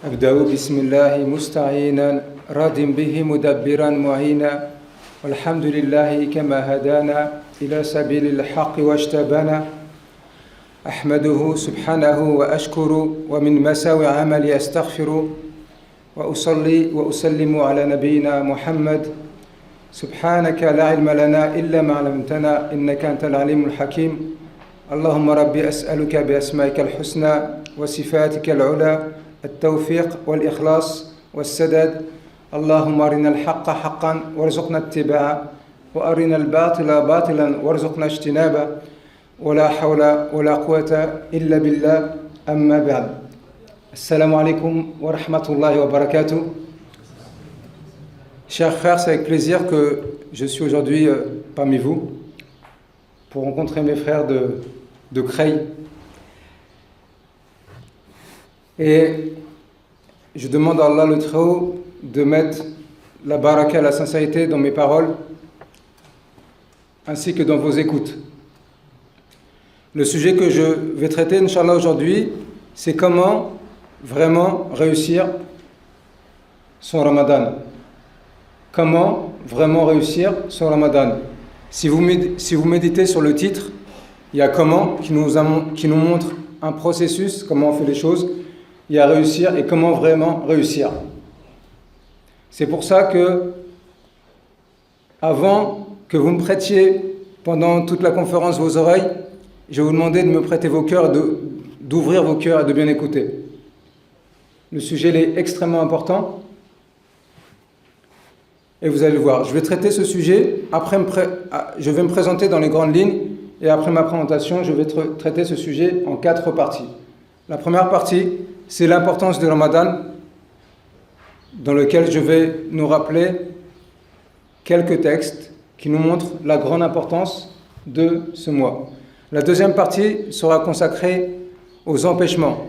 أبدأ بسم الله مستعينا راض به مدبرا معينا والحمد لله كما هدانا إلى سبيل الحق واجتبانا أحمده سبحانه وأشكر ومن مساوي عملي أستغفر وأصلي وأسلم على نبينا محمد سبحانك لا علم لنا إلا ما علمتنا إنك أنت العليم الحكيم اللهم ربي أسألك بأسمائك الحسنى وصفاتك العلى التوفيق والإخلاص والسداد اللهم أرنا الحق حقا وارزقنا اتباعه وأرنا الباطل باطلا وارزقنا اجتنابه ولا حول ولا قوة إلا بالله أما بعد السلام عليكم ورحمة الله وبركاته. Chers frères, c'est avec plaisir que je suis aujourd'hui parmi vous pour rencontrer mes frères de Creil. Et je demande à Allah le Très-Haut de mettre la baraka, la sincérité dans mes paroles ainsi que dans vos écoutes. Le sujet que je vais traiter, Inch'Allah, aujourd'hui, c'est comment vraiment réussir son Ramadan. Comment vraiment réussir son Ramadan. Si vous méditez sur le titre, il y a comment qui nous montre un processus, comment on fait les choses. Il y a réussir et comment vraiment réussir. C'est pour ça que, avant que vous me prêtiez pendant toute la conférence vos oreilles, je vais vous demander de me prêter vos cœurs, d'ouvrir vos cœurs et de bien écouter. Le sujet est extrêmement important et vous allez le voir. Je vais traiter ce sujet, je vais me présenter dans les grandes lignes et après ma présentation, je vais traiter ce sujet en 4 parties. La première partie, c'est l'importance du Ramadan, dans lequel je vais nous rappeler quelques textes qui nous montrent la grande importance de ce mois. La deuxième partie sera consacrée aux empêchements.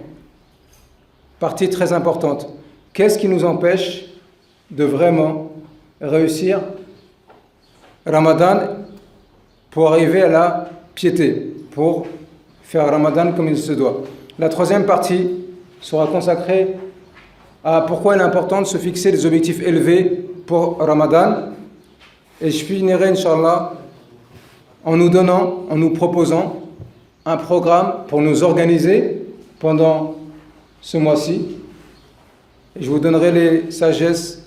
Partie très importante. Qu'est-ce qui nous empêche de vraiment réussir Ramadan pour arriver à la piété, pour faire Ramadan comme il se doit. La troisième partie sera consacrée à pourquoi il est important de se fixer des objectifs élevés pour Ramadan. Et je finirai, Inch'Allah, en nous proposant un programme pour nous organiser pendant ce mois-ci. Et je vous donnerai les sagesses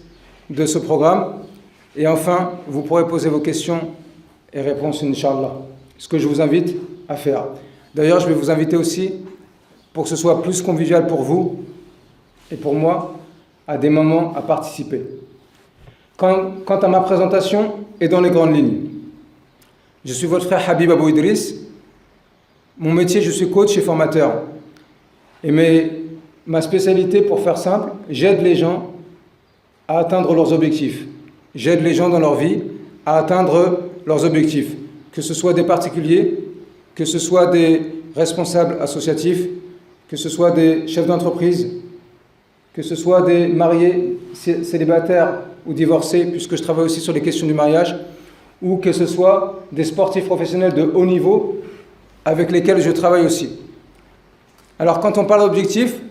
de ce programme. Et enfin, vous pourrez poser vos questions et réponses, Inch'Allah. Ce que je vous invite à faire. D'ailleurs, je vais vous inviter aussi, pour que ce soit plus convivial pour vous et pour moi, à des moments à participer. Quant à ma présentation et dans les grandes lignes, je suis votre frère Habib Abou Idriss. Mon métier, je suis coach et formateur. Et ma spécialité, pour faire simple, j'aide les gens à atteindre leurs objectifs. J'aide les gens dans leur vie à atteindre leurs objectifs. Que ce soit des particuliers, que ce soit des responsables associatifs, que ce soit des chefs d'entreprise, que ce soit des mariés, célibataires ou divorcés, puisque je travaille aussi sur les questions du mariage, ou que ce soit des sportifs professionnels de haut niveau avec lesquels je travaille aussi. Alors quand on parle d'objectifs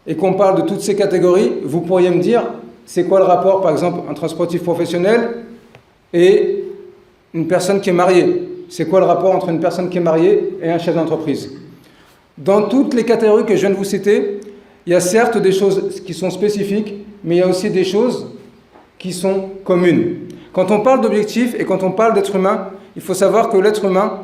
et qu'on parle de toutes ces catégories, vous pourriez me dire, c'est quoi le rapport par exemple entre un sportif professionnel et une personne qui est mariée? C'est quoi le rapport entre une personne qui est mariée et un chef d'entreprise? Dans toutes les catégories que je viens de vous citer, il y a certes des choses qui sont spécifiques, mais il y a aussi des choses qui sont communes. Quand on parle d'objectifs et quand on parle d'être humain, il faut savoir que l'être humain,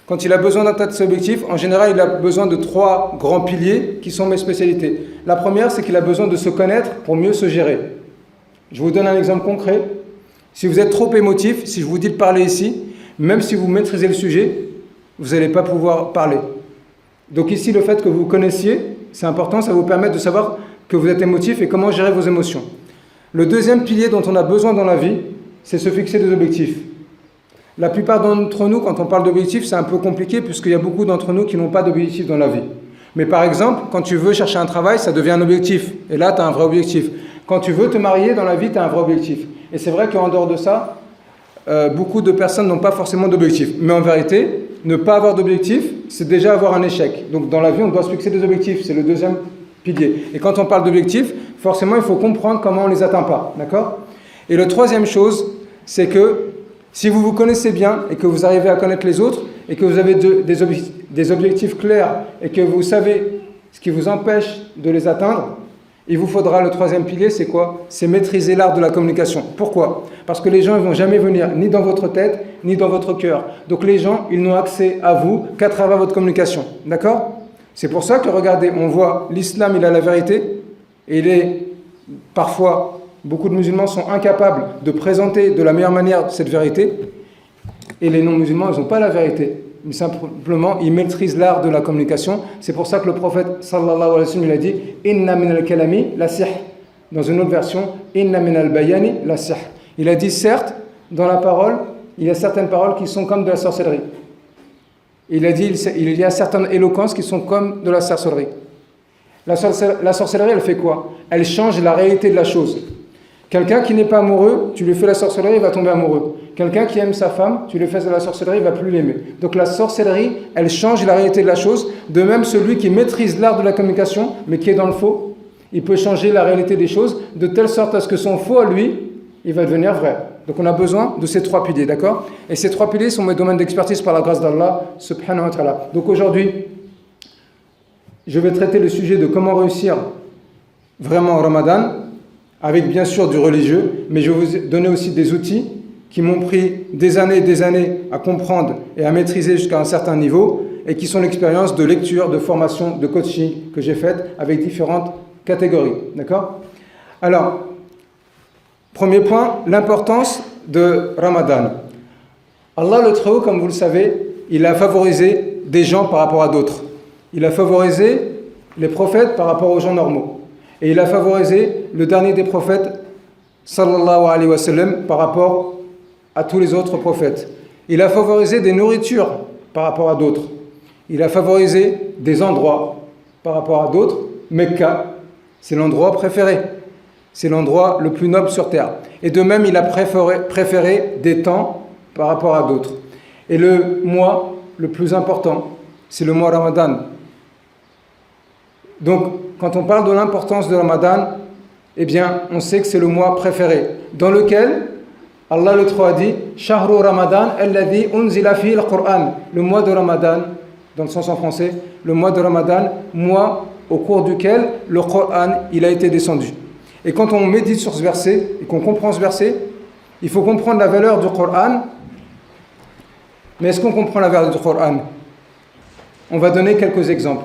quand il a besoin d'atteindre ses objectifs, en général, il a besoin de 3 grands piliers qui sont mes spécialités. La première, c'est qu'il a besoin de se connaître pour mieux se gérer. Je vous donne un exemple concret. Si vous êtes trop émotif, si je vous dis de parler ici, même si vous maîtrisez le sujet, vous n'allez pas pouvoir parler. Donc ici, le fait que vous connaissiez, c'est important, ça vous permet de savoir que vous êtes émotif et comment gérer vos émotions. Le deuxième pilier dont on a besoin dans la vie, c'est se fixer des objectifs. La plupart d'entre nous, quand on parle d'objectifs, c'est un peu compliqué puisqu'il y a beaucoup d'entre nous qui n'ont pas d'objectifs dans la vie. Mais par exemple, quand tu veux chercher un travail, ça devient un objectif. Et là, tu as un vrai objectif. Quand tu veux te marier dans la vie, tu as un vrai objectif. Et c'est vrai qu'en dehors de ça, beaucoup de personnes n'ont pas forcément d'objectifs. Mais en vérité, ne pas avoir d'objectif, c'est déjà avoir un échec. Donc dans la vie, on doit se fixer des objectifs. C'est le deuxième piliers. Et quand on parle d'objectifs, forcément, il faut comprendre comment on ne les atteint pas. D'accord ? Et la troisième chose, c'est que si vous vous connaissez bien et que vous arrivez à connaître les autres et que vous avez des objectifs clairs et que vous savez ce qui vous empêche de les atteindre, il vous faudra le troisième pilier, c'est quoi ? C'est maîtriser l'art de la communication. Pourquoi ? Parce que les gens ne vont jamais venir ni dans votre tête, ni dans votre cœur. Donc les gens, ils n'ont accès à vous qu'à travers votre communication. D'accord ? C'est pour ça que, regardez, on voit l'islam, il a la vérité, et il est parfois, beaucoup de musulmans sont incapables de présenter de la meilleure manière cette vérité, et les non-musulmans, ils n'ont pas la vérité. Mais simplement, ils maîtrisent l'art de la communication. C'est pour ça que le prophète, sallallahu alayhi wa sallam, il a dit « Inna min al-kalami la sihr ». Dans une autre version « Inna min al-bayani la sihr ». Il a dit, certes, dans la parole, il y a certaines paroles qui sont comme de la sorcellerie. Il a dit, il y a certaines éloquences qui sont comme de la sorcellerie. La sorcellerie, elle fait quoi ? Elle change la réalité de la chose. Quelqu'un qui n'est pas amoureux, tu lui fais la sorcellerie, il va tomber amoureux. Quelqu'un qui aime sa femme, tu lui fais de la sorcellerie, il ne va plus l'aimer. Donc la sorcellerie, elle change la réalité de la chose. De même, celui qui maîtrise l'art de la communication, mais qui est dans le faux, il peut changer la réalité des choses de telle sorte à ce que son faux à lui, il va devenir vrai. Donc on a besoin de ces trois piliers, d'accord ? Et ces trois piliers sont mes domaines d'expertise par la grâce d'Allah, subhanahu wa ta'ala. Donc aujourd'hui, je vais traiter le sujet de comment réussir vraiment au Ramadan, avec bien sûr du religieux, mais je vais vous donner aussi des outils qui m'ont pris des années à comprendre et à maîtriser jusqu'à un certain niveau, et qui sont l'expérience de lecture, de formation, de coaching que j'ai faite avec différentes catégories, d'accord ? Alors, premier point, l'importance de Ramadan. Allah le Très-Haut, comme vous le savez, il a favorisé des gens par rapport à d'autres. Il a favorisé les prophètes par rapport aux gens normaux. Et il a favorisé le dernier des prophètes, sallallahu alayhi wa sallam, par rapport à tous les autres prophètes. Il a favorisé des nourritures par rapport à d'autres. Il a favorisé des endroits par rapport à d'autres. Mecca, c'est l'endroit préféré. C'est l'endroit le plus noble sur terre. Et de même, il a préféré des temps par rapport à d'autres. Et le mois le plus important, c'est le mois Ramadan. Donc, quand on parle de l'importance de Ramadan, eh bien, on sait que c'est le mois préféré, dans lequel Allah le Très-Haut a dit « Shahru Ramadan alladhi unzila fihi al-Qur'an » le mois de Ramadan, dans le sens en français, le mois de Ramadan, mois au cours duquel le Qur'an il a été descendu. Et quand on médite sur ce verset, et qu'on comprend ce verset, il faut comprendre la valeur du Qur'an. Mais est-ce qu'on comprend la valeur du Qur'an ? On va donner quelques exemples.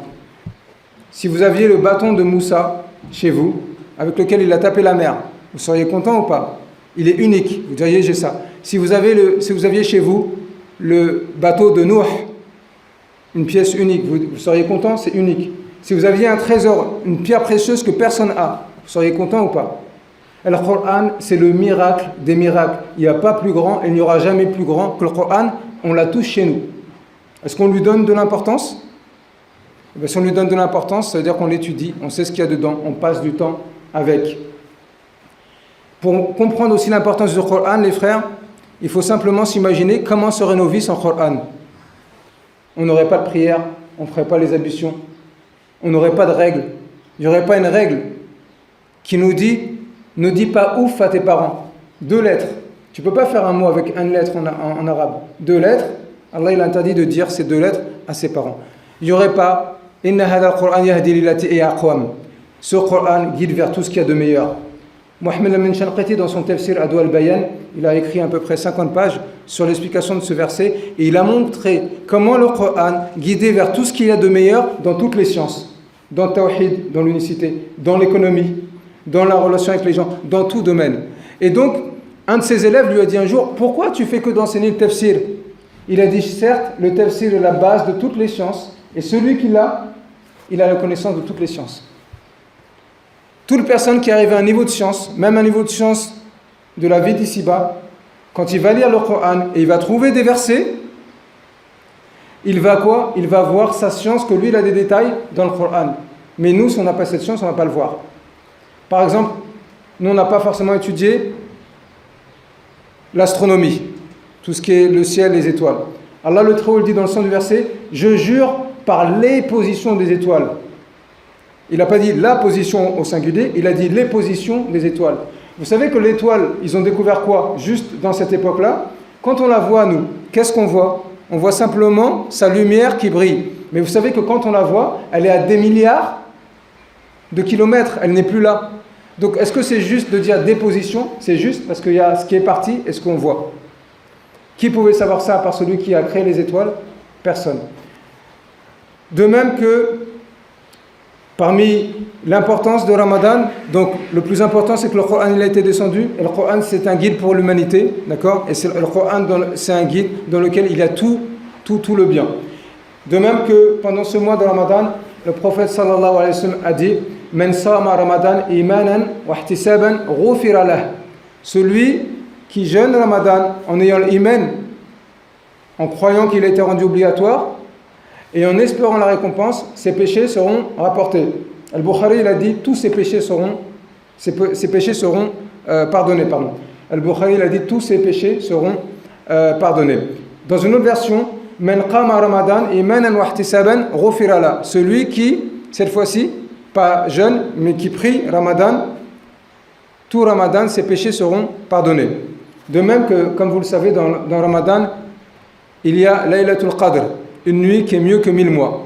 Si vous aviez le bâton de Moussa chez vous, avec lequel il a tapé la mer, vous seriez content ou pas ? Il est unique, vous diriez j'ai ça. Si vous aviez chez vous le bateau de Nuh, une pièce unique, vous seriez content, c'est unique. Si vous aviez un trésor, une pierre précieuse que personne n'a, vous seriez content ou pas ? Le Coran, c'est le miracle des miracles. Il n'y a pas plus grand et il n'y aura jamais plus grand que le Coran. On l'a tous chez nous. Est-ce qu'on lui donne de l'importance ? Si on lui donne de l'importance, ça veut dire qu'on l'étudie, on sait ce qu'il y a dedans, on passe du temps avec. Pour comprendre aussi l'importance du Coran, les frères, il faut simplement s'imaginer comment seraient nos vies sans Coran. On n'aurait pas de prière, on ne ferait pas les ablutions, on n'aurait pas de règles. Il n'y aurait pas une règle qui nous dit « ne dis pas ouf à tes parents ». 2 lettres. Tu ne peux pas faire un mot avec une lettre en arabe. 2 lettres, Allah il interdit de dire ces 2 lettres à ses parents. Il n'y aurait pas « Inna hada al-Qur'an yahdi lillati hiya aqwam ». Ce Qur'an guide vers tout ce qu'il y a de meilleur. Mohamed Amin Shanqiti, dans son tafsir Adwa al-Bayan, il a écrit à peu près 50 pages sur l'explication de ce verset et il a montré comment le Qur'an guidait vers tout ce qu'il y a de meilleur dans toutes les sciences, dans le tawhid, dans l'unicité, dans l'économie, dans la relation avec les gens, dans tout domaine. Et donc, un de ses élèves lui a dit un jour « Pourquoi tu fais que d'enseigner le tafsir ?» Il a dit « Certes, le tafsir est la base de toutes les sciences et celui qui l'a, il a la connaissance de toutes les sciences. » Toute personne qui arrive à un niveau de science, même un niveau de science de la vie d'ici-bas, quand il va lire le Coran et il va trouver des versets, il va quoi ? Il va voir sa science, que lui il a des détails dans le Coran. Mais nous, si on n'a pas cette science, on ne va pas le voir. Par exemple, nous on n'a pas forcément étudié l'astronomie, tout ce qui est le ciel, les étoiles. Allah le Très-Haut dit dans le sens du verset « Je jure par les positions des étoiles ». Il n'a pas dit la position au singulier, il a dit les positions des étoiles. Vous savez que l'étoile, ils ont découvert quoi juste dans cette époque-là? Quand on la voit, nous, qu'est-ce qu'on voit? On voit simplement sa lumière qui brille. Mais vous savez que quand on la voit, elle est à des milliards de kilomètres, elle n'est plus là. Donc est-ce que c'est juste de dire des positions? C'est juste parce qu'il y a ce qui est parti et ce qu'on voit. Qui pouvait savoir ça à part celui qui a créé les étoiles? Personne. De même que parmi l'importance de Ramadan, donc le plus important c'est que le Coran il a été descendu, et le Coran c'est un guide pour l'humanité, d'accord? Et le Coran c'est un guide dans lequel il y a tout le bien. De même que pendant ce mois de Ramadan, le prophète sallallahu alayhi wa sallam a dit Man sama Ramadan imanan wa ihtisaban ghufira lah. Celui qui jeûne Ramadan en ayant l'iman, en croyant qu'il a été rendu obligatoire, et en espérant la récompense, ses péchés seront rapportés. Al-Bukhari il a dit tous ses péchés seront pardonnés. Al-Bukhari il a dit tous ses péchés seront pardonnés. Dans une autre version, Man qama Ramadan imanan wa ihtisaban ghufira lah. Celui qui, cette fois-ci, pas jeûne, mais qui prie Ramadan, tout Ramadan, ses péchés seront pardonnés. De même que, comme vous le savez, dans Ramadan, il y a Laylatul Qadr, une nuit qui est mieux que 1000 mois.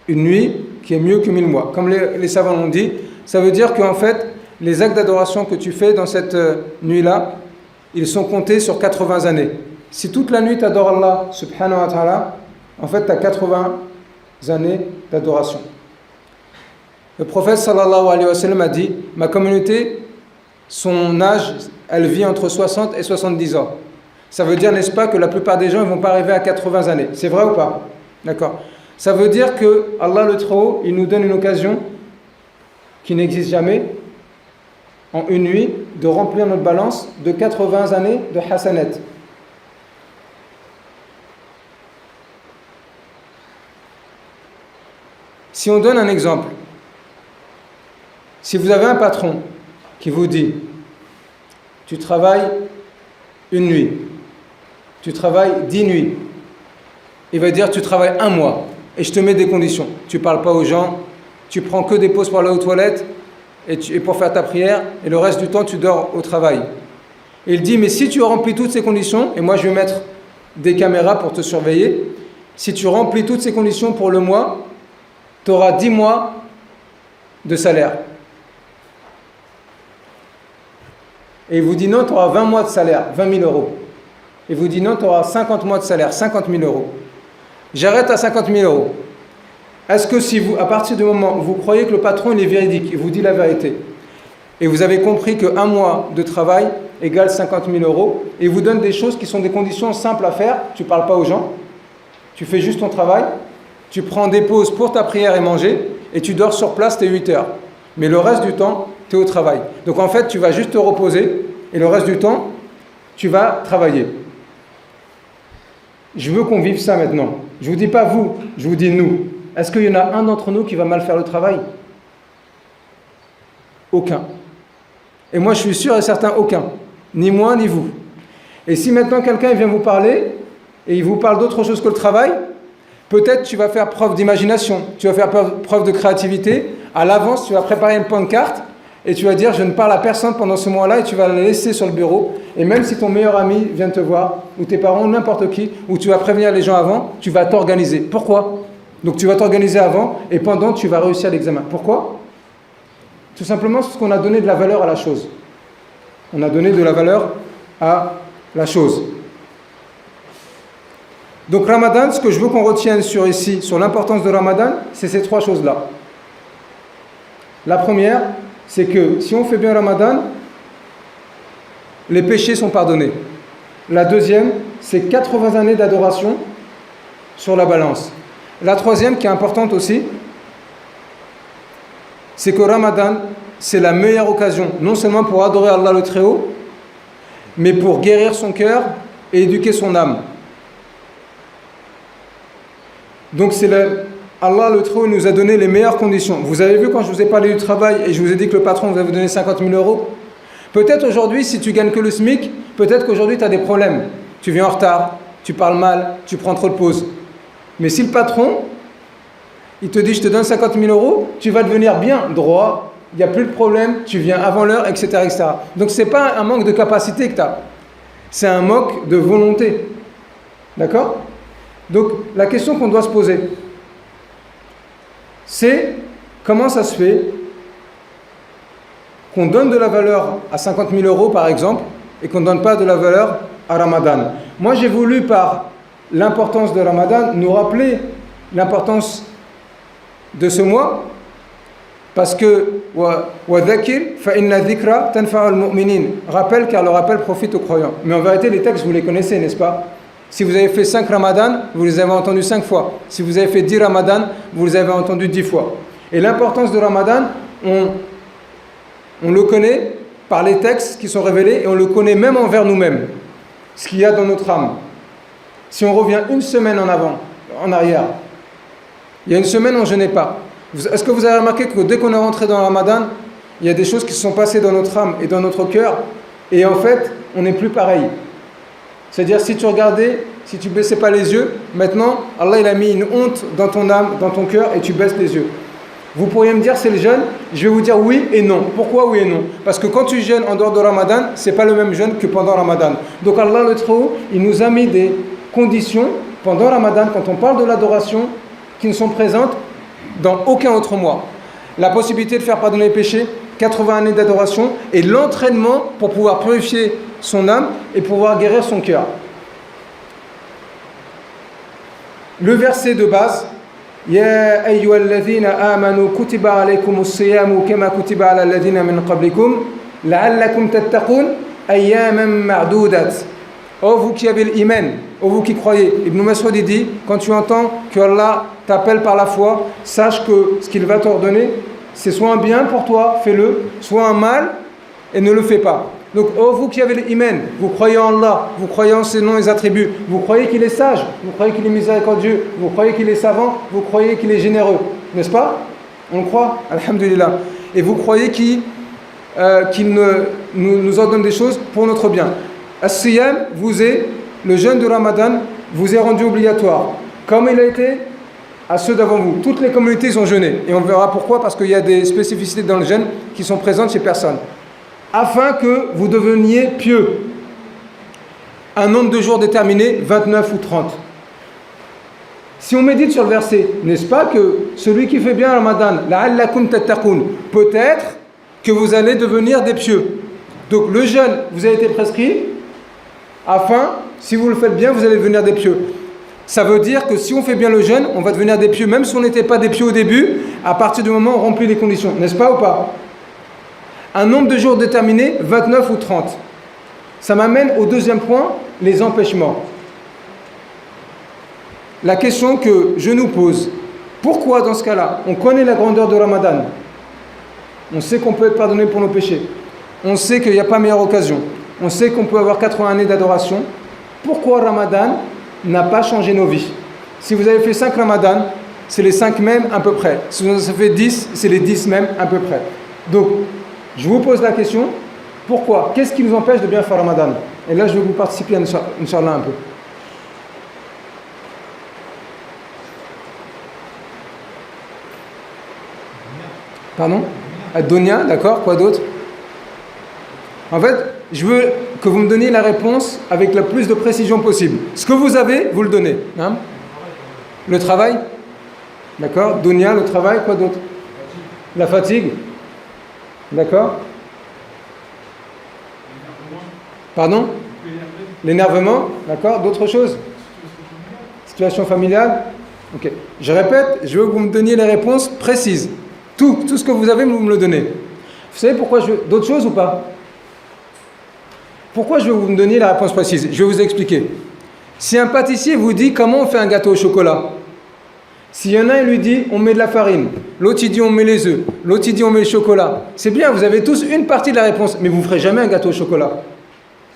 Une nuit qui est mieux que 1000 mois. Comme les savants l'ont dit, ça veut dire qu'en fait, les actes d'adoration que tu fais dans cette nuit-là, ils sont comptés sur 80 années. Si toute la nuit tu adores Allah subhanahu wa ta'ala, en fait tu as 80 années d'adoration. Le prophète sallallahu alayhi wa sallam a dit, ma communauté, son âge, elle vit entre 60 et 70 ans. Ça veut dire, n'est-ce pas, que la plupart des gens ne vont pas arriver à 80 années. C'est vrai ou pas? D'accord. Ça veut dire que Allah le Très-Haut, il nous donne une occasion qui n'existe jamais, en une nuit, de remplir notre balance de 80 années de hasanat. Si on donne un exemple, si vous avez un patron qui vous dit, tu travailles une nuit, tu travailles 10 nuits, il va dire, tu travailles un mois, et je te mets des conditions. Tu ne parles pas aux gens, tu prends que des pauses pour aller aux toilettes, et pour faire ta prière, et le reste du temps, tu dors au travail. Et il dit, mais si tu remplis toutes ces conditions, et moi je vais mettre des caméras pour te surveiller, si tu remplis toutes ces conditions pour le mois, tu auras 10 mois de salaire. Et il vous dit non, tu auras 20 mois de salaire, 20 000 euros. Il vous dit non, tu auras 50 mois de salaire, 50 000 euros. J'arrête à 50 000 euros. Est-ce que si vous, à partir du moment où vous croyez que le patron il est véridique, il vous dit la vérité, et vous avez compris qu'un mois de travail égale 50 000 euros, et il vous donne des choses qui sont des conditions simples à faire, tu ne parles pas aux gens, tu fais juste ton travail, tu prends des pauses pour ta prière et manger, et tu dors sur place tes 8 heures. Mais le reste du temps, tu es au travail. Donc en fait, tu vas juste te reposer, et le reste du temps, tu vas travailler. Je veux qu'on vive ça maintenant. Je ne vous dis pas vous, je vous dis nous. Est-ce qu'il y en a un d'entre nous qui va mal faire le travail? Aucun. Et moi, je suis sûr et certain, aucun. Ni moi, ni vous. Et si maintenant quelqu'un vient vous parler, et il vous parle d'autre chose que le travail, peut-être tu vas faire preuve d'imagination, tu vas faire preuve de créativité. À l'avance, tu vas préparer une pancarte et tu vas dire je ne parle à personne pendant ce mois-là et tu vas la laisser sur le bureau. Et même si ton meilleur ami vient te voir, ou tes parents, ou n'importe qui, ou tu vas prévenir les gens avant, tu vas t'organiser. Pourquoi? Donc tu vas t'organiser avant et pendant tu vas réussir l'examen. Pourquoi? Tout simplement parce qu'on a donné de la valeur à la chose. On a donné de la valeur à la chose. Donc Ramadan, ce que je veux qu'on retienne sur l'importance de Ramadan, c'est ces trois choses-là. La première, c'est que si on fait bien Ramadan, les péchés sont pardonnés. La deuxième, c'est 80 années d'adoration sur la balance. La troisième, qui est importante aussi, c'est que Ramadan, c'est la meilleure occasion, non seulement pour adorer Allah le Très-Haut, mais pour guérir son cœur et éduquer son âme. Donc Allah le Très-Haut nous a donné les meilleures conditions. Vous avez vu quand je vous ai parlé du travail et je vous ai dit que le patron vous avait donné 50 000 euros? Peut-être aujourd'hui, si tu gagnes que le SMIC, peut-être qu'aujourd'hui tu as des problèmes. Tu viens en retard, tu parles mal, tu prends trop de pauses. Mais si le patron, il te dit je te donne 50 000 euros, tu vas devenir bien droit, il n'y a plus de problème, tu viens avant l'heure, etc., etc. Donc ce n'est pas un manque de capacité que tu as, c'est un manque de volonté. D'accord? Donc la question qu'on doit se poser, c'est comment ça se fait qu'on donne de la valeur à 50 000 euros par exemple et qu'on ne donne pas de la valeur à Ramadan. Moi j'ai voulu par l'importance de Ramadan nous rappeler l'importance de ce mois parce que rappelle car le rappel profite aux croyants. Mais en vérité les textes vous les connaissez, n'est-ce pas? Si vous avez fait 5 Ramadan, vous les avez entendus 5 fois. Si vous avez fait 10 Ramadan, vous les avez entendus 10 fois. Et l'importance de Ramadan, on le connaît par les textes qui sont révélés et on le connaît même envers nous-mêmes, ce qu'il y a dans notre âme. Si on revient une semaine en arrière, il y a une semaine on ne jeûnait pas. Est-ce que vous avez remarqué que dès qu'on est rentré dans le Ramadan, il y a des choses qui se sont passées dans notre âme et dans notre cœur et en fait, on n'est plus pareil. C'est-à-dire si tu regardais, si tu baissais pas les yeux, maintenant, Allah il a mis une honte dans ton âme, dans ton cœur et tu baisses les yeux. Vous pourriez me dire c'est le jeûne, je vais vous dire oui et non. Pourquoi oui et non? Parce que quand tu jeûnes en dehors de Ramadan, c'est pas le même jeûne que pendant Ramadan. Donc Allah le Très-Haut, il nous a mis des conditions pendant Ramadan, quand on parle de l'adoration, qui ne sont présentes dans aucun autre mois. La possibilité de faire pardonner les péchés, 80 années d'adoration et l'entraînement pour pouvoir purifier son âme et pouvoir guérir son cœur. Le verset de base, Ya ayyuhalladhina amanu kutiba alaykumus siyamu kama kutiba ala alladhina min qablikum la'allakum tattaqun ayyaman ma'dudat. Oh vous qui avez l'iman, oh vous qui croyez. Ibn Mas'ud dit, quand tu entends que Allah t'appelle par la foi, sache que ce qu'il va t'ordonner, c'est soit un bien pour toi, fais-le, soit un mal et ne le fais pas. Donc, oh vous qui avez l'iman, vous croyez en Allah, vous croyez en ses noms et attributs, vous croyez qu'il est sage, vous croyez qu'il est miséricordieux, vous croyez qu'il est savant, vous croyez qu'il est généreux, n'est-ce pas? On croit, alhamdulillah. Et vous croyez qu'il nous ordonne des choses pour notre bien. As-Siyam le jeûne de Ramadan vous est rendu obligatoire, comme il a été à ceux d'avant vous. Toutes les communautés ont jeûné, et on verra pourquoi, parce qu'il y a des spécificités dans le jeûne qui sont présentes chez personne. Afin que vous deveniez pieux. Un nombre de jours déterminé, 29 ou 30. Si on médite sur le verset, n'est-ce pas que celui qui fait bien Ramadan, la'allakum tattaqun, peut-être que vous allez devenir des pieux. Donc le jeûne vous a été prescrit, afin, si vous le faites bien, vous allez devenir des pieux. Ça veut dire que si on fait bien le jeûne, on va devenir des pieux, même si on n'était pas des pieux au début, à partir du moment où on remplit les conditions, n'est-ce pas ou pas? Un nombre de jours déterminé, 29 ou 30. Ça m'amène au deuxième point, les empêchements. La question que je nous pose, pourquoi dans ce cas-là, on connaît la grandeur de Ramadan, on sait qu'on peut être pardonné pour nos péchés, on sait qu'il n'y a pas meilleure occasion, on sait qu'on peut avoir 80 années d'adoration, pourquoi Ramadan n'a pas changé nos vies? Si vous avez fait 5 Ramadan, c'est les 5 mêmes à peu près. Si vous en avez fait 10, c'est les 10 mêmes à peu près. Donc, je vous pose la question, pourquoi? Qu'est-ce qui nous empêche de bien faire Ramadan? Et là, je vais vous participer, Inch'Allah, un peu. Pardon? Ad-Dunya, d'accord, quoi d'autre? En fait, je veux que vous me donniez la réponse avec la plus de précision possible. Ce que vous avez, vous le donnez. Hein? Le travail? D'accord? Dunya, le travail, quoi d'autre? La fatigue? D'accord? Pardon? L'énervement? D'accord? D'autres choses? Situation familiale? Ok. Je répète, je veux que vous me donniez les réponses précises. Tout ce que vous avez, vous me le donnez. Vous savez pourquoi je veux... D'autres choses ou pas? Pourquoi je veux vous me donner la réponse précise? Je vais vous expliquer. Si un pâtissier vous dit comment on fait un gâteau au chocolat, s'il y en a un, il lui dit on met de la farine, l'autre il dit on met les œufs, l'autre il dit on met le chocolat. C'est bien, vous avez tous une partie de la réponse, mais vous ne ferez jamais un gâteau au chocolat.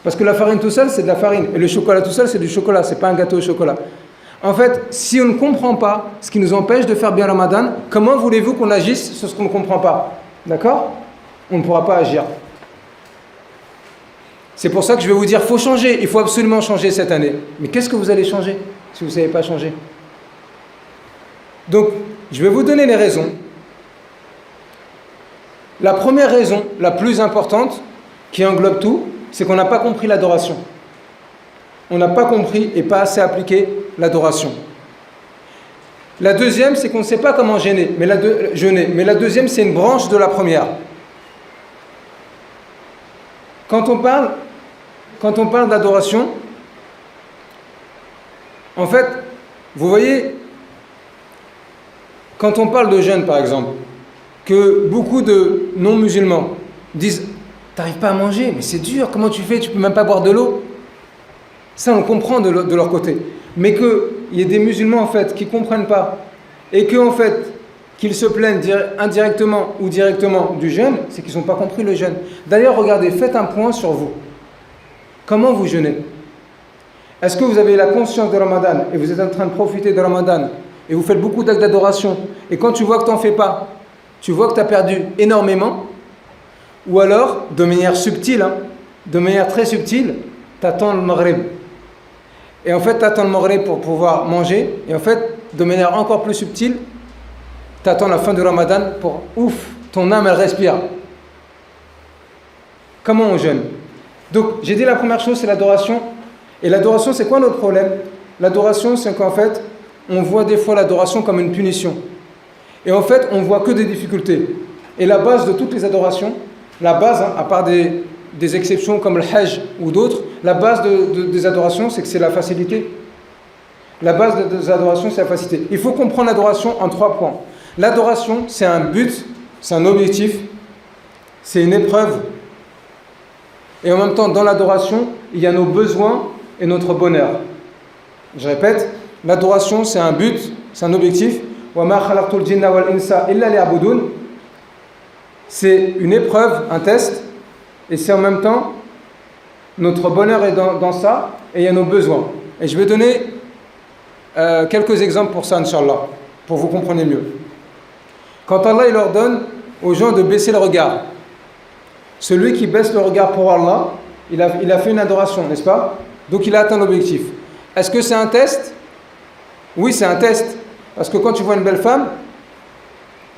Parce que la farine tout seul, c'est de la farine, et le chocolat tout seul, c'est du chocolat, c'est pas un gâteau au chocolat. En fait, si on ne comprend pas ce qui nous empêche de faire bien Ramadan, comment voulez-vous qu'on agisse sur ce qu'on ne comprend pas? D'accord? On ne pourra pas agir. C'est pour ça que je vais vous dire, il faut changer, il faut absolument changer cette année. Mais qu'est-ce que vous allez changer si vous ne savez pas changer? Donc, je vais vous donner les raisons. La première raison, la plus importante, qui englobe tout, c'est qu'on n'a pas compris l'adoration. On n'a pas compris et pas assez appliqué l'adoration. La deuxième, c'est qu'on ne sait pas comment jeûner. Mais la deuxième, c'est une branche de la première. Quand on parle d'adoration, en fait, vous voyez, quand on parle de jeûne, par exemple, que beaucoup de non-musulmans disent « T'arrives pas à manger, mais c'est dur, comment tu fais? Tu peux même pas boire de l'eau ?» Ça, on comprend de leur côté. Mais qu'il y ait des musulmans, en fait, qui ne comprennent pas, et qu'en fait, qu'ils se plaignent indirectement ou directement du jeûne, c'est qu'ils n'ont pas compris le jeûne. D'ailleurs, regardez, faites un point sur vous. Comment vous jeûnez? Est-ce que vous avez la conscience de Ramadan, et vous êtes en train de profiter de Ramadan, et vous faites beaucoup d'actes d'adoration, et quand tu vois que tu n'en fais pas, tu vois que tu as perdu énormément, ou alors, de manière subtile, de manière très subtile, tu attends le Maghrib. Et en fait, tu attends le Maghrib pour pouvoir manger, et en fait, de manière encore plus subtile, tu attends la fin du Ramadan pour, ouf, ton âme, elle respire. Comment on jeûne? Donc, j'ai dit la première chose, c'est l'adoration. Et l'adoration, c'est quoi notre problème? L'adoration, c'est qu'en fait, on voit des fois l'adoration comme une punition. Et en fait, on voit que des difficultés. Et la base de toutes les adorations, la base, à part des exceptions comme le Hajj ou d'autres, la base des adorations, c'est que c'est la facilité. La base des adorations, c'est la facilité. Il faut comprendre l'adoration en 3 points. L'adoration, c'est un but, c'est un objectif, c'est une épreuve. Et en même temps, dans l'adoration, il y a nos besoins et notre bonheur. Je répète, l'adoration, c'est un but, c'est un objectif. C'est une épreuve, un test, et c'est en même temps notre bonheur est dans ça, et il y a nos besoins. Et je vais donner quelques exemples pour ça, Inch'Allah, pour vous compreniez mieux. Quand Allah il ordonne aux gens de baisser le regard, celui qui baisse le regard pour Allah, il a fait une adoration, n'est-ce pas? Donc il a atteint l'objectif. Est-ce que c'est un test? Oui, c'est un test. Parce que quand tu vois une belle femme,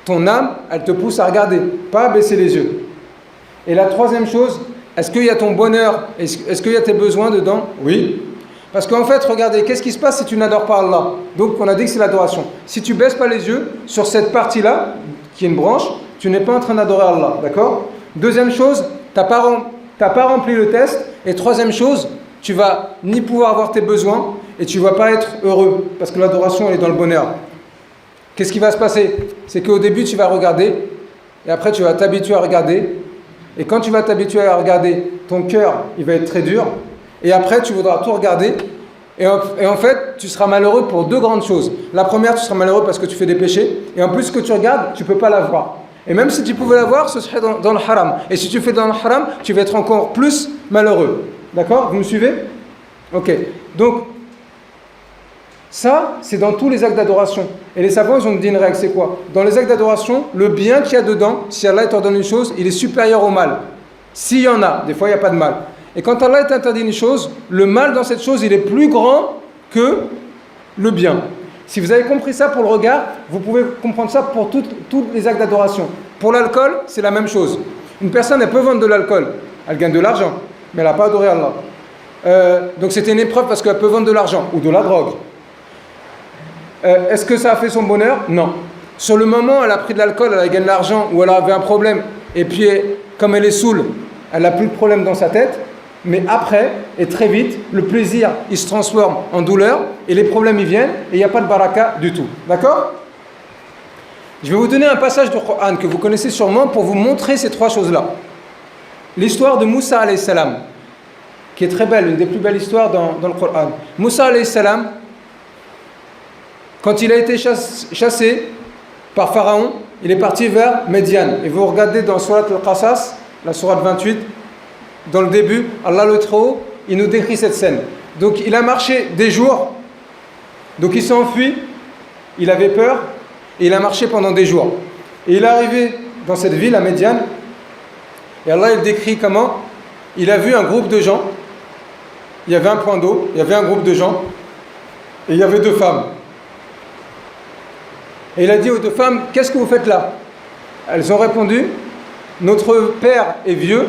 ton âme, elle te pousse à regarder, pas à baisser les yeux. Et la troisième chose, est-ce qu'il y a ton bonheur, est-ce qu'il y a tes besoins dedans? Oui. Parce qu'en fait, regardez, qu'est-ce qui se passe si tu n'adores pas Allah? Donc on a dit que c'est l'adoration. Si tu baisses pas les yeux sur cette partie-là, qui est une branche, tu n'es pas en train d'adorer Allah, d'accord? Deuxième chose, tu n'as pas rempli le test. Et troisième chose, tu vas ni pouvoir avoir tes besoins et tu ne vas pas être heureux parce que l'adoration elle est dans le bonheur. Qu'est-ce qui va se passer? C'est qu'au début tu vas regarder et après tu vas t'habituer à regarder, et quand tu vas t'habituer à regarder, ton cœur il va être très dur, et après tu voudras tout regarder, et en fait tu seras malheureux pour 2 grandes choses. La première, tu seras malheureux parce que tu fais des péchés, et en plus ce que tu regardes tu ne peux pas la voir. Et même si tu pouvais la voir, ce serait dans le haram. Et si tu fais dans le haram, tu vas être encore plus malheureux. D'accord? Vous me suivez? Ok. Donc, ça, c'est dans tous les actes d'adoration. Et les savants, ils ont dit une règle, c'est quoi? Dans les actes d'adoration, le bien qu'il y a dedans, si Allah t'ordonne une chose, il est supérieur au mal. S'il y en a, des fois il n'y a pas de mal. Et quand Allah t'interdit une chose, le mal dans cette chose, il est plus grand que le bien. Si vous avez compris ça pour le regard, vous pouvez comprendre ça pour tous les actes d'adoration. Pour l'alcool, c'est la même chose. Une personne, elle peut vendre de l'alcool, elle gagne de l'argent, mais elle n'a pas adoré Allah. Donc c'était une épreuve parce qu'elle peut vendre de l'argent ou de la drogue. Est-ce que ça a fait son bonheur? Non. Sur le moment, elle a pris de l'alcool, elle a gagné de l'argent, ou elle avait un problème, et puis comme elle est saoule, elle n'a plus de problème dans sa tête. Mais après, et très vite, le plaisir, il se transforme en douleur, et les problèmes, ils viennent, et il n'y a pas de baraka du tout. D'accord? Je vais vous donner un passage du Coran que vous connaissez sûrement pour vous montrer ces 3 choses-là. L'histoire de Moussa alayhi salam, qui est très belle, une des plus belles histoires dans le Coran. Moussa alayhi salam, quand il a été chassé par Pharaon, il est parti vers Médiane. Et vous regardez dans Surat al-Qasas, la Surat 28, dans le début, Allah le Très-Haut, il nous décrit cette scène. Donc il a marché des jours, donc il s'est enfui, il avait peur, et il a marché pendant des jours. Et il est arrivé dans cette ville, à Médiane, et Allah il décrit comment il a vu un groupe de gens, il y avait un point d'eau, il y avait un groupe de gens, et il y avait 2 femmes. Et il a dit aux deux femmes, qu'est-ce que vous faites là? Elles ont répondu, notre père est vieux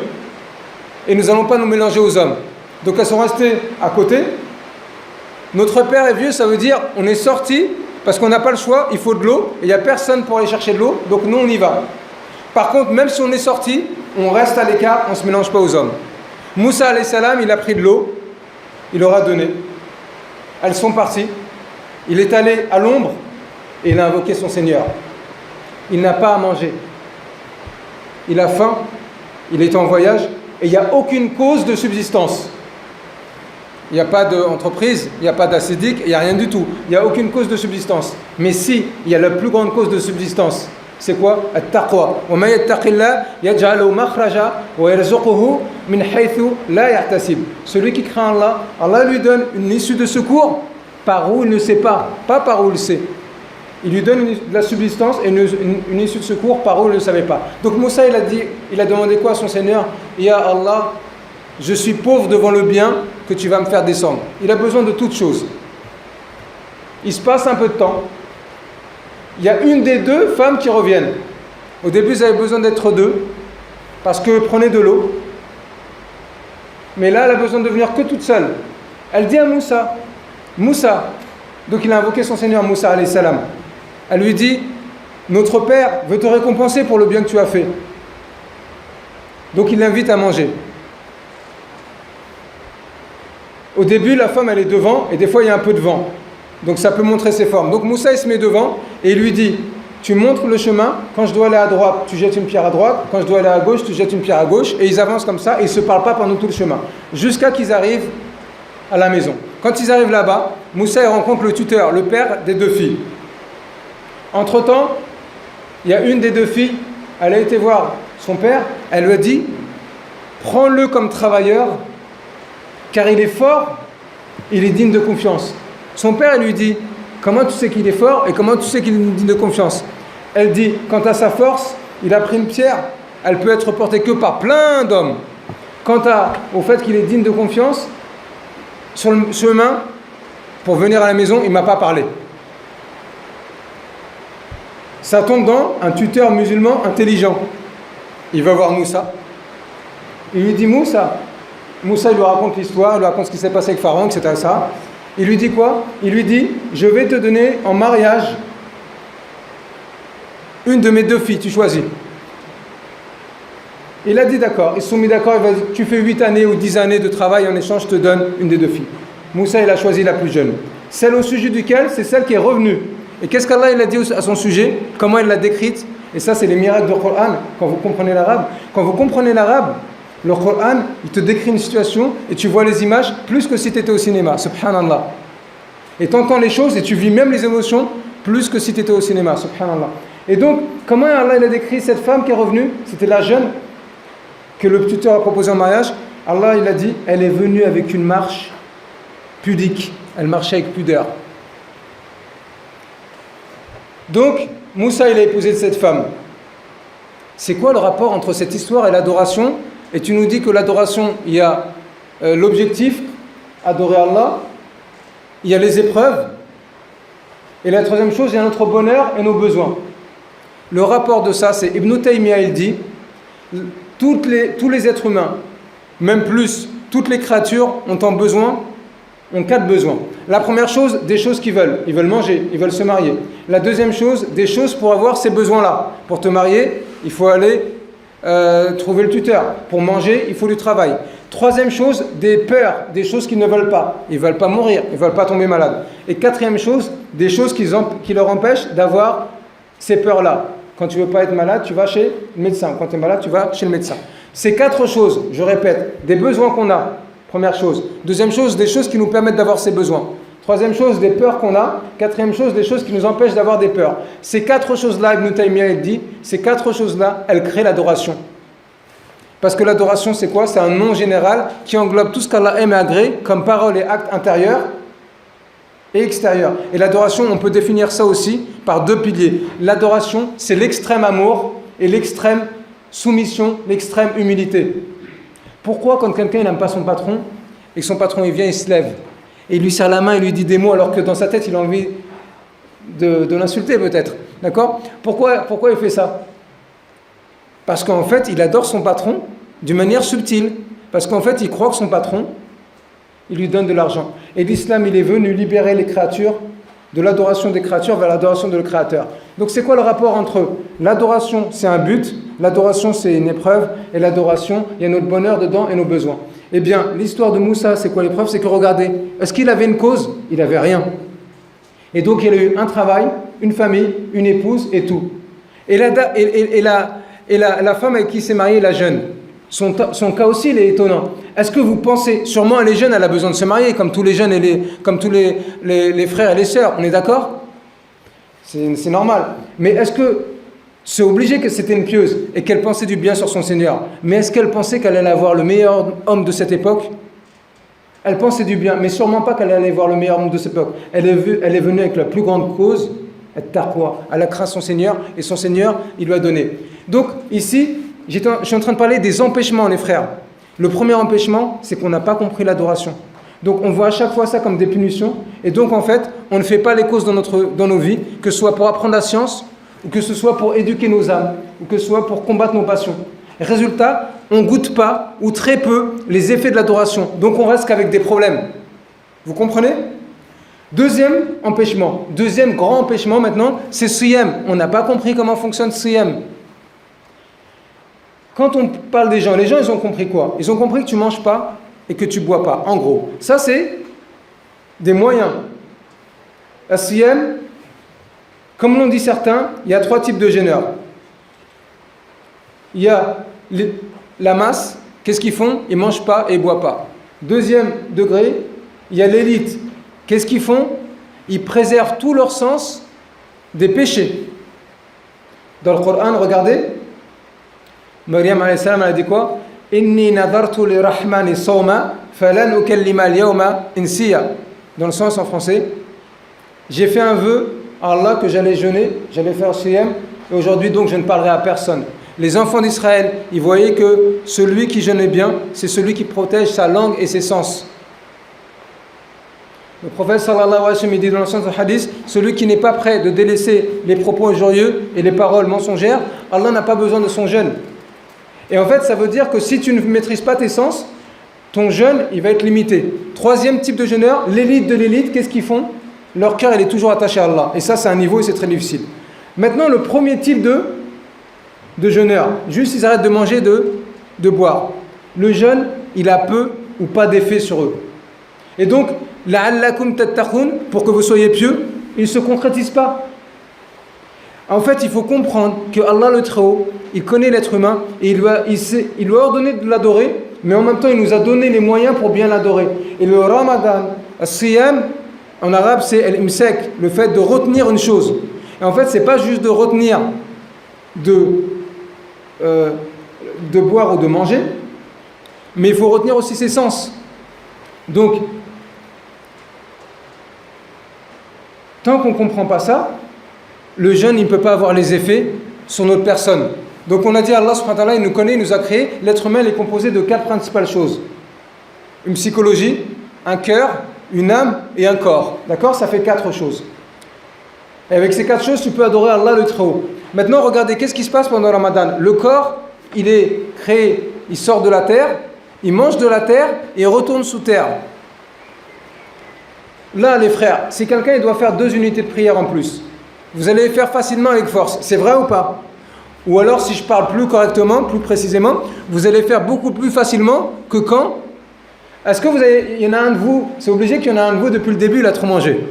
et nous n'allons pas nous mélanger aux hommes. Donc elles sont restées à côté. Notre père est vieux, ça veut dire on est sorti parce qu'on n'a pas le choix, il faut de l'eau, et il n'y a personne pour aller chercher de l'eau, donc nous on y va. Par contre, même si on est sorti, on reste à l'écart, on ne se mélange pas aux hommes. Moussa alayhi salam, il a pris de l'eau, il leur a donné. Elles sont parties. Il est allé à l'ombre et il a invoqué son Seigneur. Il n'a pas à manger. Il a faim, il est en voyage et il n'y a aucune cause de subsistance. Il n'y a pas d'entreprise, il n'y a pas d'acédique, il n'y a rien du tout. Il n'y a aucune cause de subsistance. Mais si, il y a la plus grande cause de subsistance. C'est quoi? At-taqwa. Wa man yattaqillah yaj'al lahu makhraja wa yarzuquhu min haythu la yahtasib. Celui qui craint Allah, Allah lui donne une issue de secours par où il ne sait pas par où il sait. Il lui donne de la subsistance et une issue de secours par où il ne savait pas. Donc Moussa, il a demandé quoi à son Seigneur? Ya Allah, je suis pauvre devant le bien que tu vas me faire descendre. Il a besoin de toutes choses. Il se passe un peu de temps. Il y a une des deux femmes qui reviennent. Au début, ils avaient besoin d'être deux, parce que prenez de l'eau. Mais là, elle a besoin de venir que toute seule. Elle dit à Moussa, Moussa, donc il a invoqué son Seigneur, Moussa alayhi salam. Elle lui dit, notre père veut te récompenser pour le bien que tu as fait. Donc il l'invite à manger. Au début, la femme, elle est devant, et des fois, il y a un peu de vent. Donc ça peut montrer ses formes. Donc Moussa, il se met devant, et il lui dit, tu montres le chemin, quand je dois aller à droite, tu jettes une pierre à droite, quand je dois aller à gauche, tu jettes une pierre à gauche, et ils avancent comme ça, et ils ne se parlent pas pendant tout le chemin, jusqu'à qu'ils arrivent à la maison. Quand ils arrivent là-bas, Moussa, il rencontre le tuteur, le père des deux filles. Entre-temps, il y a une des deux filles, elle a été voir son père, elle lui a dit, prends-le comme travailleur, car il est fort, il est digne de confiance. Son père lui dit, comment tu sais qu'il est fort et comment tu sais qu'il est digne de confiance? Elle dit, quant à sa force, il a pris une pierre, elle peut être portée que par plein d'hommes. Quant au fait qu'il est digne de confiance, sur le chemin, pour venir à la maison, il ne m'a pas parlé. Ça tombe dans un tuteur musulman intelligent. Il va voir Moussa. Il lui dit, Moussa, il lui raconte l'histoire, il lui raconte ce qui s'est passé avec Pharaon, etc. Ça. Il lui dit quoi? Il lui dit, je vais te donner en mariage une de mes deux filles, tu choisis. Il a dit d'accord, ils se sont mis d'accord, il va dire, tu fais 8 années ou 10 années de travail, en échange je te donne une des deux filles. Moussa, il a choisi la plus jeune. Celle au sujet duquel, c'est celle qui est revenue. Et qu'est-ce qu'Allah il a dit à son sujet? Comment il l'a décrite? Et ça, c'est les miracles du Coran, quand vous comprenez l'arabe. Quand vous comprenez l'arabe, le Coran, il te décrit une situation et tu vois les images plus que si tu étais au cinéma. Subhanallah. Et tu entends les choses et tu vis même les émotions plus que si tu étais au cinéma. Subhanallah. Et donc, comment Allah il a décrit cette femme qui est revenue? C'était la jeune que le tuteur a proposé en mariage. Allah il a dit, elle est venue avec une marche pudique. Elle marchait avec pudeur. Donc, Moussa il a épousé cette femme. C'est quoi le rapport entre cette histoire et l'adoration? Et tu nous dis que l'adoration, il y a l'objectif, adorer Allah, il y a les épreuves, et la troisième chose, il y a notre bonheur et nos besoins. Le rapport de ça, c'est Ibn Taymiyyah, il dit, tous les êtres humains, même plus, toutes les créatures ont 4 besoins. La première chose, des choses qu'ils veulent. Ils veulent manger, ils veulent se marier. La deuxième chose, des choses pour avoir ces besoins-là. Pour te marier, il faut aller trouver le tuteur. Pour manger, il faut du travail. Troisième chose, des peurs, des choses qu'ils ne veulent pas. Ils ne veulent pas mourir, ils ne veulent pas tomber malades. Et quatrième chose, des choses qui leur empêchent d'avoir ces peurs-là. Quand tu ne veux pas être malade, tu vas chez le médecin. Quand tu es malade, tu vas chez le médecin. Ces 4 choses, je répète, des besoins qu'on a. Première chose. Deuxième chose, des choses qui nous permettent d'avoir ces besoins. Troisième chose, des peurs qu'on a. Quatrième chose, des choses qui nous empêchent d'avoir des peurs. Ces 4 choses-là, Ibn Taymiyyah dit, ces 4 choses-là, elles créent l'adoration. Parce que l'adoration, c'est quoi? C'est un nom général qui englobe tout ce qu'Allah aime et agrée comme paroles et actes intérieurs et extérieurs. Et l'adoration, on peut définir ça aussi par 2 piliers. L'adoration, c'est l'extrême amour et l'extrême soumission, l'extrême humilité. Pourquoi quand quelqu'un n'aime pas son patron et que son patron il vient, il se lève et il lui serre la main, il lui dit des mots alors que dans sa tête il a envie de l'insulter peut-être. D'accord ? Pourquoi il fait ça ? Parce qu'en fait, il adore son patron d'une manière subtile. Parce qu'en fait, il croit que son patron, il lui donne de l'argent. Et l'islam, il est venu libérer les créatures de l'adoration des créatures vers l'adoration de le Créateur. Donc c'est quoi le rapport entre l'adoration, c'est un but, l'adoration, c'est une épreuve, et l'adoration, il y a notre bonheur dedans et nos besoins. Eh bien, l'histoire de Moussa, c'est quoi l'épreuve ? C'est que regardez, est-ce qu'il avait une cause ? Il n'avait rien. Et donc il a eu un travail, une famille, une épouse et tout. Et la femme avec qui il s'est marié, la jeune, son cas aussi, il est étonnant. Est-ce que vous pensez, sûrement elle est jeune, elle a besoin de se marier, comme tous les jeunes et comme tous les frères et les sœurs, on est d'accord ? C'est normal. Mais est-ce que c'est obligé que c'était une pieuse et qu'elle pensait du bien sur son Seigneur ? Mais est-ce qu'elle pensait qu'elle allait avoir le meilleur homme de cette époque ? Elle pensait du bien, mais sûrement pas qu'elle allait voir le meilleur homme de cette époque. Elle est venue avec la plus grande cause, taqwa. Elle a craint son Seigneur et son Seigneur, il lui a donné. Donc ici, je suis en train de parler des empêchements, les frères. Le premier empêchement, c'est qu'on n'a pas compris l'adoration. Donc on voit à chaque fois ça comme des punitions. Et donc en fait, on ne fait pas les causes dans nos vies, que ce soit pour apprendre la science, ou que ce soit pour éduquer nos âmes, ou que ce soit pour combattre nos passions. Résultat, on ne goûte pas, ou très peu, les effets de l'adoration. Donc on reste qu'avec des problèmes. Vous comprenez ? Deuxième empêchement, deuxième grand empêchement maintenant, c'est Siyam. On n'a pas compris comment fonctionne Siyam. Quand on parle des gens, les gens, ils ont compris quoi ? Ils ont compris que tu ne manges pas et que tu ne bois pas. En gros, ça, c'est des moyens. La Siyam, comme l'ont dit certains, il y a 3 types de jeûneurs. Il y a la masse, qu'est-ce qu'ils font ? Ils ne mangent pas et ils ne boivent pas. Deuxième degré, il y a l'élite. Qu'est-ce qu'ils font ? Ils préservent tous leurs sens des péchés. Dans le Coran, regardez, Maryam alayhi salam, elle a dit quoi ? Inni nadartu li rahmani sawma falan ukallima al-yawma insiya. Dans le sens en français, j'ai fait un vœu à Allah que j'allais jeûner, j'allais faire siyam, et aujourd'hui donc je ne parlerai à personne. Les enfants d'Israël, ils voyaient que celui qui jeûnait bien, c'est celui qui protège sa langue et ses sens. Le prophète sallallahu alayhi wa sallam dit dans le sens du hadith, celui qui n'est pas prêt de délaisser les propos injurieux et les paroles mensongères, Allah n'a pas besoin de son jeûne. Et en fait, ça veut dire que si tu ne maîtrises pas tes sens, ton jeûne, il va être limité. Troisième type de jeûneur, l'élite de l'élite, qu'est-ce qu'ils font ? Leur cœur, il est toujours attaché à Allah. Et ça, c'est un niveau et c'est très difficile. Maintenant, le premier type de jeûneur, juste ils arrêtent de manger, de boire. Le jeûne, il a peu ou pas d'effet sur eux. Et donc, la'allakum tattaqun, pour que vous soyez pieux, il ne se concrétise pas. En fait, il faut comprendre que Allah le Très-Haut, il connaît l'être humain et il lui a ordonné de l'adorer, mais en même temps, il nous a donné les moyens pour bien l'adorer. Et le Ramadan, al-Siyam, en arabe, c'est al-Imsak, le fait de retenir une chose. Et en fait, ce n'est pas juste de retenir de boire ou de manger, mais il faut retenir aussi ses sens. Donc, tant qu'on ne comprend pas ça, le jeûne, il ne peut pas avoir les effets sur notre personne. Donc on a dit Allah subhanahu wa ta'ala, il nous connaît, il nous a créé. L'être humain est composé de 4 principales choses. Une psychologie, un cœur, une âme et un corps. D'accord ? Ça fait 4 choses. Et avec ces 4 choses, tu peux adorer Allah le Très-Haut. Maintenant, regardez, qu'est-ce qui se passe pendant le Ramadan ? Le corps, il est créé, il sort de la terre, il mange de la terre et il retourne sous terre. Là, les frères, si quelqu'un il doit faire 2 unités de prière en plus, vous allez les faire facilement avec force. C'est vrai ou pas ? Ou alors, si je parle plus correctement, plus précisément, vous allez faire beaucoup plus facilement que quand ? Est-ce que il y en a un de vous, c'est obligé qu'il y en a un de vous depuis le début, il a trop mangé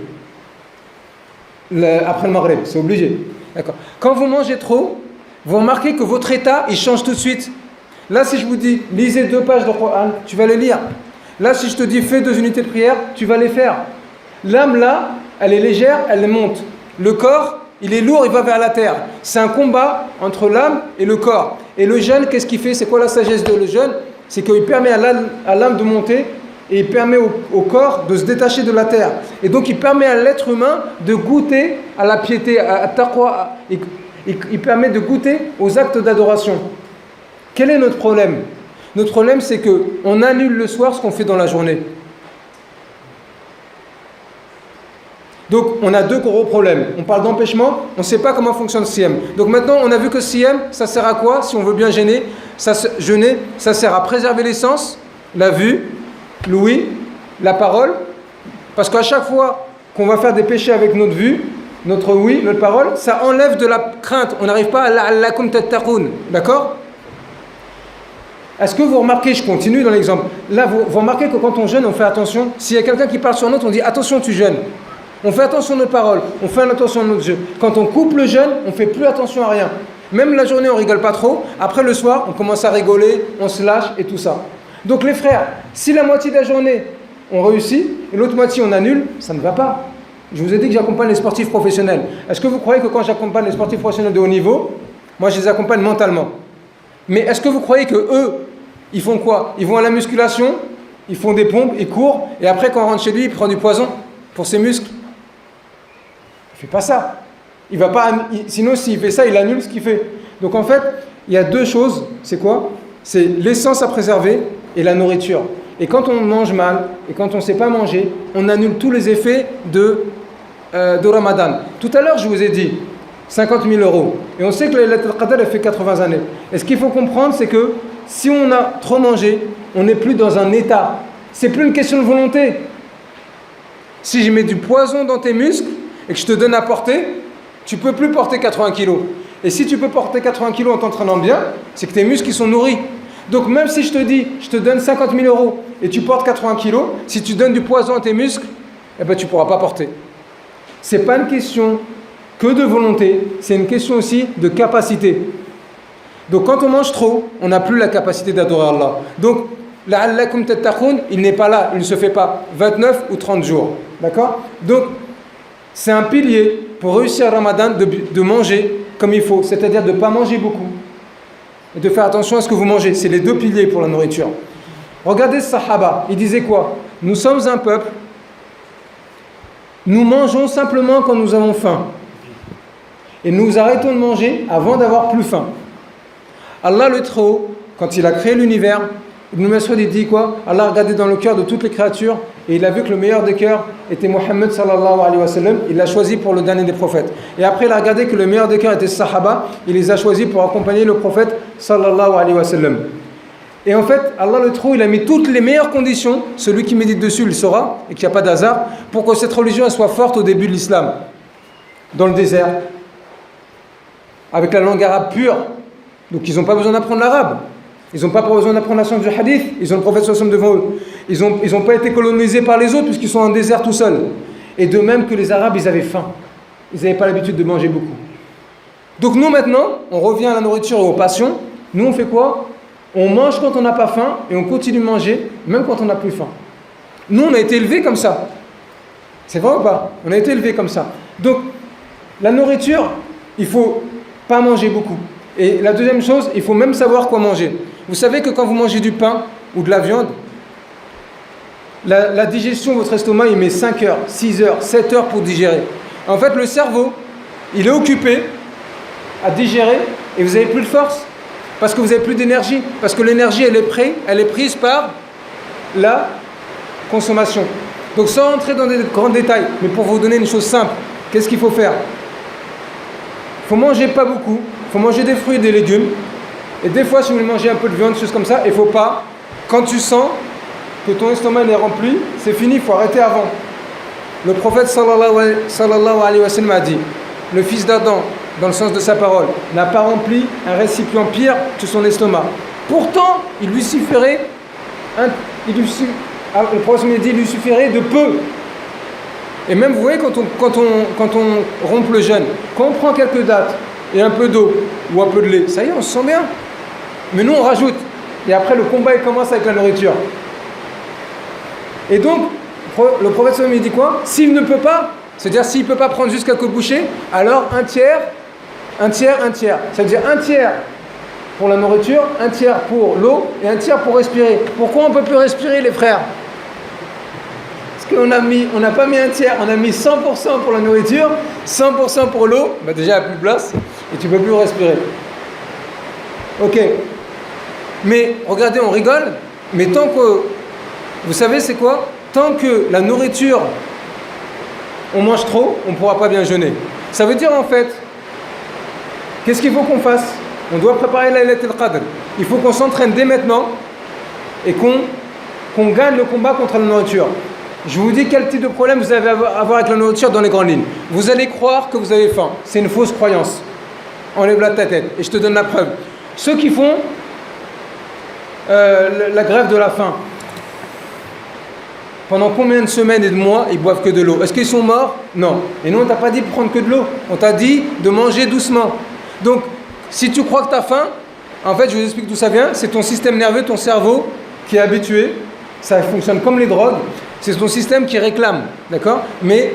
après le Maghreb, c'est obligé. D'accord. Quand vous mangez trop, vous remarquez que votre état, il change tout de suite. Là, si je vous dis, lisez 2 pages de Coran, tu vas les lire. Là, si je te dis, fais 2 unités de prière, tu vas les faire. L'âme, là, elle est légère, elle monte. Le corps, il est lourd, il va vers la terre. C'est un combat entre l'âme et le corps. Et le jeûne, qu'est-ce qu'il fait ? C'est quoi la sagesse de le jeûne ? C'est qu'il permet à l'âme de monter et il permet au corps de se détacher de la terre. Et donc, il permet à l'être humain de goûter à la piété, à taqwa. Il permet de goûter aux actes d'adoration. Quel est notre problème ? Notre problème, c'est qu'on annule le soir ce qu'on fait dans la journée. Donc on a deux gros problèmes. On parle d'empêchement, on ne sait pas comment fonctionne le siyam. Donc maintenant on a vu que le siyam, ça sert à quoi si on veut bien jeûner, ça sert à préserver les sens, la vue, l'ouïe, la parole. Parce qu'à chaque fois qu'on va faire des péchés avec notre vue, notre ouïe, notre parole, ça enlève de la crainte. On n'arrive pas à la'allakum tattaqoun. D'accord? Est-ce que vous remarquez, je continue dans l'exemple, là vous remarquez que quand on jeûne, on fait attention. S'il y a quelqu'un qui parle sur un autre, on dit attention, tu jeûnes. On fait attention à nos paroles, on fait attention à notre jeu. Quand on coupe le jeûne, on ne fait plus attention à rien. Même la journée, on ne rigole pas trop. Après le soir, on commence à rigoler, on se lâche et tout ça. Donc les frères, si la moitié de la journée, on réussit, et l'autre moitié, on annule, ça ne va pas. Je vous ai dit que j'accompagne les sportifs professionnels. Est-ce que vous croyez que quand j'accompagne les sportifs professionnels de haut niveau, moi je les accompagne mentalement? Mais est-ce que vous croyez que eux, ils font quoi? Ils vont à la musculation, ils font des pompes, ils courent, et après quand on rentre chez lui, il prend du poison pour ses muscles? Il ne fait pas ça. Il va pas, sinon, s'il fait ça, il annule ce qu'il fait. Donc en fait, il y a deux choses. C'est quoi? C'est l'essence à préserver et la nourriture. Et quand on mange mal, et quand on ne sait pas manger, on annule tous les effets de Ramadan. Tout à l'heure, je vous ai dit 50 000 euros. Et on sait que la Laylatul Qadr, elle fait 80 années. Et ce qu'il faut comprendre, c'est que si on a trop mangé, on n'est plus dans un état. C'est plus une question de volonté. Si je mets du poison dans tes muscles, et que je te donne à porter, tu ne peux plus porter 80 kilos. Et si tu peux porter 80 kilos en t'entraînant bien, c'est que tes muscles ils sont nourris. Donc même si je te dis, je te donne 50 000 euros et tu portes 80 kilos, si tu donnes du poison à tes muscles, eh ben, tu ne pourras pas porter. Ce n'est pas une question que de volonté, c'est une question aussi de capacité. Donc quand on mange trop, on n'a plus la capacité d'adorer Allah. Donc, la'allakum tattaqoun, il n'est pas là, il ne se fait pas 29 ou 30 jours. D'accord? Donc, c'est un pilier pour réussir à Ramadan de manger comme il faut, c'est-à-dire de ne pas manger beaucoup et de faire attention à ce que vous mangez. C'est les deux piliers pour la nourriture. Regardez ce Sahaba, il disait quoi? Nous sommes un peuple, nous mangeons simplement quand nous avons faim et nous arrêtons de manger avant d'avoir plus faim. Allah le Très-Haut, quand il a créé l'univers, Ibn Mas'ud dit quoi? Allah a regardé dans le cœur de toutes les créatures et il a vu que le meilleur des cœurs était Mohammed sallallahu alayhi wa sallam. Il l'a choisi pour le dernier des prophètes. Et après il a regardé que le meilleur des cœurs était Sahaba. Il les a choisis pour accompagner le prophète sallallahu alayhi wa sallam. Et en fait, Allah le Très-Haut, il a mis toutes les meilleures conditions. Celui qui médite dessus, il saura, et qu'il n'y a pas d'hasard, pour que cette religion elle soit forte au début de l'islam. Dans le désert, avec la langue arabe pure. Donc ils n'ont pas besoin d'apprendre l'arabe. Ils n'ont pas besoin d'apprendre la science du hadith. Ils ont le prophète sallallahu alayhi wa sallam devant eux. Ils n'ont pas été colonisés par les autres puisqu'ils sont en désert tout seuls. Et de même que les Arabes, ils avaient faim. Ils n'avaient pas l'habitude de manger beaucoup. Donc nous maintenant, on revient à la nourriture et aux passions. Nous on fait quoi? On mange quand on n'a pas faim et on continue de manger même quand on n'a plus faim. Nous on a été élevés comme ça. C'est vrai ou pas? On a été élevés comme ça. Donc la nourriture, il ne faut pas manger beaucoup. Et la deuxième chose, il faut même savoir quoi manger. Vous savez que quand vous mangez du pain ou de la viande, la digestion, votre estomac, il met 5 heures, 6 heures, 7 heures pour digérer. En fait, le cerveau, il est occupé à digérer et vous n'avez plus de force parce que vous n'avez plus d'énergie. Parce que l'énergie, elle est prise par la consommation. Donc sans entrer dans des grands détails, mais pour vous donner une chose simple, qu'est-ce qu'il faut faire? Il faut manger pas beaucoup. Il faut manger des fruits et des légumes. Et des fois, si vous voulez manger un peu de viande, choses comme ça, il ne faut pas. Quand tu sens que ton estomac est rempli, c'est fini, il faut arrêter avant. Le prophète sallallahu alayhi wa sallam a dit, le fils d'Adam, dans le sens de sa parole, n'a pas rempli un récipient pire que son estomac. Pourtant, il lui suffirait, le prophète a dit, il lui suffirait de peu. Et même, vous voyez, quand on rompt le jeûne, quand on prend quelques dates, et un peu d'eau ou un peu de lait, ça y est, on se sent bien. Mais nous, on rajoute. Et après, le combat, il commence avec la nourriture. Et donc, le prophète sallallahu il dit quoi? S'il ne peut pas, c'est-à-dire s'il ne peut pas prendre juste quelques bouchées, alors un tiers. C'est-à-dire un tiers pour la nourriture, un tiers pour l'eau et un tiers pour respirer. Pourquoi on ne peut plus respirer, les frères? Parce qu'on n'a pas mis un tiers, on a mis 100% pour la nourriture, 100% pour l'eau, bah déjà il n'y a plus de place et tu ne peux plus respirer. Ok. Mais regardez, on rigole, mais tant que, vous savez c'est quoi? Tant que la nourriture on mange trop, on ne pourra pas bien jeûner. Ça veut dire en fait, qu'est-ce qu'il faut qu'on fasse? On doit préparer la Laylat al-Qadr. Il faut qu'on s'entraîne dès maintenant et qu'on gagne le combat contre la nourriture. Je vous dis quel type de problème vous avez à avoir avec la nourriture dans les grandes lignes. Vous allez croire que vous avez faim. C'est une fausse croyance. Enlève-la de ta tête et je te donne la preuve. Ceux qui font la grève de la faim, pendant combien de semaines et de mois ils boivent que de l'eau? Est-ce qu'ils sont morts? Non. Et nous on t'a pas dit de prendre que de l'eau. On t'a dit de manger doucement. Donc si tu crois que tu as faim, en fait je vous explique d'où ça vient. C'est ton système nerveux, ton cerveau qui est habitué. Ça fonctionne comme les drogues. C'est ton système qui réclame, d'accord? Mais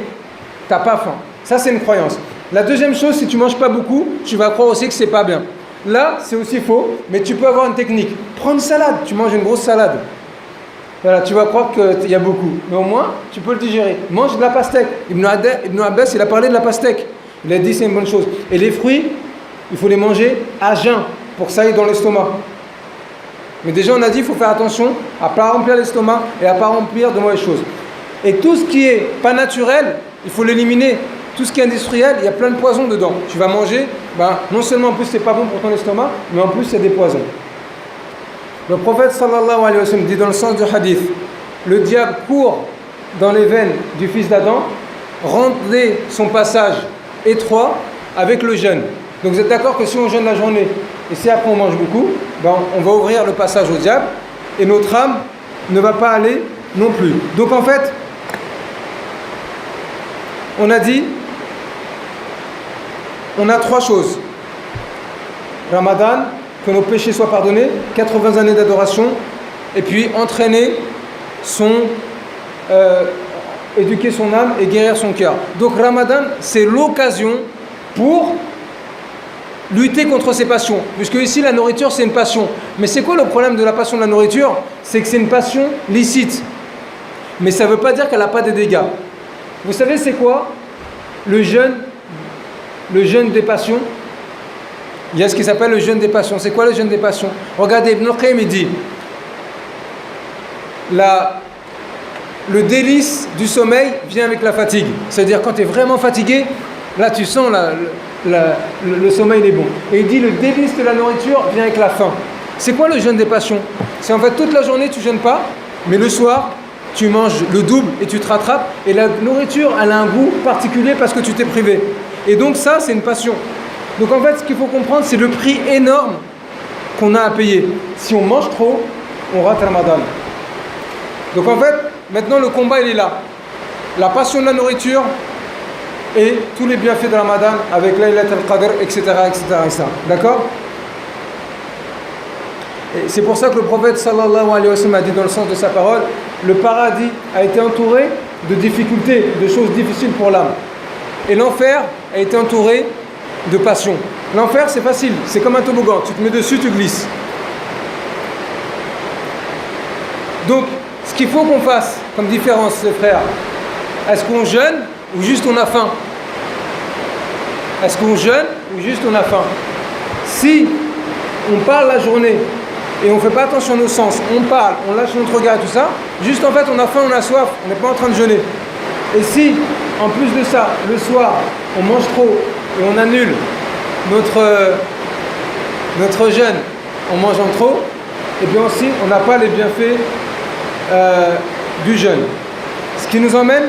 tu n'as pas faim. Ça c'est une croyance. La deuxième chose, si tu ne manges pas beaucoup, tu vas croire aussi que c'est pas bien. Là, c'est aussi faux, mais tu peux avoir une technique. Prends une salade, tu manges une grosse salade. Voilà, tu vas croire qu'il y a beaucoup. Mais au moins, tu peux le digérer. Mange de la pastèque. Ibn Abbas, il a parlé de la pastèque. Il a dit c'est une bonne chose. Et les fruits, il faut les manger à jeun pour que ça aille dans l'estomac. Mais déjà, on a dit qu'il faut faire attention à ne pas remplir l'estomac et à ne pas remplir de mauvaises choses. Et tout ce qui n'est pas naturel, il faut l'éliminer. Tout ce qui est industriel, il y a plein de poisons dedans. Tu vas manger, non seulement en plus c'est pas bon pour ton estomac, mais en plus il y a des poisons. Le prophète sallallahu alayhi wa sallam dit dans le sens du hadith, le diable court dans les veines du fils d'Adam, rendez son passage étroit avec le jeûne. Donc vous êtes d'accord que si on jeûne la journée et si après on mange beaucoup, on va ouvrir le passage au diable et notre âme ne va pas aller non plus. Donc en fait, on a dit, on a trois choses. Ramadan, que nos péchés soient pardonnés, 80 années d'adoration, et puis entraîner éduquer son âme et guérir son cœur. Donc Ramadan, c'est l'occasion pour lutter contre ses passions. Puisque ici, la nourriture, c'est une passion. Mais c'est quoi le problème de la passion de la nourriture? C'est que c'est une passion licite. Mais ça ne veut pas dire qu'elle n'a pas des dégâts. Vous savez, c'est quoi le jeûne des passions? Il y a ce qui s'appelle le jeûne des passions. C'est quoi le jeûne des passions? Regardez, Ibn al-Qayyim, il dit le délice du sommeil vient avec la fatigue. C'est-à-dire quand tu es vraiment fatigué, là tu sens le sommeil est bon. Et il dit le délice de la nourriture vient avec la faim. C'est quoi le jeûne des passions? C'est en fait toute la journée tu jeûnes pas, mais le soir tu manges le double et tu te rattrapes. Et la nourriture elle a un goût particulier parce que tu t'es privé. Et donc ça c'est une passion. Donc en fait ce qu'il faut comprendre c'est le prix énorme qu'on a à payer. Si on mange trop, on rate Ramadan. Donc en fait maintenant le combat il est là. La passion de la nourriture et tous les bienfaits de Ramadan avec Laylat al-Qadr, etc. D'accord? Et c'est pour ça que le prophète sallallahu alayhi wa sallam a dit dans le sens de sa parole, le paradis a été entouré de difficultés, de choses difficiles pour l'âme. Et l'enfer a été entouré de passion. L'enfer c'est facile, c'est comme un toboggan, tu te mets dessus, tu glisses. Donc, ce qu'il faut qu'on fasse comme différence, les frères, est-ce qu'on jeûne ou juste on a faim? Est-ce qu'on jeûne ou juste on a faim? Si on parle la journée et on ne fait pas attention à nos sens, on parle, on lâche notre regard et tout ça, juste en fait on a faim, on a soif, on n'est pas en train de jeûner. Et si, en plus de ça, le soir, on mange trop et on annule notre jeûne en mangeant trop, et bien aussi on n'a pas les bienfaits du jeûne. Ce qui nous emmène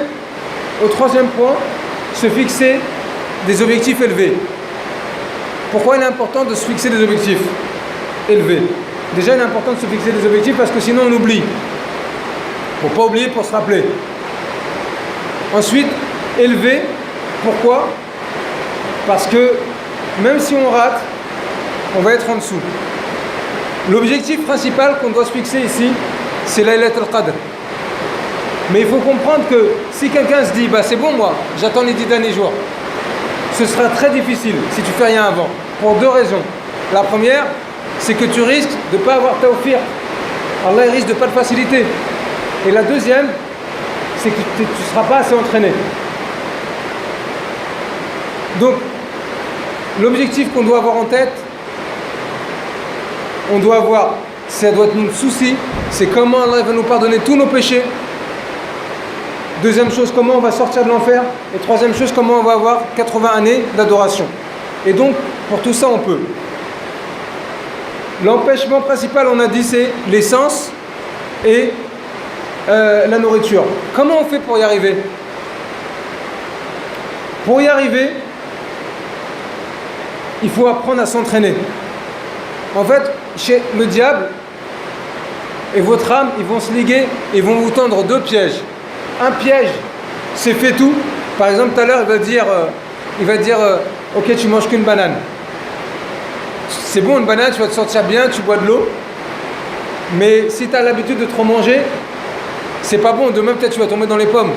au troisième point, se fixer des objectifs élevés. Pourquoi il est important de se fixer des objectifs élevés? Déjà il est important de se fixer des objectifs parce que sinon on oublie. Il ne faut pas oublier pour se rappeler. Ensuite, élevé. Pourquoi? Parce que même si on rate, on va être en dessous. L'objectif principal qu'on doit se fixer ici, c'est Laylat al-Qadr. Mais il faut comprendre que si quelqu'un se dit c'est bon moi, j'attends les 10 derniers jours, ce sera très difficile si tu fais rien avant. Pour deux raisons. La première, c'est que tu risques de ne pas avoir tawfiq. Allah risque de ne pas te faciliter. Et la deuxième, c'est que tu ne seras pas assez entraîné. Donc, l'objectif qu'on doit avoir en tête, ça doit être notre souci, c'est comment Allah va nous pardonner tous nos péchés Deuxième chose, comment on va sortir de l'enfer. Et troisième chose, comment on va avoir 80 années d'adoration. Et donc, pour tout ça, on peut. L'empêchement principal, on a dit, c'est l'essence et la nourriture. Comment on fait pour y arriver? Pour y arriver, il faut apprendre à s'entraîner. En fait, chez le diable et votre âme, ils vont se liguer et vont vous tendre deux pièges. Un piège, c'est fait tout. Par exemple, tout à l'heure, il va dire ok, tu manges qu'une banane. C'est bon, une banane, tu vas te sentir bien, tu bois de l'eau. Mais si tu as l'habitude de trop manger, c'est pas bon. Demain, peut-être, tu vas tomber dans les pommes.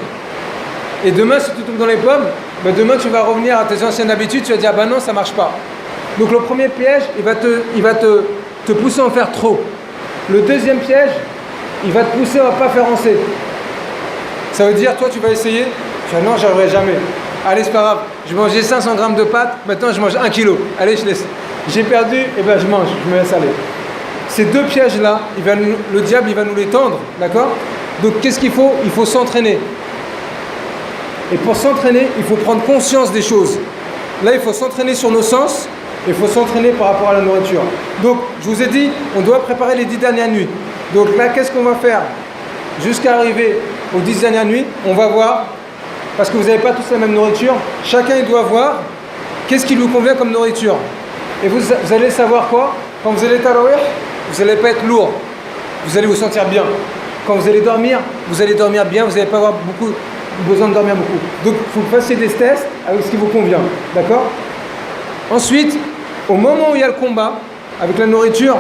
Et demain, si tu tombes dans les pommes, ben demain, tu vas revenir à tes anciennes habitudes, tu vas dire, bah non, ça marche pas. Donc, le premier piège, il va te pousser à en faire trop. Le deuxième piège, il va te pousser à ne pas faire assez. Ça veut dire, toi, tu vas essayer. Tu vas, non, j'y arriverai jamais. Allez, c'est pas grave. Je mangeais 500 grammes de pâtes, maintenant, je mange 1 kilo. Allez, je laisse. J'ai perdu, et ben je mange, je me laisse aller. Ces deux pièges-là, le diable, il va nous les tendre, d'accord? Donc, qu'est-ce qu'il faut? Il faut s'entraîner. Et pour s'entraîner, il faut prendre conscience des choses. Là, il faut s'entraîner sur nos sens, et il faut s'entraîner par rapport à la nourriture. Donc, je vous ai dit, on doit préparer les 10 dernières nuits. Donc là, qu'est-ce qu'on va faire? Jusqu'à arriver aux 10 dernières nuits, on va voir, parce que vous n'avez pas tous la même nourriture, chacun il doit voir qu'est-ce qui lui convient comme nourriture. Et vous allez savoir quoi? Quand vous allez tarawih, vous n'allez pas être lourd, vous allez vous sentir bien. Quand vous allez dormir bien, vous n'allez pas avoir besoin de dormir beaucoup. Donc, il faut passer des tests avec ce qui vous convient, d'accord? Ensuite, au moment où il y a le combat, avec la nourriture,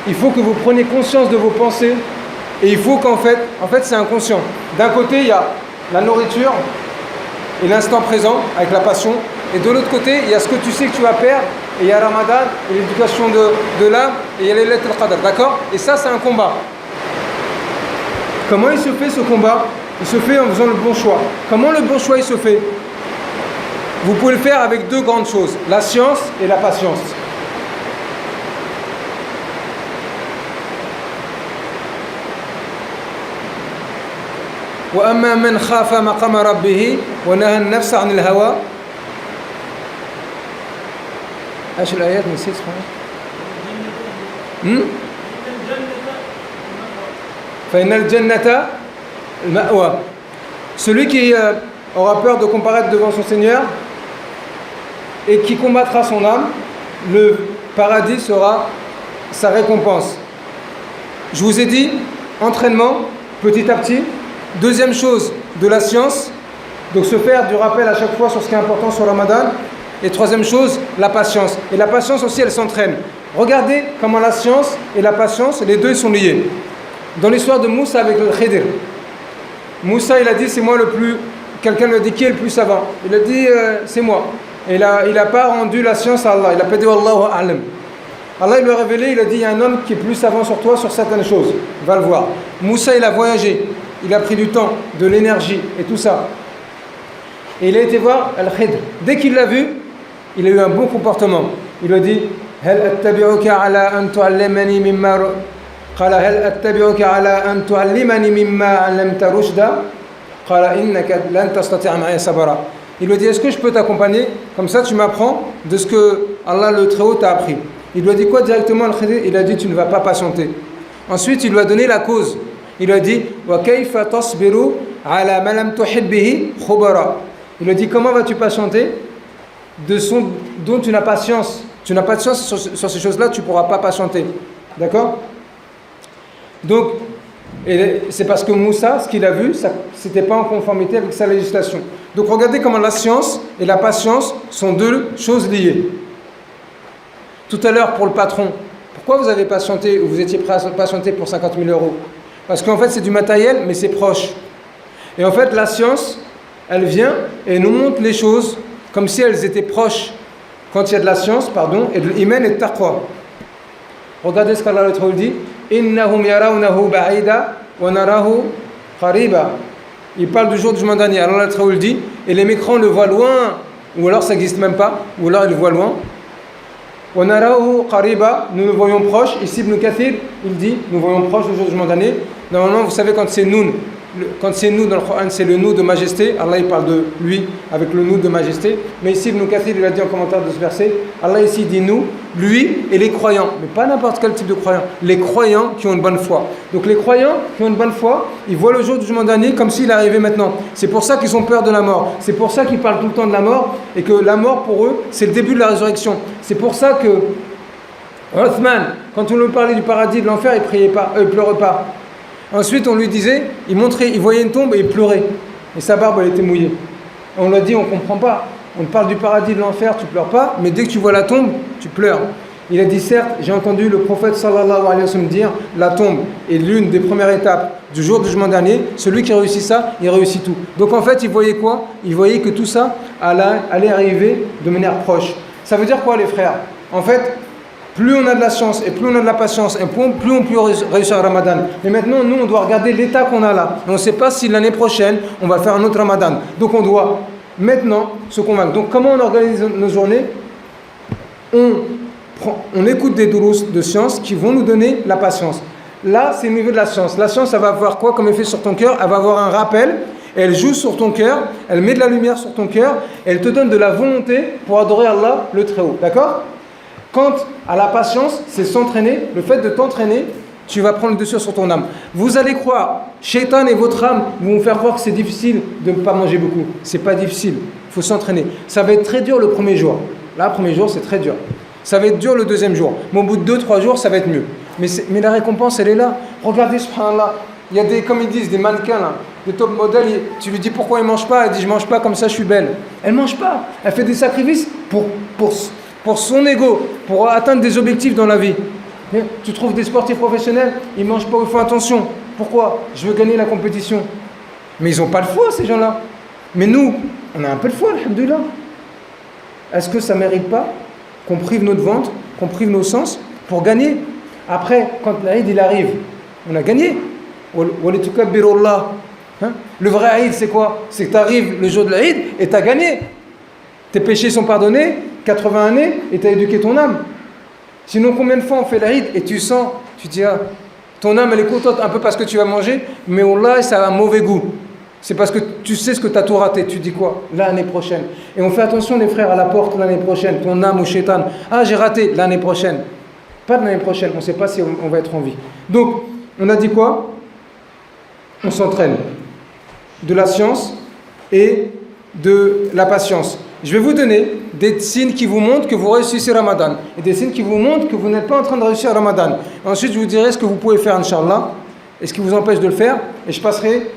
il faut que vous preniez conscience de vos pensées et il faut qu'en fait c'est inconscient. D'un côté, il y a la nourriture et l'instant présent avec la passion, et de l'autre côté, il y a ce que tu sais que tu vas perdre, et il y a Ramadan et l'éducation de l'âme, et il y a les lettres al-Qadr, d'accord? Et ça, c'est un combat. Comment il se fait ce combat? Il se fait en faisant le bon choix. Comment le bon choix il se fait? Vous pouvez le faire avec deux grandes choses, la science et la patience. وأما من خاف مقام ربه ونهى النفس عن الهوى. ايش الآيات نسيت فإن الجنة المأوى. Celui qui aura peur de comparaître devant son Seigneur et qui combattra son âme, le paradis sera sa récompense. Je vous ai dit, entraînement, petit à petit. Deuxième chose, de la science, donc se faire du rappel à chaque fois sur ce qui est important sur Ramadan. Et troisième chose, la patience. Et la patience aussi, elle s'entraîne. Regardez comment la science et la patience, les deux sont liés. Dans l'histoire de Moussa avec le Khidr, Moussa, il a dit, c'est moi le plus... Quelqu'un lui a dit, qui est le plus savant? Il a dit, c'est moi. Et il a pas rendu la science à Allah. Il a pas dit, Wallahu a'lam. Allah, il lui a révélé, il a dit, il y a un homme qui est plus savant sur toi sur certaines choses. Va le voir. Moussa, il a voyagé. Il a pris du temps, de l'énergie et tout ça. Et il a été voir Al-Khidr. Dès qu'il l'a vu, il a eu un bon comportement. Il lui a dit, هل أتبعك على أن تعلمني مما قال هل أتبعك على أن تعلمني مما علمت رشدا قال إنك لن تستطيع معي صبرا. Il lui a dit, est-ce que je peux t'accompagner? Comme ça, tu m'apprends de ce que Allah le Très-Haut t'a appris. Il lui a dit quoi directement Al-Khidr? Il a dit, tu ne vas pas patienter. Ensuite, il lui a donné la cause. Il lui a dit, وَكَيْفَ تَصْبِرُ عَلَى مَا لَمْ تُحِبْ بِهِ خُبَرًا. Il lui a dit, comment vas-tu patienter de son dont tu n'as pas science? Tu n'as pas de science sur ces choses-là, tu ne pourras pas patienter. D'accord? Donc, et c'est parce que Moussa, ce qu'il a vu, ce n'était pas en conformité avec sa législation. Donc regardez comment la science et la patience sont deux choses liées. Tout à l'heure, pour le patron, pourquoi vous avez patienté ou vous étiez prêt à patienter pour 50 000 €? Parce qu'en fait, c'est du matériel, mais c'est proche. Et en fait, la science, elle vient et nous montre les choses comme si elles étaient proches. Quand il y a de la science, et de l'iman et de taqwa. Regardez ce qu'Allah le dit. Innahum yarawnahu ba'ida wa narahu qariba. Il parle du jour du jugement dernier. Allah le dit. Et les mécrants le voient loin, ou alors ça n'existe même pas, ou alors ils le voient loin. Wa narahu qariba. Nous le voyons proche. Ici, Ibn Kathir, il dit, nous voyons proche du jour du jugement dernier. Normalement, vous savez, quand c'est Noun quand c'est nous dans le Coran, c'est le nous de majesté. Allah il parle de lui avec le nous de majesté. Mais ici, Ibn Kathir il a dit en commentaire de ce verset, Allah ici dit nous, lui et les croyants. Mais pas n'importe quel type de croyants. Les croyants qui ont une bonne foi. Donc les croyants qui ont une bonne foi, ils voient le jour du jugement dernier comme s'il arrivait maintenant. C'est pour ça qu'ils ont peur de la mort. C'est pour ça qu'ils parlent tout le temps de la mort. Et que la mort pour eux, c'est le début de la résurrection. C'est pour ça que Uthman, quand on lui parlait du paradis, de l'enfer, il pleurait pas. Ensuite, on lui disait, il voyait une tombe et il pleurait. Et sa barbe, elle était mouillée. On lui a dit, on ne comprend pas. On te parle du paradis, de l'enfer, tu ne pleures pas, mais dès que tu vois la tombe, tu pleures. Il a dit, certes, j'ai entendu le prophète sallallahu alayhi wa sallam dire, la tombe est l'une des premières étapes du jour du jugement dernier. Celui qui réussit ça, il réussit tout. Donc en fait, il voyait quoi? Il voyait que tout ça allait arriver de manière proche. Ça veut dire quoi, les frères? En fait, plus on a de la chance et plus on a de la patience et plus on peut réussir à Ramadan. Mais maintenant, nous, on doit regarder l'état qu'on a là. Et on ne sait pas si l'année prochaine, on va faire un autre Ramadan. Donc on doit maintenant se convaincre. Donc comment on organise nos journées? On écoute des doulous de science qui vont nous donner la patience. Là, c'est le niveau de la science. La science, elle va avoir quoi comme effet sur ton cœur? Elle va avoir un rappel. Elle joue sur ton cœur. Elle met de la lumière sur ton cœur. Elle te donne de la volonté pour adorer Allah, le Très-Haut. D'accord? Quant à la patience, c'est s'entraîner. Le fait de t'entraîner, tu vas prendre le dessus sur ton âme. Vous allez croire, Shaitan et votre âme vont vous faire croire que c'est difficile de ne pas manger beaucoup. C'est pas difficile. Il faut s'entraîner. Ça va être très dur le premier jour. Là, le premier jour, c'est très dur. Ça va être dur le deuxième jour. Mais au bout de 2-3 jours, ça va être mieux. Mais la récompense, elle est là. Regardez, subhanallah. Il y a des, comme ils disent, des mannequins, là, des top modèles. Tu lui dis pourquoi ils ne mangent pas. Elle dit, je ne mange pas, comme ça je suis belle. Elle ne mange pas. Elle fait des sacrifices pour son ego, pour atteindre des objectifs dans la vie. Tu trouves des sportifs professionnels, ils ne mangent pas, ils font attention. Pourquoi? Je veux gagner la compétition. Mais ils n'ont pas de foi, ces gens-là. Mais nous, on a un peu de foi, alhamdoulilah. Est-ce que ça ne mérite pas qu'on prive notre ventre, qu'on prive nos sens pour gagner? Après, quand l'Aïd il arrive, on a gagné. Le vrai Aïd, c'est quoi? C'est que tu arrives le jour de l'Aïd et tu as gagné. Tes péchés sont pardonnés, 80 années, et tu as éduqué ton âme. Sinon, combien de fois on fait l'Aïd et tu sens, tu dis, ah, ton âme elle est contente un peu parce que tu vas manger, mais Allah, ça a un mauvais goût. C'est parce que tu sais ce que tu as tout raté. Tu dis quoi? L'année prochaine. Et on fait attention, les frères, à la porte l'année prochaine. Ton âme ou shaitan. Ah, j'ai raté l'année prochaine. Pas de l'année prochaine. On ne sait pas si on va être en vie. Donc, on a dit quoi? On s'entraîne. De la science et de la patience. Je vais vous donner des signes qui vous montrent que vous réussissez Ramadan. Et des signes qui vous montrent que vous n'êtes pas en train de réussir Ramadan. Ensuite, je vous dirai ce que vous pouvez faire, Inch'Allah. Et ce qui vous empêche de le faire. Et je passerai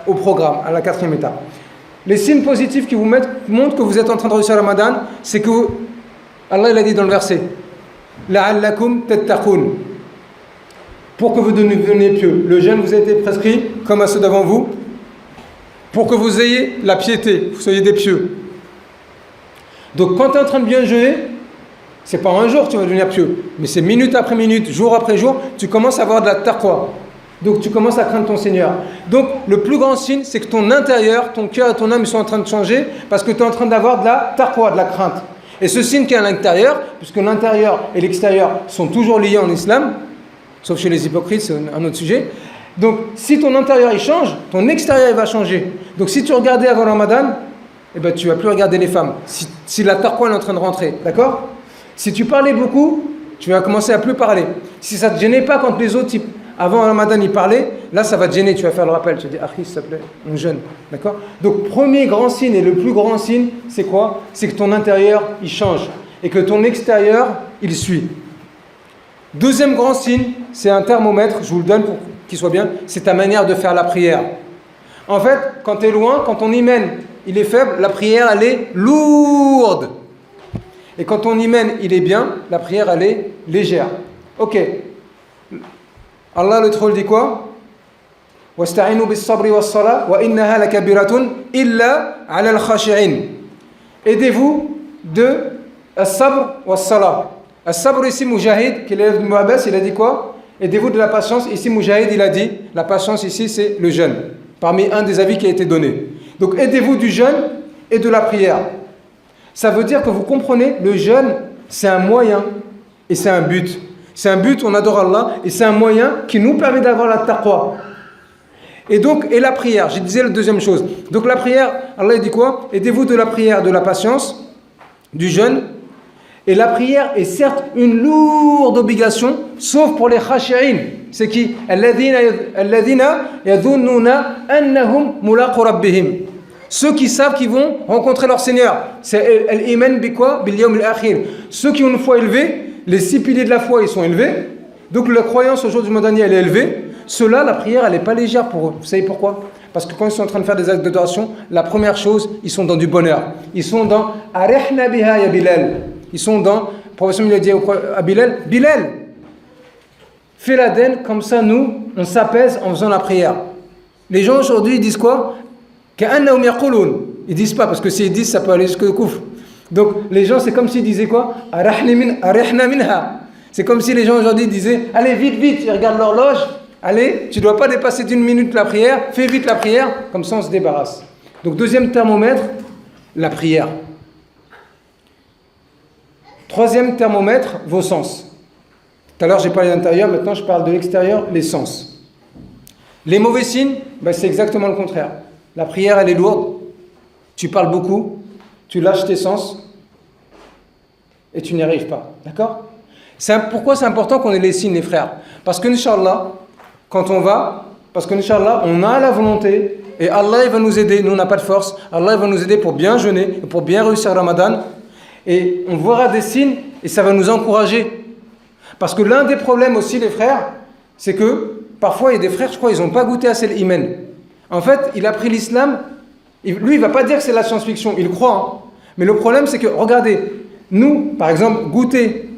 au programme, à la 4e étape. Les signes positifs qui vous montrent que vous êtes en train de réussir Ramadan, c'est que Allah il a dit dans le verset la'allakum tattaqun, pour que vous deveniez pieux. Le jeûne vous a été prescrit comme à ceux d'avant vous, pour que vous ayez la piété, vous soyez des pieux. Donc quand tu es en train de bien jeûner, c'est pas un jour que tu vas devenir pieux, mais c'est minute après minute, jour après jour, tu commences à avoir de la taqwa. Donc tu commences à craindre ton Seigneur. Donc le plus grand signe, c'est que ton intérieur, ton cœur et ton âme ils sont en train de changer parce que tu es en train d'avoir de la taqwa, de la crainte. Et ce signe qui est à l'intérieur, puisque l'intérieur et l'extérieur sont toujours liés en islam, sauf chez les hypocrites, c'est un autre sujet. Donc si ton intérieur il change, ton extérieur il va changer. Donc si tu regardais avant Ramadan, eh ben, tu ne vas plus regarder les femmes. Si la taqwa est en train de rentrer, d'accord? Si tu parlais beaucoup, tu vas commencer à plus parler. Si ça ne te gênait pas quand les autres... Avant Ramadan, il parlait, là ça va te gêner, tu vas faire le rappel, tu vas dire, Akhi, s'il te plaît, on jeûne, d'accord? Donc, premier grand signe et le plus grand signe, c'est quoi? C'est que ton intérieur, il change et que ton extérieur, il suit. Deuxième grand signe, c'est un thermomètre, je vous le donne pour qu'il soit bien, c'est ta manière de faire la prière. En fait, quand tu es loin, quand ton hymen, il est faible, la prière, elle est lourde. Et quand ton hymen, il est bien, la prière, elle est légère. Ok. Allah le troll dit quoi? Wasta'inu bis-sabri was-salah wa innaha lakabiratun illa 'ala al-khashi'in. Aidez-vous de as-sabr was-salah. As-sabr ici Mujahid, qui est l'élève de Mu'abbas, il a dit quoi? Aidez-vous de la patience. Ici Mujahid, il a dit la patience ici c'est le jeûne. Parmi un des avis qui a été donné. Donc aidez-vous du jeûne et de la prière. Ça veut dire que vous comprenez, le jeûne c'est un moyen et c'est un but. C'est un but, on adore Allah, et c'est un moyen qui nous permet d'avoir la taqwa. Et donc, et la prière, je disais la deuxième chose. Donc la prière, Allah dit quoi? Aidez-vous de la prière, de la patience, du jeûne. Et la prière est certes une lourde obligation, sauf pour les khashi'in. C'est qui? Alladhina yadhunnuna annahum mulaqu rabbihim. Ceux qui savent qu'ils vont rencontrer leur Seigneur. C'est al-iman bi quoi? Bil yawm al-akhir. Ceux qui ont une foi élevée, les 6 piliers de la foi, ils sont élevés. Donc la croyance au jour du monde dernier, elle est élevée. Ceux-là, la prière, elle n'est pas légère pour eux. Vous savez pourquoi? Parce que quand ils sont en train de faire des actes d'adoration, la première chose, ils sont dans du bonheur. Ils sont dans Arihna biha ya Bilal. Ils sont dans, le professeur il a dit à Bilal, Bilal, fais la laine, comme ça nous, on s'apaise en faisant la prière. Les gens aujourd'hui, ils disent quoi? Ils disent pas, parce que s'ils disent, ça peut aller jusqu'au koufr. Donc les gens, c'est comme s'ils disaient quoi? Arihna minha. C'est comme si les gens aujourd'hui disaient, allez vite, vite, ils regardent l'horloge, allez, tu ne dois pas dépasser d'1 minute la prière, fais vite la prière, comme ça on se débarrasse. Donc deuxième thermomètre, la prière. Troisième thermomètre, vos sens. Tout à l'heure j'ai parlé de l'intérieur, maintenant je parle de l'extérieur, les sens. Les mauvais signes, c'est exactement le contraire. La prière elle est lourde, tu parles beaucoup, tu lâches tes sens et tu n'y arrives pas. D'accord? Pourquoi c'est important qu'on ait les signes, les frères? Parce que Inch'Allah, quand on va, parce que Inch'Allah, on a la volonté et Allah il va nous aider. Nous on n'a pas de force, Allah il va nous aider pour bien jeûner, pour bien réussir Ramadan. Et on verra des signes et ça va nous encourager. Parce que l'un des problèmes aussi, les frères, c'est que parfois il y a des frères, je crois, ils n'ont pas goûté assez l'iman. En fait, il a pris l'islam, lui il ne va pas dire que c'est la science-fiction, il croit. Hein. Mais le problème c'est que, regardez, nous, par exemple, goûter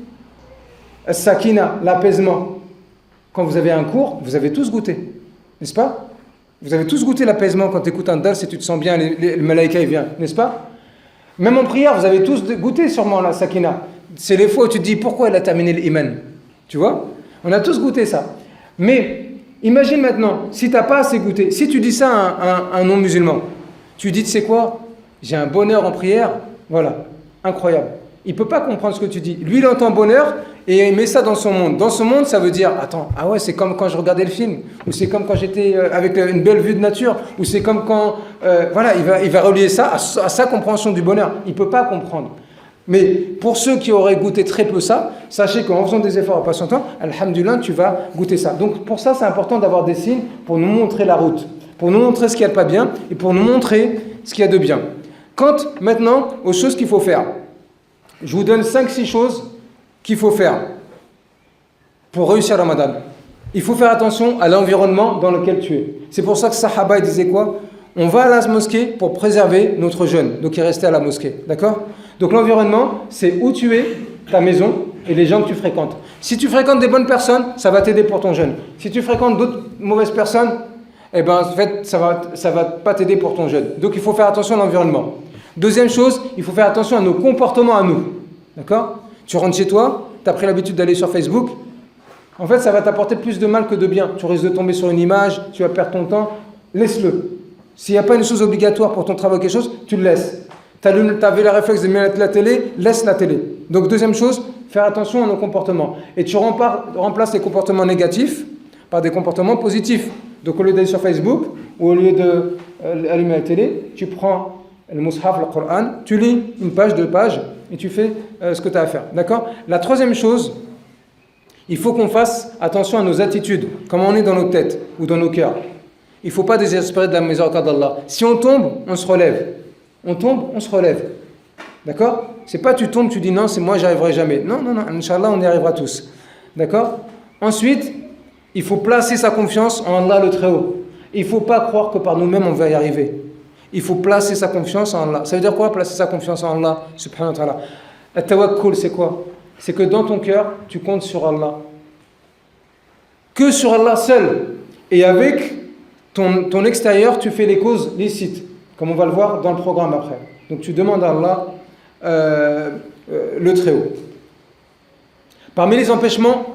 sakina, l'apaisement, quand vous avez un cours, vous avez tous goûté, n'est-ce pas? Vous avez tous goûté l'apaisement quand tu écoutes un dars et tu te sens bien, le malaïka il vient, n'est-ce pas? Même en prière, vous avez tous goûté sûrement la sakina. C'est les fois où tu te dis pourquoi elle a terminé l'iman. Tu vois? On a tous goûté ça. Mais imagine maintenant, si tu n'as pas assez goûté, si tu dis ça à un non-musulman, tu dis, tu sais quoi? J'ai un bonheur en prière, voilà, incroyable. Il ne peut pas comprendre ce que tu dis. Lui, il entend bonheur et il met ça dans son monde. Dans son monde, ça veut dire, attends, ah ouais, c'est comme quand je regardais le film, ou c'est comme quand j'étais avec une belle vue de nature, ou c'est comme quand... voilà, il va relier ça à sa compréhension du bonheur. Il ne peut pas comprendre. Mais pour ceux qui auraient goûté très peu ça, sachez qu'en faisant des efforts en passant temps, alhamdoulilah, tu vas goûter ça. Donc pour ça, c'est important d'avoir des signes pour nous montrer la route, pour nous montrer ce qu'il y a de pas bien et pour nous montrer ce qu'il y a de bien. Quant maintenant aux choses qu'il faut faire. Je vous donne 5-6 choses qu'il faut faire pour réussir Ramadan. Il faut faire attention à l'environnement dans lequel tu es. C'est pour ça que Sahaba disait quoi? On va à la mosquée pour préserver notre jeûne. Donc il restait à la mosquée. D'accord? Donc l'environnement, c'est où tu es, ta maison et les gens que tu fréquentes. Si tu fréquentes des bonnes personnes, ça va t'aider pour ton jeûne. Si tu fréquentes d'autres mauvaises personnes, eh ben, en fait, ça va pas t'aider pour ton jeûne. Donc il faut faire attention à l'environnement. Deuxième chose, il faut faire attention à nos comportements à nous. D'accord? Tu rentres chez toi, tu as pris l'habitude d'aller sur Facebook. En fait, ça va t'apporter plus de mal que de bien. Tu risques de tomber sur une image, tu vas perdre ton temps. Laisse-le. S'il n'y a pas une chose obligatoire pour ton travail ou quelque chose, tu le laisses. Tu avais le réflexe de mettre la télé, laisse la télé. Donc deuxième chose, faire attention à nos comportements. Et tu remplaces les comportements négatifs par des comportements positifs. Donc au lieu d'aller sur Facebook, ou au lieu d'allumer la télé, tu prends le mushaf, le Coran, tu lis une page, 2 pages, et tu fais ce que tu as à faire. D'accord? La troisième chose, il faut qu'on fasse attention à nos attitudes, comment on est dans nos têtes ou dans nos cœurs. Il ne faut pas désespérer de la miséricorde d'Allah. Si on tombe, on se relève. On tombe, on se relève. D'accord? C'est pas tu tombes, tu dis non, c'est moi, j'y arriverai jamais. Non, Inch'Allah, on y arrivera tous. D'accord? Ensuite, il faut placer sa confiance en Allah le Très-Haut. Il ne faut pas croire que par nous-mêmes, on va y arriver. Il faut placer sa confiance en Allah. Ça veut dire quoi, placer sa confiance en Allah, subhanahu wa ta'ala? At-tawakkul, c'est quoi? C'est que dans ton cœur, tu comptes sur Allah. Que sur Allah seul. Et avec ton extérieur, tu fais les causes licites. Comme on va le voir dans le programme après. Donc tu demandes à Allah le Très-Haut. Parmi les empêchements,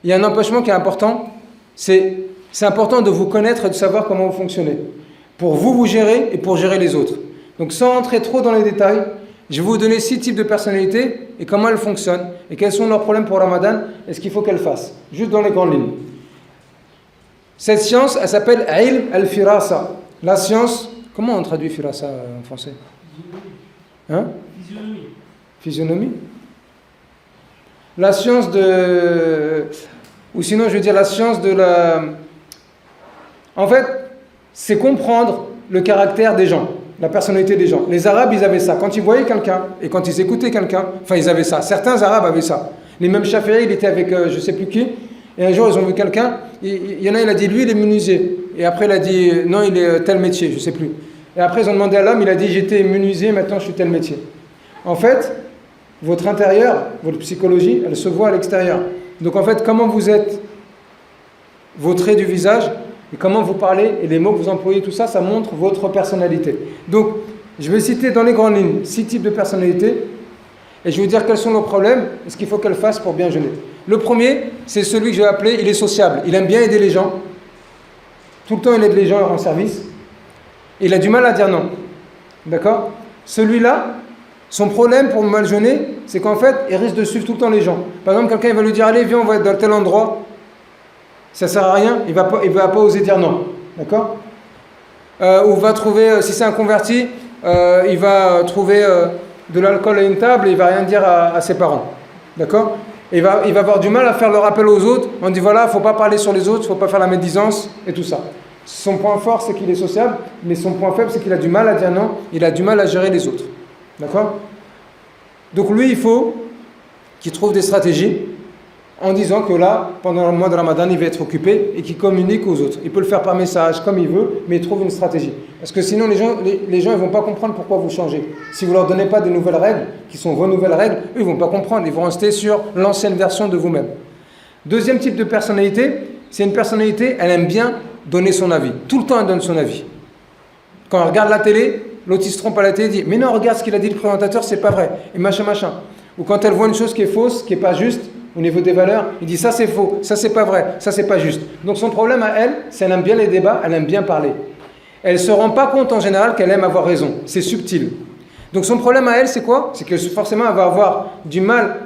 il y a un empêchement qui est important. C'est important de vous connaître et de savoir comment vous fonctionnez. Pour vous gérer et pour gérer les autres. Donc sans entrer trop dans les détails, je vais vous donner 6 types de personnalités et comment elles fonctionnent et quels sont leurs problèmes pour Ramadan et ce qu'il faut qu'elles fassent. Juste dans les grandes lignes. Cette science, elle s'appelle ilm al-firasa. La science, comment on traduit firasa en français? Hein? Physionomie. La science de... Ou sinon, je veux dire la science de la... En fait, c'est comprendre le caractère des gens, la personnalité des gens. Les Arabes, ils avaient ça. Quand ils voyaient quelqu'un et quand ils écoutaient quelqu'un, enfin, ils avaient ça. Certains Arabes avaient ça. L'imam Shafi'i, il était avec je ne sais plus qui, et un jour, ils ont vu quelqu'un, il y en a, il a dit, lui, il est menuisier. Et après, il a dit, non, il est tel métier, je ne sais plus. Et après, ils ont demandé à l'homme, il a dit, j'étais menuisier, maintenant je suis tel métier. En fait, votre intérieur, votre psychologie, elle se voit à l'extérieur. Donc en fait, comment vous êtes, vos traits du visage, et comment vous parlez, et les mots que vous employez, tout ça, ça montre votre personnalité. Donc, je vais citer dans les grandes lignes 6 types de personnalités, et je vais vous dire quels sont nos problèmes, et ce qu'il faut qu'elles fassent pour bien jeûner. Le premier, c'est celui que je vais appeler, il est sociable. Il aime bien aider les gens. Tout le temps, il aide les gens, il rend service. Il a du mal à dire non. D'accord? Celui-là, son problème pour mal jeûner, c'est qu'en fait, il risque de suivre tout le temps les gens. Par exemple, quelqu'un il va lui dire, allez, viens, on va être dans tel endroit. Ça ne sert à rien, il ne va pas oser dire non. D'accord? Ou va trouver, si c'est un converti, il va trouver de l'alcool à une table et il ne va rien dire à ses parents. D'accord? Et il va avoir du mal à faire le rappel aux autres. On dit voilà, il ne faut pas parler sur les autres, il ne faut pas faire la médisance et tout ça. Son point fort, c'est qu'il est sociable, mais son point faible, c'est qu'il a du mal à dire non, il a du mal à gérer les autres. D'accord? Donc lui, il faut qu'il trouve des stratégies en disant que là, pendant le mois de Ramadan, il va être occupé et qu'il communique aux autres. Il peut le faire par message, comme il veut, mais il trouve une stratégie. Parce que sinon, les gens ils ne vont pas comprendre pourquoi vous changez. Si vous ne leur donnez pas de nouvelles règles, qui sont vos nouvelles règles, eux, ils ne vont pas comprendre. Ils vont rester sur l'ancienne version de vous-même. Deuxième type de personnalité, c'est une personnalité, elle aime bien donner son avis. Tout le temps, elle donne son avis. Quand elle regarde la télé, l'autre, il se trompe à la télé, il dit « Mais non, regarde ce qu'il a dit le présentateur, c'est pas vrai. » Et machin, machin. Ou quand elle voit une chose qui est fausse, qui n'est pas juste, au niveau des valeurs, il dit ça c'est faux, ça c'est pas vrai, ça c'est pas juste. Donc son problème à elle, c'est qu'elle aime bien les débats, elle aime bien parler. Elle ne se rend pas compte en général qu'elle aime avoir raison, c'est subtil. Donc son problème à elle, c'est quoi? C'est que forcément elle va avoir du mal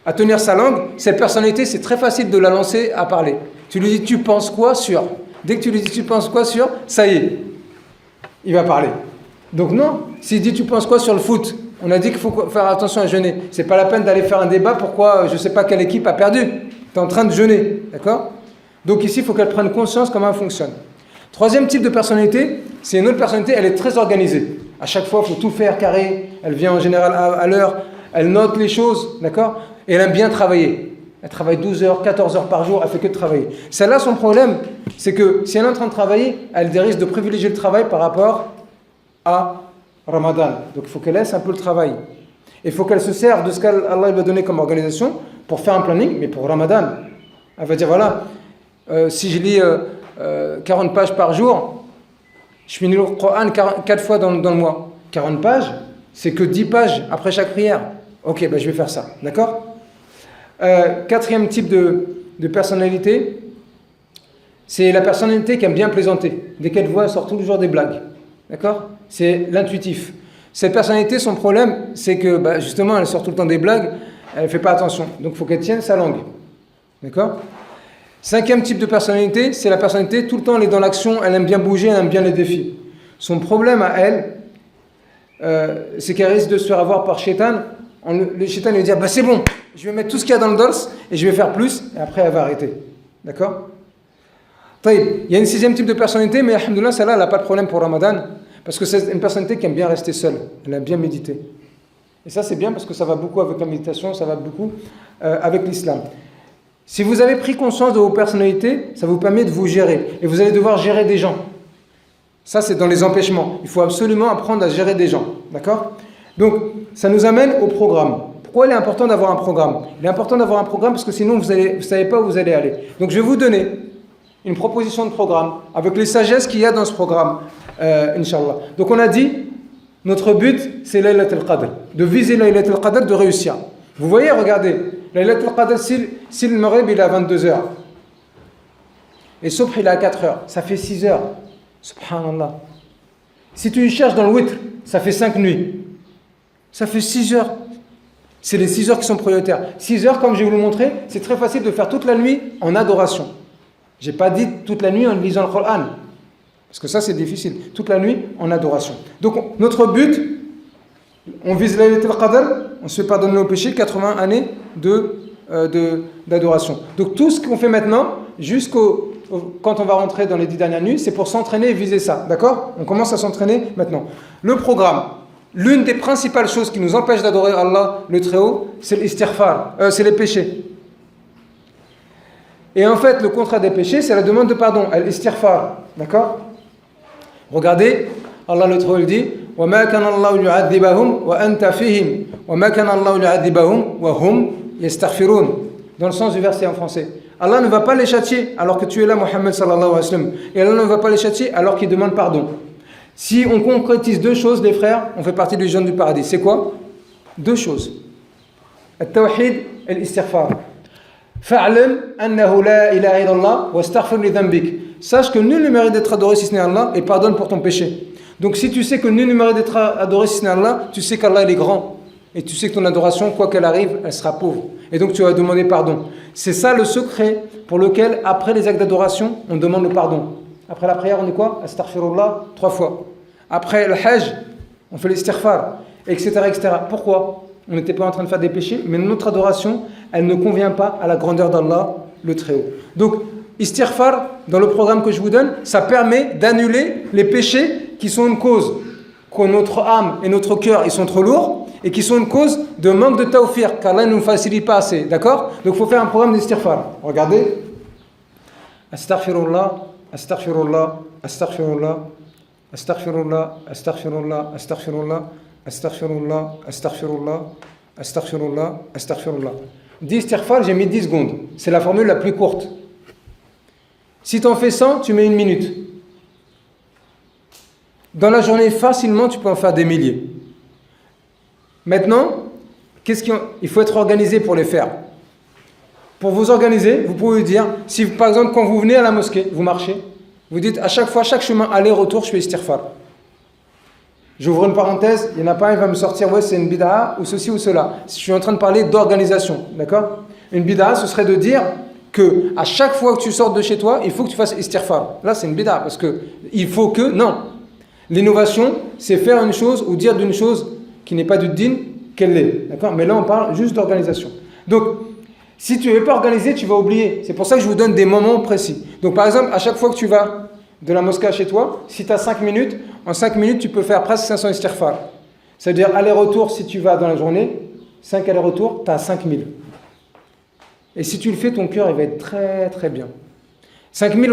à tenir sa langue. Cette personnalité, c'est très facile de la lancer à parler. Tu lui dis tu penses quoi sur? Dès que tu lui dis tu penses quoi sur, ça y est, il va parler. Donc non, s'il dit tu penses quoi sur le foot? On a dit qu'il faut faire attention à jeûner. C'est pas la peine d'aller faire un débat pourquoi je ne sais pas quelle équipe a perdu. Tu es en train de jeûner, d'accord? Donc ici, il faut qu'elle prenne conscience comment elle fonctionne. Troisième type de personnalité, c'est une autre personnalité, elle est très organisée. À chaque fois, il faut tout faire carré. Elle vient en général à l'heure, elle note les choses, d'accord? Et elle aime bien travailler. Elle travaille 12 heures, 14 heures par jour, elle fait que de travailler. Celle-là, son problème, c'est que si elle est en train de travailler, elle a des risques de privilégier le travail par rapport à Ramadan. Donc il faut qu'elle laisse un peu le travail. Il faut qu'elle se serve de ce qu'Allah lui a donné comme organisation pour faire un planning, mais pour Ramadan. Elle va dire voilà, si je lis 40 pages par jour, je finis le Coran 4 fois dans le mois. 40 pages, c'est que 10 pages après chaque prière. Ok, ben je vais faire ça. D'accord? Quatrième type de personnalité, c'est la personnalité qui aime bien plaisanter. Dès qu'elle voit, elle sort toujours des blagues. D'accord? C'est l'intuitif. Cette personnalité, son problème, c'est que justement, elle sort tout le temps des blagues, elle ne fait pas attention. Donc il faut qu'elle tienne sa langue. D'accord? Cinquième type de personnalité, c'est la personnalité, tout le temps elle est dans l'action, elle aime bien bouger, elle aime bien les défis. Son problème à elle, c'est qu'elle risque de se faire avoir par Shaitan. Le Shaitan lui dit c'est bon, je vais mettre tout ce qu'il y a dans le dors et je vais faire plus, et après elle va arrêter. D'accord? Il y a une sixième type de personnalité, mais alhamdoulilah, celle-là, elle n'a pas de problème pour Ramadan, parce que c'est une personnalité qui aime bien rester seule, elle aime bien méditer. Et ça, c'est bien parce que ça va beaucoup avec la méditation, ça va beaucoup avec l'islam. Si vous avez pris conscience de vos personnalités, ça vous permet de vous gérer. Et vous allez devoir gérer des gens. Ça, c'est dans les empêchements. Il faut absolument apprendre à gérer des gens. D'accord? Donc, ça nous amène au programme. Pourquoi il est important d'avoir un programme? Il est important d'avoir un programme parce que sinon, vous ne savez pas où vous allez aller. Donc, je vais vous donner une proposition de programme avec les sagesses qu'il y a dans ce programme, Inch'Allah. Donc, on a dit, notre but, c'est Laylat al-Qadr. De viser Laylat al-Qadr, de réussir. Vous voyez, regardez, Laylat al-Qadr, si le Maghrib, il est à 22h, et Subh, il est à 4h, ça fait 6 heures. Subhanallah. Si tu cherches dans le witr, ça fait 5 nuits. Ça fait 6 heures. C'est les 6 heures qui sont prioritaires. 6 heures, comme je vais vous le montrer, c'est très facile de faire toute la nuit en adoration. J'ai pas dit toute la nuit en lisant le Coran. Parce que ça, c'est difficile. Toute la nuit en adoration. Donc, notre but, on vise Laylatul Qadr, on se fait pardonner nos péchés, 80 années d'adoration. Donc, tout ce qu'on fait maintenant, quand on va rentrer dans les 10 dernières nuits, c'est pour s'entraîner et viser ça. D'accord? On commence à s'entraîner maintenant. Le programme, l'une des principales choses qui nous empêche d'adorer Allah, le Très-Haut, c'est l'istighfar, c'est les péchés. Et en fait, le contraire des péchés, c'est la demande de pardon, l'istighfar. D'accord? Regardez, Allah le Très-Haut dit وَمَا كَانَ اللَّهُ يُعَذِّبَهُمْ وَأَنْتَ فِيهِمْ وَمَا كَانَ اللَّهُ يُعَذِّبَهُمْ وَهُمْ يَسْتَغْفِرُونَ. Dans le sens du verset en français. Allah ne va pas les châtier alors que tu es là, Mohammed sallallahu alayhi wa sallam. Et Allah ne va pas les châtier alors qu'ils demandent pardon. Si on concrétise deux choses, les frères, on fait partie du jeune du paradis. C'est quoi? Deux choses. Al-Tawhid et l'istighfar. Fa'alam annahu la ilaha illallah wa astaghfir li dhanbik. Sache que nul ne mérite d'être adoré si ce n'est Allah et pardonne pour ton péché. Donc si tu sais que nul ne mérite d'être adoré si ce n'est Allah, tu sais qu'Allah il est grand. Et tu sais que ton adoration, quoi qu'elle arrive, elle sera pauvre. Et donc tu vas demander pardon. C'est ça le secret pour lequel, après les actes d'adoration, on demande le pardon. Après la prière, on dit quoi? Astaghfirullah 3 fois. Après le hajj, on fait l'istighfar, etc., etc. Pourquoi? On n'était pas en train de faire des péchés, mais notre adoration, elle ne convient pas à la grandeur d'Allah, le Très-Haut. Donc, istighfar, dans le programme que je vous donne, ça permet d'annuler les péchés qui sont une cause que notre âme et notre cœur, ils sont trop lourds, et qui sont une cause de manque de tawfiq, car Allah ne nous facilite pas assez, d'accord? Donc il faut faire un programme d'istighfar. Regardez. Astaghfirullah, astaghfirullah, astaghfirullah, astaghfirullah, astaghfirullah, astaghfirullah, astaghfirullah, astaghfirullah, astaghfirullah, astaghfirullah. 10 istighfar, j'ai mis 10 secondes. C'est la formule la plus courte. Si tu en fais 100, tu mets 1 minute. Dans la journée, facilement, tu peux en faire des milliers. Maintenant, il faut être organisé pour les faire. Pour vous organiser, vous pouvez dire, si par exemple, quand vous venez à la mosquée, vous marchez, vous dites à chaque fois, chaque chemin aller-retour, je fais istighfar. J'ouvre une parenthèse, il n'y en a pas un, il va me sortir, ouais, c'est une bid'a ou ceci ou cela. Je suis en train de parler d'organisation, d'accord? Une bid'a, ce serait de dire que à chaque fois que tu sors de chez toi, il faut que tu fasses istighfar. Là, c'est une bid'a, parce que il faut que, non. L'innovation, c'est faire une chose ou dire d'une chose qui n'est pas du din, qu'elle l'est. D'accord? Mais là, on parle juste d'organisation. Donc, si tu n'es pas organisé, tu vas oublier. C'est pour ça que je vous donne des moments précis. Donc, par exemple, à chaque fois que tu vas de la mosquée chez toi, si tu as 5 minutes, en 5 minutes, tu peux faire presque 500 istighfar. C'est-à-dire, aller-retour, si tu vas dans la journée, 5 allers-retours, tu as 5000. Et si tu le fais, ton cœur, il va être très, très bien. 5000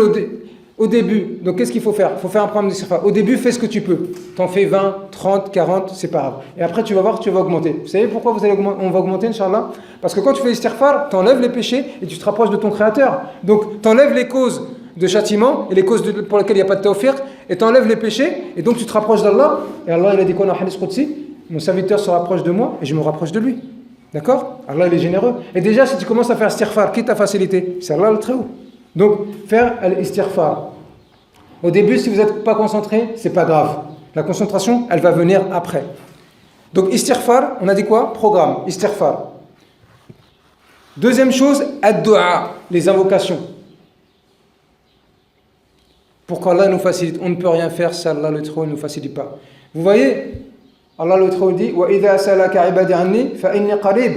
au début. Donc, qu'est-ce qu'il faut faire? Il faut faire un programme d'istighfar. Au début, fais ce que tu peux. T'en fais 20, 30, 40, c'est pas grave. Et après, tu vas voir, tu vas augmenter. Vous savez pourquoi on va augmenter, Inch'Allah? Parce que quand tu fais l'istighfar, tu enlèves les péchés et tu te rapproches de ton Créateur. Donc, tu enlèves les causes de châtiment et les causes pour lesquelles il n'y a pas de tawfiq, et tu enlèves les péchés, et donc tu te rapproches d'Allah. Et Allah, il a dit quoi dans le hadith Qudsi? Mon serviteur se rapproche de moi et je me rapproche de lui. D'accord? Allah, il est généreux. Et déjà, si tu commences à faire istighfar, qui t'a facilité? C'est Allah le Très-Haut. Donc, faire l'istighfar. Au début, si vous n'êtes pas concentré, c'est pas grave. La concentration, elle va venir après. Donc, istighfar, on a dit quoi? Programme, istighfar. Deuxième chose, ad-du'a, les invocations. Pour qu'Allah nous facilite. On ne peut rien faire si Allah le Très-Haut ne nous facilite pas. Vous voyez, Allah le Très-Haut dit wa idha salaka ibadi anni fa inni qarib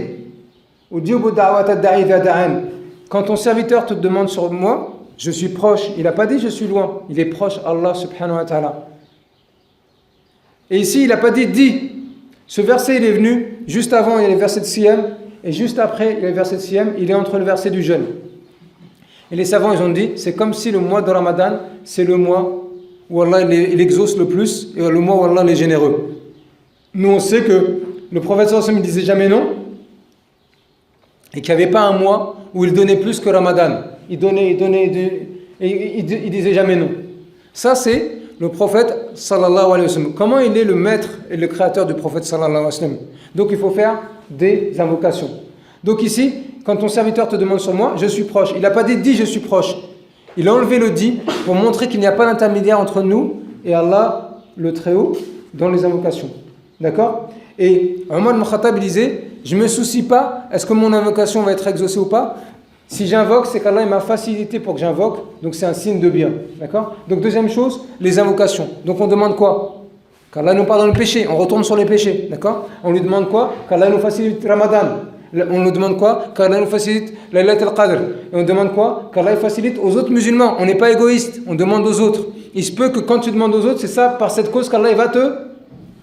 ujibu da'wata da'i idha da'an. Quand ton serviteur te demande sur moi, je suis proche. Il n'a pas dit je suis loin. Il est proche, Allah subhanahu wa ta'ala. Et ici, il n'a pas dit dis. Ce verset, il est venu juste avant, il y a le verset de Siyam, et juste après, il y a le verset de Siyam, il est entre le verset du jeûne. Et les savants, ils ont dit, c'est comme si le mois de Ramadan, c'est le mois où Allah il exauce le plus, et le mois où Allah il est généreux. Nous, on sait que le prophète sallallahu alayhi wa sallam ne disait jamais non, et qu'il n'y avait pas un mois où il donnait plus que Ramadan. Il donnait, et il disait jamais non. Ça, c'est le prophète sallallahu alayhi wa sallam. Comment il est le maître et le créateur du prophète sallallahu alayhi wa sallam? Donc, il faut faire des invocations. Donc ici, quand ton serviteur te demande sur moi, je suis proche. Il n'a pas dit je suis proche. Il a enlevé le dit pour montrer qu'il n'y a pas d'intermédiaire entre nous et Allah, le Très-Haut, dans les invocations. D'accord? Et Omar ibn Khattab disait, je ne me soucie pas, est-ce que mon invocation va être exaucée ou pas? Si j'invoque, c'est qu'Allah m'a facilité pour que j'invoque, donc c'est un signe de bien. D'accord? Donc deuxième chose, les invocations. Donc on demande quoi? Qu'Allah nous pardonne le péché, on retourne sur les péchés. D'accord? On lui demande quoi? Qu'Allah nous facilite Ramadan. On nous demande quoi? Qu'Allah nous facilite Laylat al-Qadr. Et on demande quoi? Qu'Allah facilite aux autres musulmans. On n'est pas égoïste, on demande aux autres. Il se peut que quand tu demandes aux autres, c'est ça, par cette cause qu'Allah va te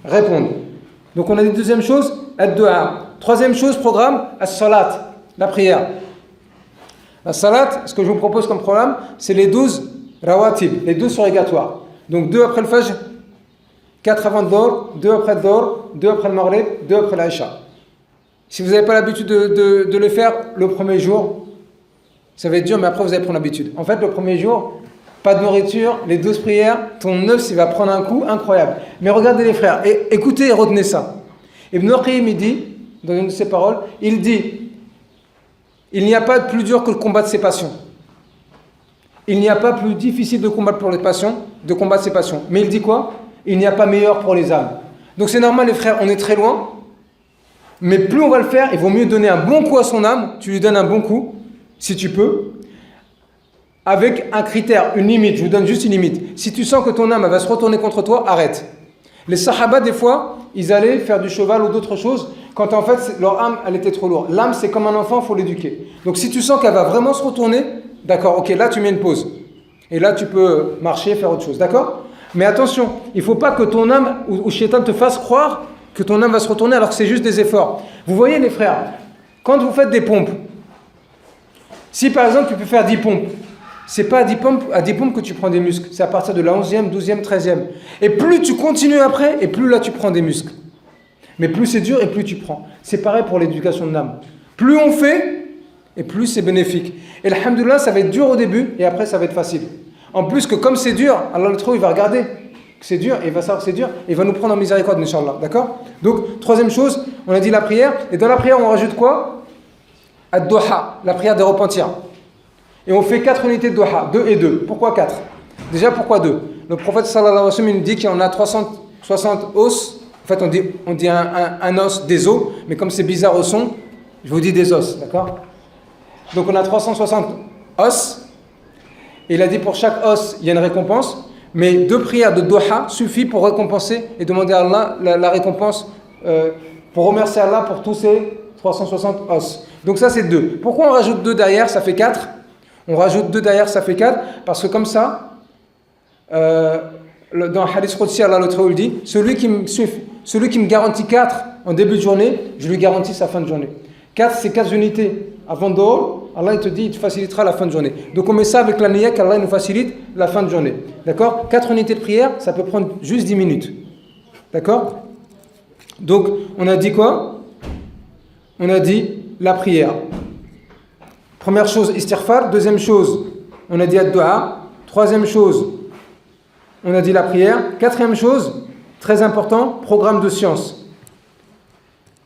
répondre. Donc on a dit deuxième chose, ad-du'a. Troisième chose, programme, as-salat, la prière. La salat, ce que je vous propose comme programme, c'est les 12 rawatib, les 12 surrogatoires. Donc 2 après le fajr, 4 avant le Dhuhr, 2 après le Dhuhr, 2 après le Maghrib, 2 après l'Aïcha. Si vous n'avez pas l'habitude de le faire le premier jour, ça va être dur, mais après vous allez prendre l'habitude. En fait, le premier jour, pas de nourriture, les 12 prières, ton œuf, il va prendre un coup incroyable. Mais regardez les frères, et écoutez et retenez ça. Ibn Qayyim, il dit, dans une de ses paroles, il dit, il n'y a pas de plus dur que le combat de ses passions. Il n'y a pas plus difficile de combattre pour les passions, de combattre ses passions. Mais il dit quoi? Il n'y a pas meilleur pour les âmes. Donc c'est normal les frères, on est très loin, mais plus on va le faire, il vaut mieux donner un bon coup à son âme, tu lui donnes un bon coup, si tu peux, avec un critère, une limite, je vous donne juste une limite. Si tu sens que ton âme va se retourner contre toi, arrête. Les sahaba, des fois, ils allaient faire du cheval ou d'autres choses, quand en fait leur âme, elle était trop lourde. L'âme, c'est comme un enfant, il faut l'éduquer. Donc si tu sens qu'elle va vraiment se retourner, d'accord, ok, là tu mets une pause. Et là tu peux marcher, faire autre chose, d'accord? Mais attention, il ne faut pas que ton âme ou Shaitan te fasse croire que ton âme va se retourner alors que c'est juste des efforts. Vous voyez les frères, quand vous faites des pompes, si par exemple tu peux faire 10 pompes, c'est pas à 10 pompes que tu prends des muscles, c'est à partir de la 11e, 12e, 13e. Et plus tu continues après, et plus là tu prends des muscles. Mais plus c'est dur et plus tu prends. C'est pareil pour l'éducation de l'âme. Plus on fait, et plus c'est bénéfique. Et alhamdoulilah, ça va être dur au début, et après ça va être facile. En plus que comme c'est dur, Allah le trouve, il va regarder que c'est dur, et il va savoir que c'est dur, et il va nous prendre en miséricorde, Inch'Allah. D'accord? Donc, troisième chose, on a dit la prière, et dans la prière on rajoute quoi? Ad-duha, la prière des repentirs. Et on fait 4 unités de duha, 2 et 2. Pourquoi 4? Déjà, pourquoi 2? Le prophète sallallahu alayhi wa sallam nous dit qu'il y en a 360 os. En fait, on dit un os, des os, mais comme c'est bizarre au son, je vous dis des os, d'accord? Donc on a 360 os. Et il a dit pour chaque os, il y a une récompense. Mais 2 prières de duha suffit pour récompenser et demander à Allah la récompense, pour remercier Allah pour tous ces 360 os. Donc ça, c'est 2. Pourquoi on rajoute 2 derrière? Ça fait 4. On rajoute 2 derrière, ça fait 4, parce que comme ça, dans Hadith Qudsi, Allah le Très-Haut dit, celui qui me garantit 4 en début de journée, je lui garantis sa fin de journée. 4, c'est 4 unités avant dehors, Allah il te dit, il te facilitera la fin de journée. Donc on met ça avec la niya qu'Allah nous facilite la fin de journée. D'accord? 4 unités de prière, ça peut prendre juste 10 minutes. D'accord? Donc on a dit quoi? On a dit la prière. Première chose, istighfar. Deuxième chose, on a dit ad-du'a. Troisième chose, on a dit la prière. Quatrième chose, très important, programme de science.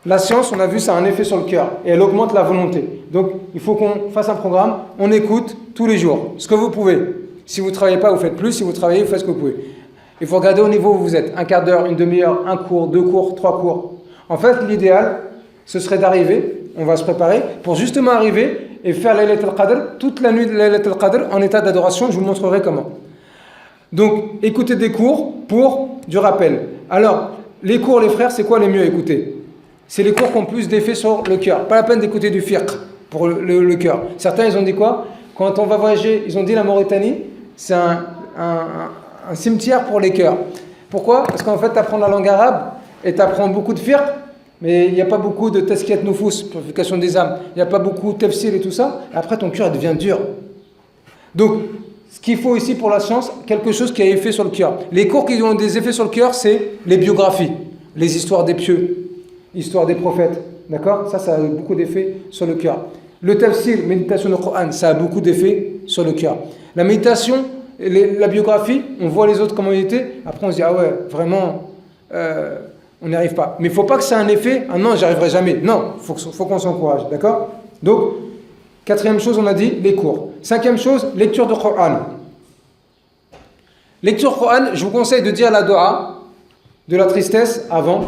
La science, on a vu, ça a un effet sur le cœur et elle augmente la volonté. Donc, il faut qu'on fasse un programme, on écoute tous les jours, ce que vous pouvez. Si vous ne travaillez pas, vous faites plus. Si vous travaillez, vous faites ce que vous pouvez. Il faut regarder au niveau où vous êtes. Un quart d'heure, une demi-heure, un cours, 2 cours, 3 cours. En fait, l'idéal, ce serait d'arriver, on va se préparer, pour justement arriver et faire Laylat al-Qadr, toute la nuit de Laylat al-Qadr en état d'adoration. Je vous montrerai comment. Donc, écoutez des cours pour du rappel. Alors, les cours, les frères, c'est quoi les mieux à écouter? C'est les cours qui ont plus d'effet sur le cœur. Pas la peine d'écouter du fiqh pour le cœur. Certains, ils ont dit quoi? Quand on va voyager, ils ont dit la Mauritanie, c'est un cimetière pour les cœurs. Pourquoi? Parce qu'en fait, tu apprends la langue arabe et tu apprends beaucoup de fiqh, mais il n'y a pas beaucoup de tazkiyat nufus, purification des âmes. Il n'y a pas beaucoup de tafsir et tout ça. Et après, ton cœur devient dur. Donc, ce qu'il faut ici pour la science, quelque chose qui a effet sur le cœur. Les cours qui ont des effets sur le cœur, c'est les biographies, les histoires des pieux, l'histoire des prophètes. D'accord? Ça a beaucoup d'effets sur le cœur. Le tafsir, méditation du Coran, ça a beaucoup d'effets sur le cœur. La méditation, la biographie, on voit les autres comment ils étaient. Après, on se dit, ah ouais, vraiment, on n'y arrive pas. Mais il ne faut pas que ça ait un effet, ah non, j'y arriverai jamais. Non, il faut qu'on s'encourage. D'accord? Donc, quatrième chose, on a dit, les cours. Cinquième chose, lecture du Coran. Lecture du Coran, je vous conseille de dire la dua de la tristesse avant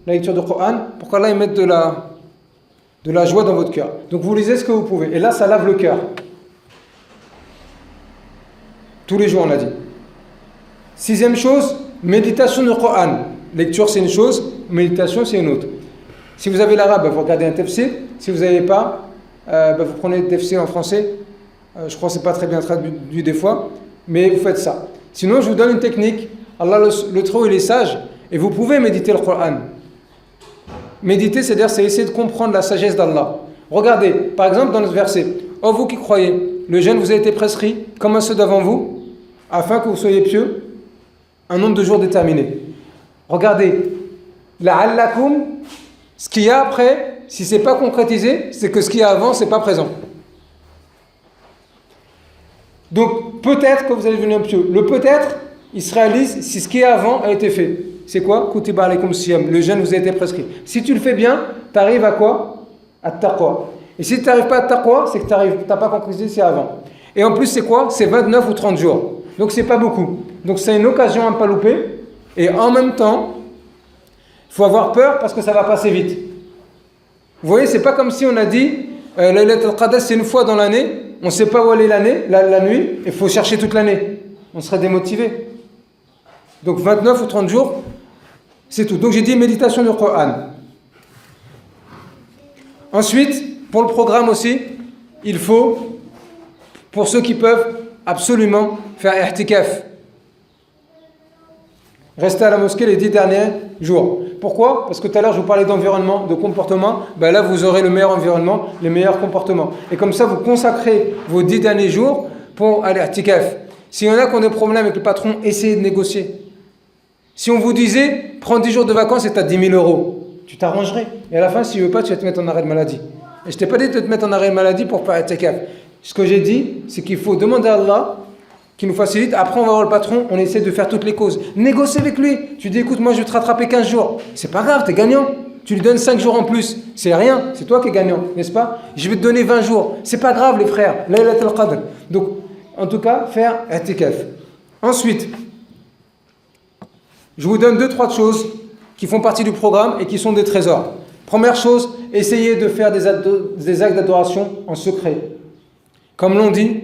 la lecture du Coran, pour qu'Allah y mette de de la joie dans votre cœur. Donc vous lisez ce que vous pouvez. Et là, ça lave le cœur. Tous les jours, on a dit. Sixième chose, méditation du Coran. Lecture, c'est une chose. Méditation, c'est une autre. Si vous avez l'arabe, vous regardez un tafsir. Si vous n'avez pas, vous prenez le tafsir en français. Je crois que ce n'est pas très bien traduit des fois. Mais vous faites ça. Sinon, je vous donne une technique. Allah, le Très-Haut, il est sage. Et vous pouvez méditer le Coran. Méditer, c'est-à-dire, c'est essayer de comprendre la sagesse d'Allah. Regardez, par exemple, dans ce verset. Oh, vous qui croyez, le jeûne vous a été prescrit, comme à ceux d'avant vous, afin que vous soyez pieux, un nombre de jours déterminé. Regardez, la'allakum, ce qu'il y a après, si ce n'est pas concrétisé, c'est que ce qu'il y a avant, ce n'est pas présent. Donc, peut-être que vous allez devenir pieux. Le peut-être, il se réalise si ce qui est avant a été fait. C'est quoi? Kutiba alaykum siyam, le jeûne vous a été prescrit. Si tu le fais bien, tu arrives à quoi? À taqwa. Et si tu n'arrives pas à taqwa, c'est que tu n'as pas concrétisé c'est avant. Et en plus, c'est quoi? C'est 29 ou 30 jours. Donc, c'est pas beaucoup. Donc, c'est une occasion à ne pas louper. Et en même temps, il faut avoir peur parce que ça va passer vite. Vous voyez, c'est pas comme si on a dit Laylat al-Qadr, c'est une fois dans l'année. On ne sait pas où aller la nuit. Il faut chercher toute l'année. On serait démotivé. Donc 29 ou 30 jours, c'est tout. Donc j'ai dit méditation du Coran. Ensuite, pour le programme aussi, il faut, pour ceux qui peuvent, absolument faire i'tikaf. Rester à la mosquée les 10 derniers jours. Pourquoi? Parce que tout à l'heure je vous parlais d'environnement, de comportement. Là vous aurez le meilleur environnement, les meilleurs comportements. Et comme ça vous consacrez vos 10 derniers jours pour aller à i'tikaf. S'il y en a qui ont des problèmes avec le patron, essayez de négocier. Si on vous disait, prends 10 jours de vacances et tu as 10 000 euros, tu t'arrangerais. Et à la fin, si tu ne veux pas, tu vas te mettre en arrêt de maladie. Et je ne t'ai pas dit de te mettre en arrêt de maladie pour faire i'tikaf. Ce que j'ai dit, c'est qu'il faut demander à Allah qui nous facilite. Après, on va voir le patron, on essaie de faire toutes les causes. Négocier avec lui. Tu dis, écoute, moi, je vais te rattraper 15 jours. C'est pas grave, tu es gagnant. Tu lui donnes 5 jours en plus. C'est rien, c'est toi qui es gagnant, n'est-ce pas? Je vais te donner 20 jours. C'est pas grave, les frères. Laylat al-Qadr. Donc, en tout cas, faire i'tikaf. Ensuite, je vous donne 2-3 choses qui font partie du programme et qui sont des trésors. Première chose, essayez de faire des actes d'adoration en secret. Comme l'on dit,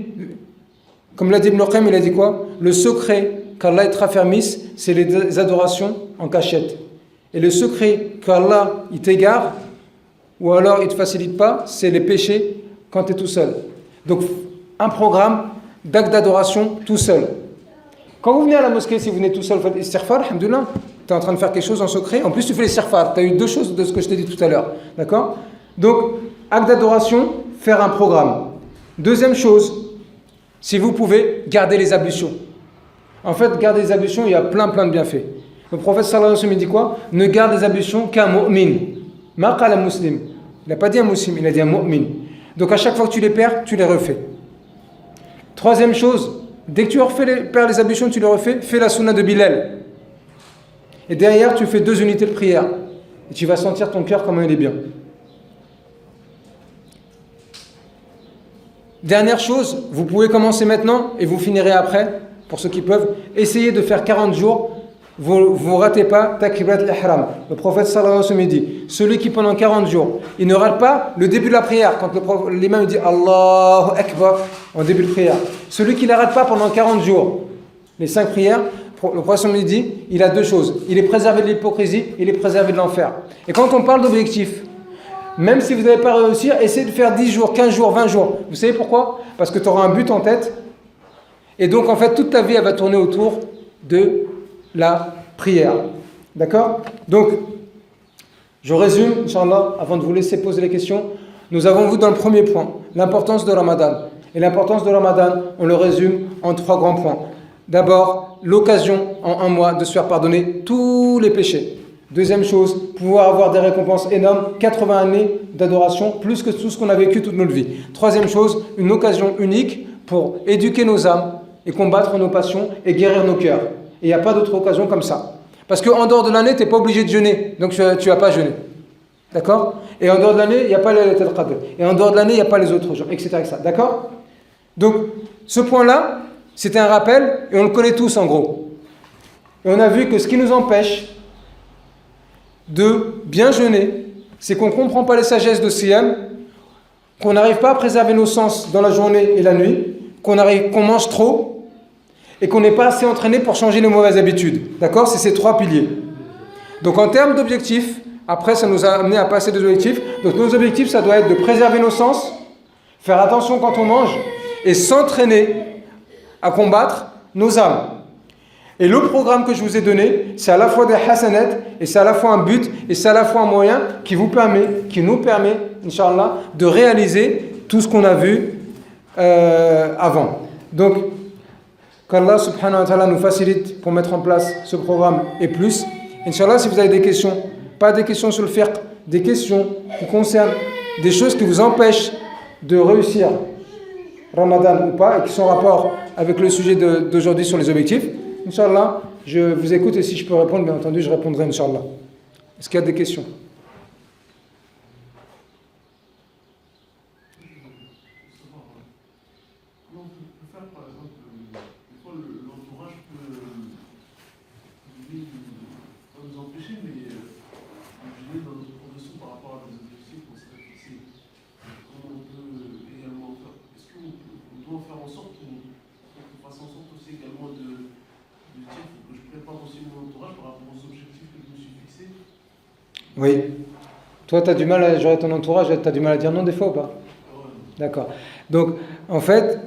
comme l'a dit Ibn Qayyim, il a dit quoi? Le secret qu'Allah te raffermisse, c'est les adorations en cachette. Et le secret qu'Allah il t'égare, ou alors il ne te facilite pas, c'est les péchés quand tu es tout seul. Donc, un programme d'actes d'adoration tout seul. Quand vous venez à la mosquée, si vous venez tout seul, vous faites istighfar, alhamdoulilah, tu es en train de faire quelque chose en secret. En plus, tu fais l'istighfar. Tu as eu 2 choses de ce que je t'ai dit tout à l'heure. D'accord? Donc, acte d'adoration, faire un programme. Deuxième chose, si vous pouvez, garder les ablutions. En fait, garder les ablutions, il y a plein de bienfaits. Le prophète sallallahu alayhi wa sallam dit quoi? Ne garde les ablutions qu'un mu'min. Ma qala muslim. Il n'a pas dit un muslim, il a dit un mu'min. Donc à chaque fois que tu les perds, tu les refais. Troisième chose, dès que tu perds les ablutions, tu les refais, fais la sunna de Bilal. Et derrière, tu fais 2 unités de prière. Et tu vas sentir ton cœur comment il est bien. Dernière chose, vous pouvez commencer maintenant et vous finirez après, pour ceux qui peuvent. Essayez de faire 40 jours. Vous ne ratez pas takbirat al-ihram. Le prophète sallallahu alayhi wa sallam dit, celui qui pendant 40 jours, il ne rate pas le début de la prière, quand l'imam dit Allahu Akbar en début de prière. Celui qui ne la rate pas pendant 40 jours, les 5 prières, le prophète me dit, il a 2 choses. Il est préservé de l'hypocrisie, il est préservé de l'enfer. Et quand on parle d'objectif, même si vous n'allez pas réussir, essayez de faire 10 jours, 15 jours, 20 jours. Vous savez pourquoi? Parce que tu auras un but en tête. Et donc, en fait, toute ta vie, elle va tourner autour de la prière. D'accord? Donc, je résume, Inch'Allah, avant de vous laisser poser les questions. Nous avons vu dans le premier point l'importance de Ramadan. Et l'importance de Ramadan, on le résume en 3 grands points. D'abord, l'occasion en un mois de se faire pardonner tous les péchés. Deuxième chose, pouvoir avoir des récompenses énormes, 80 années d'adoration, plus que tout ce qu'on a vécu toute notre vie. Troisième chose, une occasion unique pour éduquer nos âmes et combattre nos passions et guérir nos cœurs. Et il n'y a pas d'autre occasion comme ça. Parce qu'en dehors de l'année, tu n'es pas obligé de jeûner, donc tu vas pas jeûner. D'accord? Et en dehors de l'année, il n'y a pas les Laylat al-Qadr. Et en dehors de l'année, il n'y a pas les autres jours, etc. D'accord? Donc, ce point-là, c'était un rappel, et on le connaît tous en gros. Et on a vu que ce qui nous empêche de bien jeûner, c'est qu'on ne comprend pas les sagesses de Siyam, qu'on n'arrive pas à préserver nos sens dans la journée et la nuit, qu'on mange trop et qu'on n'est pas assez entraîné pour changer nos mauvaises habitudes. D'accord? C'est ces 3 piliers. Donc en termes d'objectifs, après ça nous a amené à passer des objectifs. Donc nos objectifs, ça doit être de préserver nos sens, faire attention quand on mange et s'entraîner à combattre nos âmes. Et le programme que je vous ai donné, c'est à la fois des hasanat, et c'est à la fois un but, et c'est à la fois un moyen qui nous permet, Inch'Allah, de réaliser tout ce qu'on a vu avant. Donc, qu'Allah subhanahu wa ta'ala nous facilite pour mettre en place ce programme et plus. Inch'Allah, si vous avez des questions, pas des questions sur le fiqh, des questions qui concernent des choses qui vous empêchent de réussir Ramadan ou pas, et qui sont en rapport avec le sujet d'aujourd'hui sur les objectifs, Inch'Allah, je vous écoute et si je peux répondre, bien entendu, je répondrai, Inch'Allah. Est-ce qu'il y a des questions? Comment on peut faire, par exemple, des fois l'entourage peut pas nous empêcher, mais nous gêner dans notre progression par rapport à des objectifs qu'on s'est fixés. Comment on peut également faire? Est-ce qu'on doit faire en sorte qu'on fasse en sorte aussi également de dire que je prépare aussi mon entourage par rapport aux objectifs que je me suis fixés? Oui. Toi, tu as du mal à gérer ton entourage, tu as du mal à dire non des fois ou pas? Ouais. D'accord. Donc, en fait,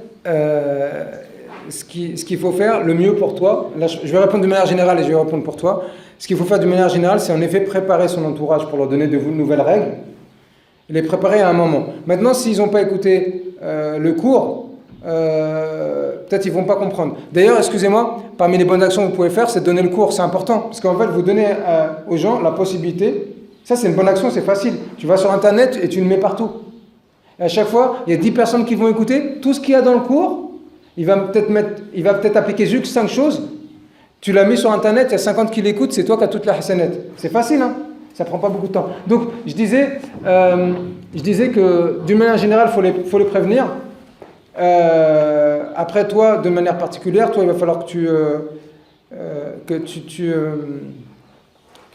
ce qu'il faut faire, le mieux pour toi, là, je vais répondre de manière générale et je vais répondre pour toi. Ce qu'il faut faire de manière générale, c'est en effet préparer son entourage pour leur donner de nouvelles règles et les préparer à un moment. Maintenant, s'ils n'ont pas écouté le cours, peut-être ils ne vont pas comprendre. D'ailleurs, excusez-moi, parmi les bonnes actions que vous pouvez faire, c'est de donner le cours, c'est important. Parce qu'en fait, vous donnez aux gens la possibilité, ça c'est une bonne action, c'est facile. Tu vas sur Internet et tu le mets partout. Et à chaque fois, il y a 10 personnes qui vont écouter. Tout ce qu'il y a dans le cours, il va peut-être appliquer juste 5 choses. Tu l'as mis sur Internet, il y a 50 qui l'écoutent, c'est toi qui as toute la hasanat. C'est facile, hein? Ça prend pas beaucoup de temps. Donc, je disais que d'une manière générale, faut les prévenir. Après, toi, de manière particulière, toi, il va falloir que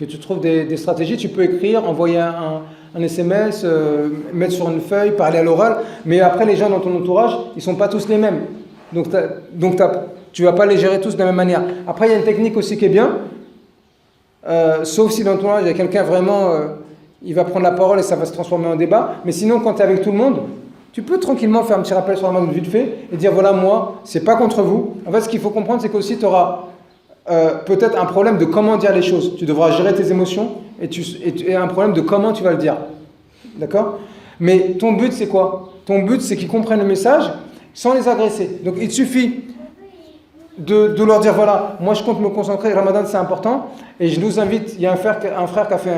tu trouves des stratégies. Tu peux écrire, envoyer un SMS, mettre sur une feuille, parler à l'oral, mais après les gens dans ton entourage, ils ne sont pas tous les mêmes. Donc tu ne vas pas les gérer tous de la même manière. Après, il y a une technique aussi qui est bien, sauf si dans ton entourage, il y a quelqu'un vraiment, il va prendre la parole et ça va se transformer en débat, mais sinon, quand tu es avec tout le monde, tu peux tranquillement faire un petit rappel sur la main vite fait et dire voilà, moi, c'est pas contre vous. En fait, ce qu'il faut comprendre, c'est qu'aussi tu auras peut-être un problème de comment dire les choses. Tu devras gérer tes émotions et tu as un problème de comment tu vas le dire. D'accord? Mais ton but, c'est quoi? Ton but, c'est qu'ils comprennent le message sans les agresser. Donc, il suffit de leur dire voilà, moi je compte me concentrer, Ramadan c'est important, et je nous invite, il y a un frère qui a fait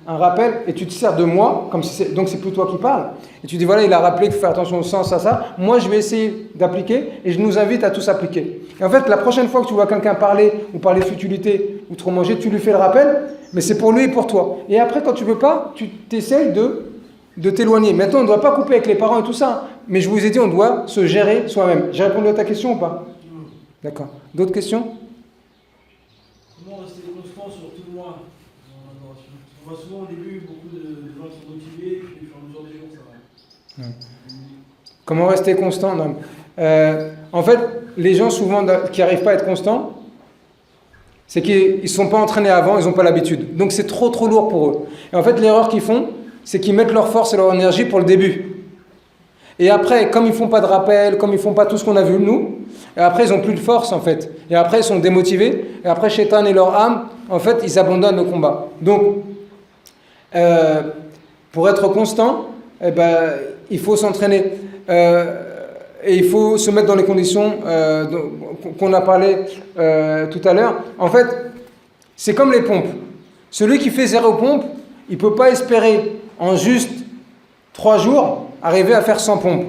un rappel, et tu te sers de moi, donc c'est plus toi qui parles, et tu dis voilà, il a rappelé qu'il faut faire attention au sens, à ça, moi je vais essayer d'appliquer, et je nous invite à tous appliquer. Et en fait, la prochaine fois que tu vois quelqu'un parler, ou parler futilité, ou trop manger, tu lui fais le rappel, mais c'est pour lui et pour toi. Et après, quand tu veux pas, tu t'essayes de t'éloigner. Maintenant, on ne doit pas couper avec les parents et tout ça, mais je vous ai dit, on doit se gérer soi-même. J'ai répondu à ta question ou pas? D'accord. D'autres questions? Comment rester constant sur tout le mois dans l'adoration? On voit souvent au début beaucoup de gens qui sont motivés, puis au fur et à mesure des jours, ça va. Non. Comment rester constant? Non. En fait, les gens souvent qui n'arrivent pas à être constants, c'est qu'ils ne sont pas entraînés avant, ils n'ont pas l'habitude. Donc c'est trop lourd pour eux. Et en fait, l'erreur qu'ils font, c'est qu'ils mettent leur force et leur énergie pour le début. Et après, comme ils ne font pas de rappel, comme ils ne font pas tout ce qu'on a vu nous, et après ils n'ont plus de force en fait. Et après ils sont démotivés. Et après Shaitan et leur âme, en fait, ils abandonnent le combat. Donc, pour être constant, il faut s'entraîner. Et il faut se mettre dans les conditions qu'on a parlé tout à l'heure. En fait, c'est comme les pompes. Celui qui fait 0 pompe, il ne peut pas espérer en juste 3 jours arriver à faire 100 pompes.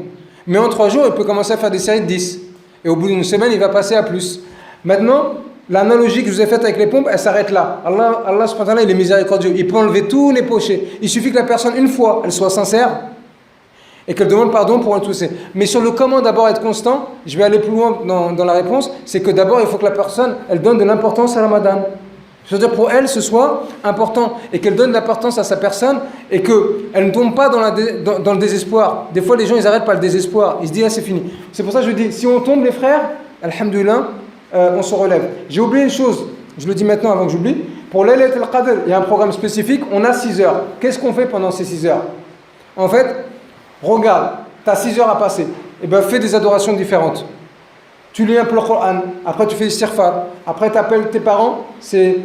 Mais en 3 jours, il peut commencer à faire des séries de 10. Et au bout d'une semaine, il va passer à plus. Maintenant, l'analogie que je vous ai faite avec les pompes, elle s'arrête là. Allah subhanahu wa ta'ala, il est miséricordieux. Il peut enlever tous les pochés. Il suffit que la personne, une fois, elle soit sincère et qu'elle demande pardon pour un toucher. Mais sur le comment d'abord être constant, je vais aller plus loin dans la réponse, c'est que d'abord, il faut que la personne, elle donne de l'importance à Ramadan. C'est-à-dire pour elle, ce soit important et qu'elle donne l'importance à sa personne et qu'elle ne tombe pas dans le désespoir. Des fois, les gens, ils arrêtent par le désespoir. Ils se disent, ah, c'est fini. C'est pour ça que je dis, si on tombe, les frères, alhamdoulilah, on se relève. J'ai oublié une chose, je le dis maintenant avant que j'oublie. Pour Laylat al-Qadr, il y a un programme spécifique, on a 6 heures. Qu'est-ce qu'on fait pendant ces 6 heures? En fait, regarde, tu as 6 heures à passer. Et bien, fais des adorations différentes. Tu lis un peu le Coran, après tu fais istighfar, après tu appelles tes parents, c'est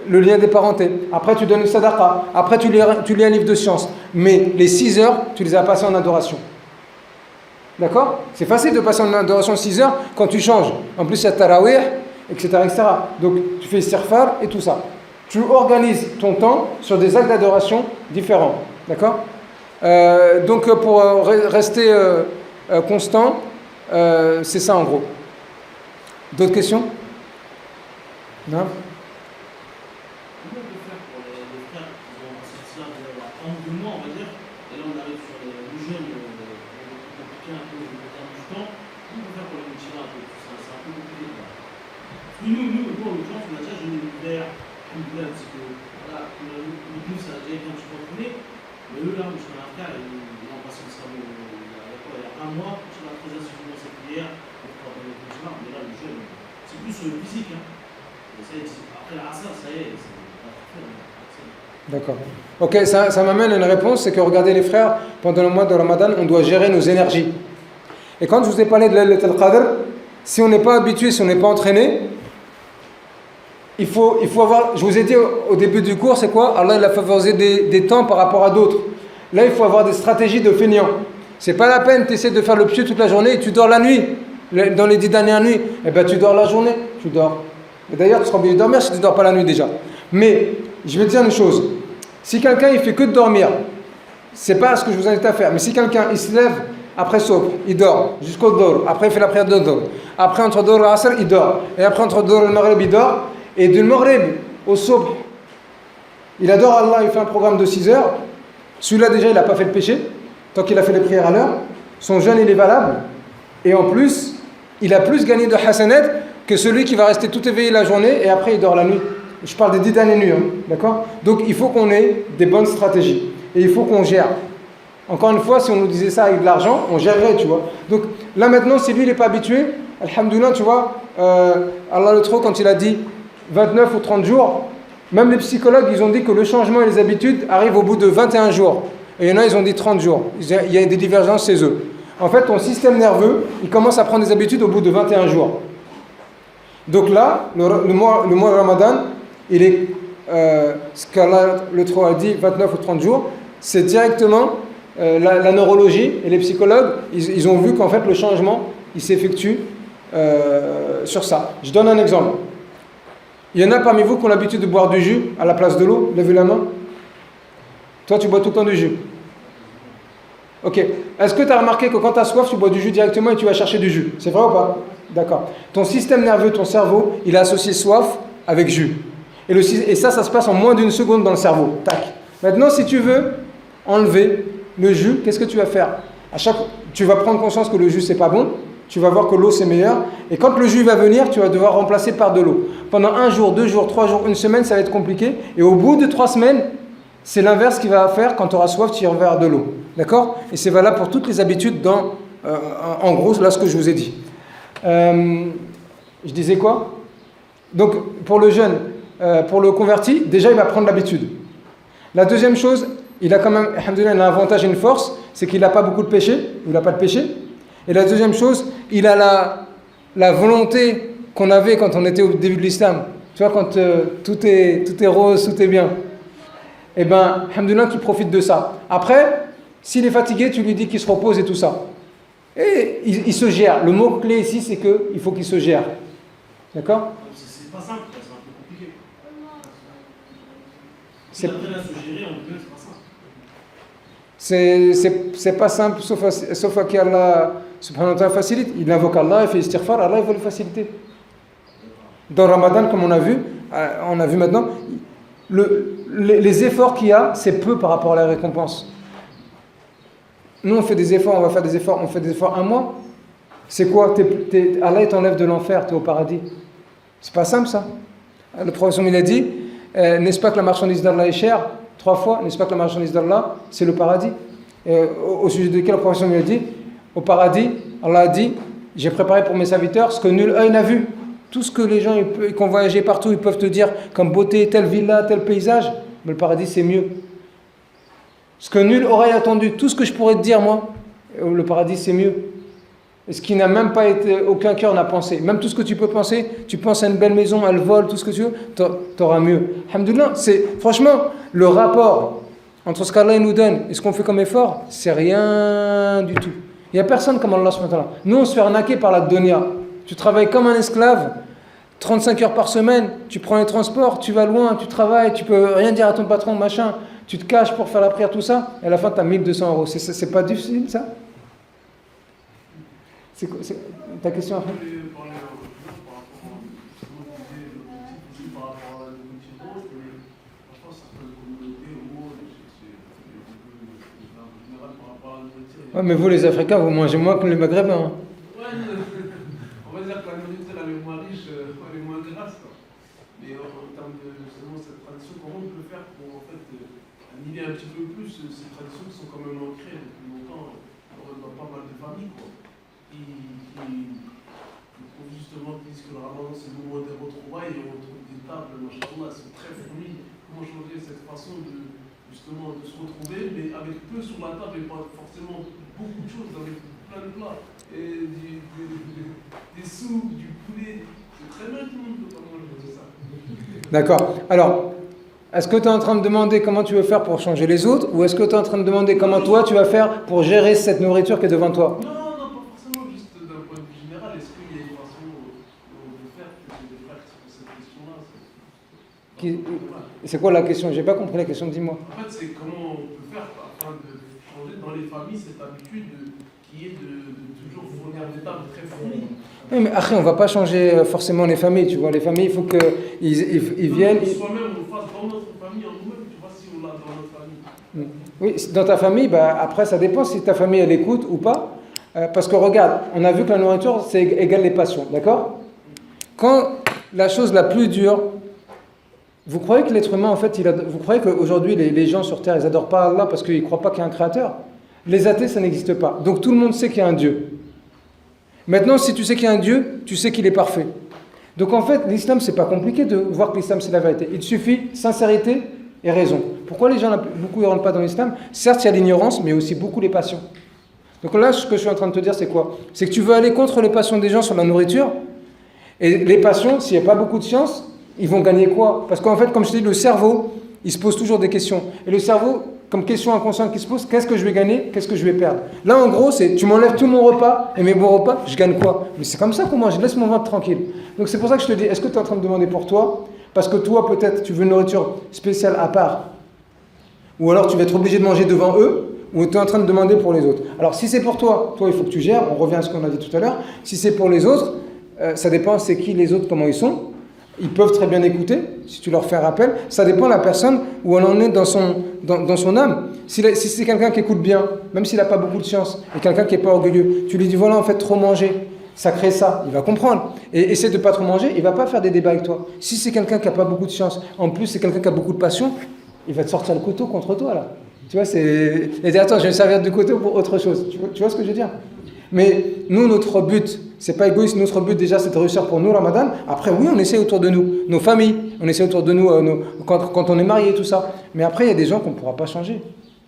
le lien des parentés. Après tu donnes une sadaqa, après tu lis un livre de science. Mais les 6 heures, tu les as passées en adoration. D'accord? C'est facile de passer en adoration 6 heures quand tu changes. En plus, il y a tarawih, etc., etc. Donc tu fais istighfar et tout ça. Tu organises ton temps sur des actes d'adoration différents. D'accord? Donc pour rester constant, c'est ça en gros. D'autres questions? Non? Comment on peut faire pour les frères qui ont sorti là en 2 mois, on va dire, et là on arrive sur les jeunes, compliqué un peu le terme du temps, comment on peut faire pour les motiver un peu? C'est un peu compliqué. Parce que nous, en l'occurrence, on a déjà jeûné l'hiver, parce que voilà, nous, ça a déjà été un petit peu entraîné, mais eux là, je connais un frère, ils ont passé le cerveau il y a 1 mois, sur la présence de cette prière, mais là, le jeûne, c'est plus sur le physique. Hein. Après la rasa, ça y est, c'est. D'accord. Ok, ça m'amène à une réponse, c'est que regardez les frères, pendant le mois de Ramadan, on doit gérer nos énergies. Et quand je vous ai parlé de Laylat al-Qadr, si on n'est pas habitué, si on n'est pas entraîné, il faut avoir, je vous ai dit au début du cours, c'est quoi? Allah il a favorisé des temps par rapport à d'autres. Là, il faut avoir des stratégies de feignant. C'est pas la peine, tu essaies de faire le pieu toute la journée et tu dors la nuit. Dans les 10 dernières nuits, eh ben, tu dors la journée, tu dors. Et d'ailleurs, tu seras obligé de dormir si tu ne dors pas la nuit déjà. Mais, je vais te dire une chose. Si quelqu'un, il fait que de dormir, c'est pas ce que je vous invite à faire. Mais si quelqu'un, il se lève, après Sobh, il dort, jusqu'au Dor. Après, il fait la prière de Dor. Après, entre Dor et Asr, il dort. Et après, entre Dor et le Maghrib, il dort. Et du Maghrib au Sobh, il adore Allah, il fait un programme de 6 heures. Celui-là, déjà, il n'a pas fait le péché. Tant qu'il a fait les prières à l'heure. Son jeûne, il est valable. Et en plus, il a plus gagné de hasanat que celui qui va rester tout éveillé la journée et après il dort la nuit. Je parle des 10 dernières nuits, hein, d'accord? Donc il faut qu'on ait des bonnes stratégies et il faut qu'on gère. Encore une fois, si on nous disait ça avec de l'argent, on gérerait, tu vois. Donc là maintenant, si lui il n'est pas habitué, alhamdoulilah, tu vois, Allah le trop quand il a dit 29 ou 30 jours, même les psychologues ils ont dit que le changement et les habitudes arrivent au bout de 21 jours. Et il y en a, ils ont dit 30 jours. Il y a des divergences chez eux. En fait, ton système nerveux, il commence à prendre des habitudes au bout de 21 jours. Donc là, le mois de Ramadan, il est, ce qu'Allah le Trop a dit, 29 ou 30 jours, c'est directement la neurologie et les psychologues, ils ont vu qu'en fait le changement, il s'effectue sur ça. Je donne un exemple. Il y en a parmi vous qui ont l'habitude de boire du jus à la place de l'eau. Levez la main. Toi, tu bois tout le temps du jus. Ok. Est-ce que tu as remarqué que quand tu as soif, tu bois du jus directement et tu vas chercher du jus? C'est vrai ou pas? D'accord. Ton système nerveux, ton cerveau, il a associé soif avec jus. Et ça se passe en moins d'1 seconde dans le cerveau. Tac. Maintenant, si tu veux enlever le jus, qu'est-ce que tu vas faire? Tu vas prendre conscience que le jus, c'est pas bon. Tu vas voir que l'eau, c'est meilleur. Et quand le jus va venir, tu vas devoir remplacer par de l'eau. Pendant 1 jour, 2 jours, 3 jours, 1 semaine, ça va être compliqué. Et au bout de 3 semaines, c'est l'inverse qui va faire. Quand tu auras soif, tu iras vers de l'eau. D'accord? Et c'est valable pour toutes les habitudes en gros, là, ce que je vous ai dit. Je disais quoi? Donc, pour le jeune, pour le converti, déjà, il va prendre l'habitude. La deuxième chose, il a quand même, alhamdoulilah, il a un avantage et une force, c'est qu'il n'a pas beaucoup de péché, il n'a pas de péché. Et la deuxième chose, il a la volonté qu'on avait quand on était au début de l'islam. Tu vois, quand tout est rose, tout est bien. Eh bien, alhamdoulilah, qu'il profite de ça. Après, s'il est fatigué, tu lui dis qu'il se repose et tout ça. Et il se gère. Le mot clé ici, c'est qu'il faut qu'il se gère. D'accord? C'est pas simple, c'est un peu compliqué. Si après à se gérer, on peut, c'est pas simple. C'est pas simple, sauf qu'Allah subhanahu wa ta'ala facilite. Il invoque Allah, il fait istighfar, Allah il va le faciliter. Dans Ramadan, comme on a vu maintenant, les efforts qu'il y a, c'est peu par rapport à la récompense. Nous, on fait des efforts, on fait des efforts 1 mois. C'est quoi? Allah t'enlève de l'enfer, tu es au paradis. C'est pas simple ça. Le prophète il a dit, n'est-ce pas que la marchandise d'Allah est chère? 3 fois, n'est-ce pas que la marchandise d'Allah, c'est le paradis? Au sujet de quel le prophète il a dit, au paradis, Allah a dit, j'ai préparé pour mes serviteurs ce que nul œil n'a vu. Tout ce que les gens qui ont voyagé partout, ils peuvent te dire comme beauté, telle villa, tel paysage, mais le paradis c'est mieux. Ce que nul oreille attendu, tout ce que je pourrais te dire moi, le paradis c'est mieux. Et ce qui n'a même pas été, aucun cœur n'a pensé. Même tout ce que tu peux penser, tu penses à une belle maison, à le vol, tout ce que tu veux, t'auras mieux. Alhamdoulilah, c'est franchement le rapport entre ce qu'Allah nous donne et ce qu'on fait comme effort, c'est rien du tout. Il n'y a personne comme Allah subhanahu wa ta'ala. Nous on se fait arnaquer par la dunya. Tu travailles comme un esclave, 35 heures par semaine, tu prends les transports, tu vas loin, tu travailles, tu peux rien dire à ton patron, machin, tu te caches pour faire la prière, tout ça, et à la fin tu as 1200 €. C'est pas difficile ça? C'est quoi ta question après? Je voulais parler par rapport à justement, tu disais l'objectif aussi par rapport à la nourriture rose, mais franchement, certaines communautés, au moins, c'est un peu général par rapport à la nourriture. Ouais, mais vous les Africains, vous mangez moins que les Maghrébins. Hein. Ouais, on va dire que la nourriture elle est moins riche, elle est moins grasse. Quoi. Mais en termes de justement cette tradition, comment on peut faire pour en fait annihiler un petit peu plus ces traditions qui sont quand même ancrées depuis longtemps dans pas mal de familles, quoi. Qui justement disent que le ramadan c'est le moment des retrouvailles et on trouve des tables, machallah, elles sont très fournies. Comment changer cette façon de justement de se retrouver, mais avec peu sur la table et pas forcément beaucoup de choses, avec plein de plats, et des soupes, du poulet. C'est très bien, tout le monde peut pas manger ça. D'accord. Alors, est-ce que tu es en train de demander comment tu veux faire pour changer les autres, ou est-ce que tu es en train de demander comment toi tu vas faire pour gérer cette nourriture qui est devant toi? Non, pas forcément, juste d'un point de vue général. Est-ce qu'il y a une façon de faire que j'ai des frères qui se posent cette question-là? C'est quoi la question? J'ai pas compris la question, dis-moi. En fait, c'est comment on peut faire afin de changer dans les familles cette habitude qui est de toujours fournir des tables très fournies. Oui, mais après, on va pas changer forcément les familles, tu vois. Les familles, il faut qu'ils viennent. Soi-même, on fasse dans notre famille en nous-mêmes, tu vois, si on l'a dans notre famille. Oui, dans ta famille, bah, après, ça dépend si ta famille, elle écoute ou pas. Parce que regarde, on a vu que la nourriture, c'est égal les passions, d'accord? Quand la chose la plus dure, vous croyez que l'être humain, en fait, vous croyez qu'aujourd'hui, les gens sur Terre, ils adorent pas Allah parce qu'ils croient pas qu'il y a un créateur? Les athées, ça n'existe pas. Donc tout le monde sait qu'il y a un Dieu. Maintenant, si tu sais qu'il y a un Dieu, tu sais qu'il est parfait. Donc en fait, l'islam, c'est pas compliqué de voir que l'islam, c'est la vérité. Il suffit sincérité et raison. Pourquoi les gens, beaucoup ne rentrent pas dans l'islam? Certes, il y a l'ignorance, mais aussi beaucoup les passions. Donc là, ce que je suis en train de te dire, c'est quoi? C'est que tu veux aller contre les passions des gens sur la nourriture. Et les passions, s'il n'y a pas beaucoup de science, ils vont gagner quoi? Parce qu'en fait, comme je te dis, le cerveau, il se pose toujours des questions. Et le cerveau, comme question inconsciente qui se pose, qu'est-ce que je vais gagner? Qu'est-ce que je vais perdre? Là, en gros, c'est tu m'enlèves tout mon repas et mes bons repas, je gagne quoi? Mais c'est comme ça qu'on mange, laisse mon ventre tranquille. Donc c'est pour ça que je te dis, est-ce que tu es en train de demander pour toi? Parce que toi, peut-être, tu veux une nourriture spéciale à part. Ou alors tu vas être obligé de manger devant eux, ou tu es en train de demander pour les autres. Alors si c'est pour toi, il faut que tu gères, on revient à ce qu'on a dit tout à l'heure. Si c'est pour les autres, ça dépend c'est qui les autres, comment ils sont. Ils peuvent très bien écouter, si tu leur fais un rappel. Ça dépend de la personne où elle en est dans son âme. Si c'est quelqu'un qui écoute bien, même s'il n'a pas beaucoup de science, et quelqu'un qui n'est pas orgueilleux, tu lui dis voilà, en fait, trop manger, ça crée ça, il va comprendre. Et essaie de ne pas trop manger, il ne va pas faire des débats avec toi. Si c'est quelqu'un qui n'a pas beaucoup de science, en plus c'est quelqu'un qui a beaucoup de passion, il va te sortir le couteau contre toi là. Tu vois, il dit attends, je vais me servir du couteau pour autre chose. Tu vois ce que je veux dire? Mais nous, notre but, c'est pas égoïste, notre but déjà c'est de réussir pour nous Ramadan. Après oui, on essaie autour de nous, nos familles, on essaie autour de nous quand on est marié, tout ça. Mais après il y a des gens qu'on ne pourra pas changer.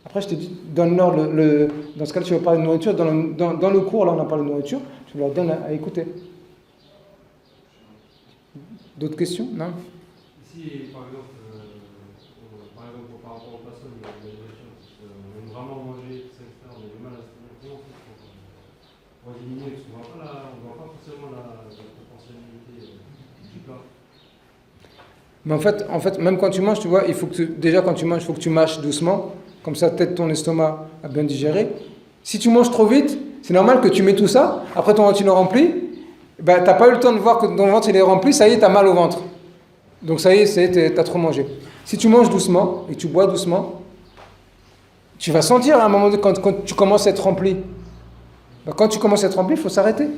Après je te dis, donne-leur dans ce cas-là tu veux parler de nourriture, dans le cours là on a parlé de nourriture, tu leur donnes à écouter. D'autres questions? Non? Si par exemple par rapport aux personnes, on aime vraiment manger, etc., on a du mal à se tenir compte pour diminuer, parce qu'on ne voit pas forcément la potentialité du plat. Mais en fait, même quand tu manges, tu vois, il faut que déjà quand tu manges, il faut que tu mâches doucement, comme ça t'aides ton estomac à bien digérer. Si tu manges trop vite, c'est normal que tu mets tout ça, après ton ventre il est rempli, ben, t'as pas eu le temps de voir que ton ventre il est rempli, ça y est, t'as mal au ventre. Donc ça y est, t'as trop mangé. Si tu manges doucement et tu bois doucement, tu vas sentir à un moment donné quand tu commences à être rempli. Ben, quand tu commences à être rempli, il faut s'arrêter.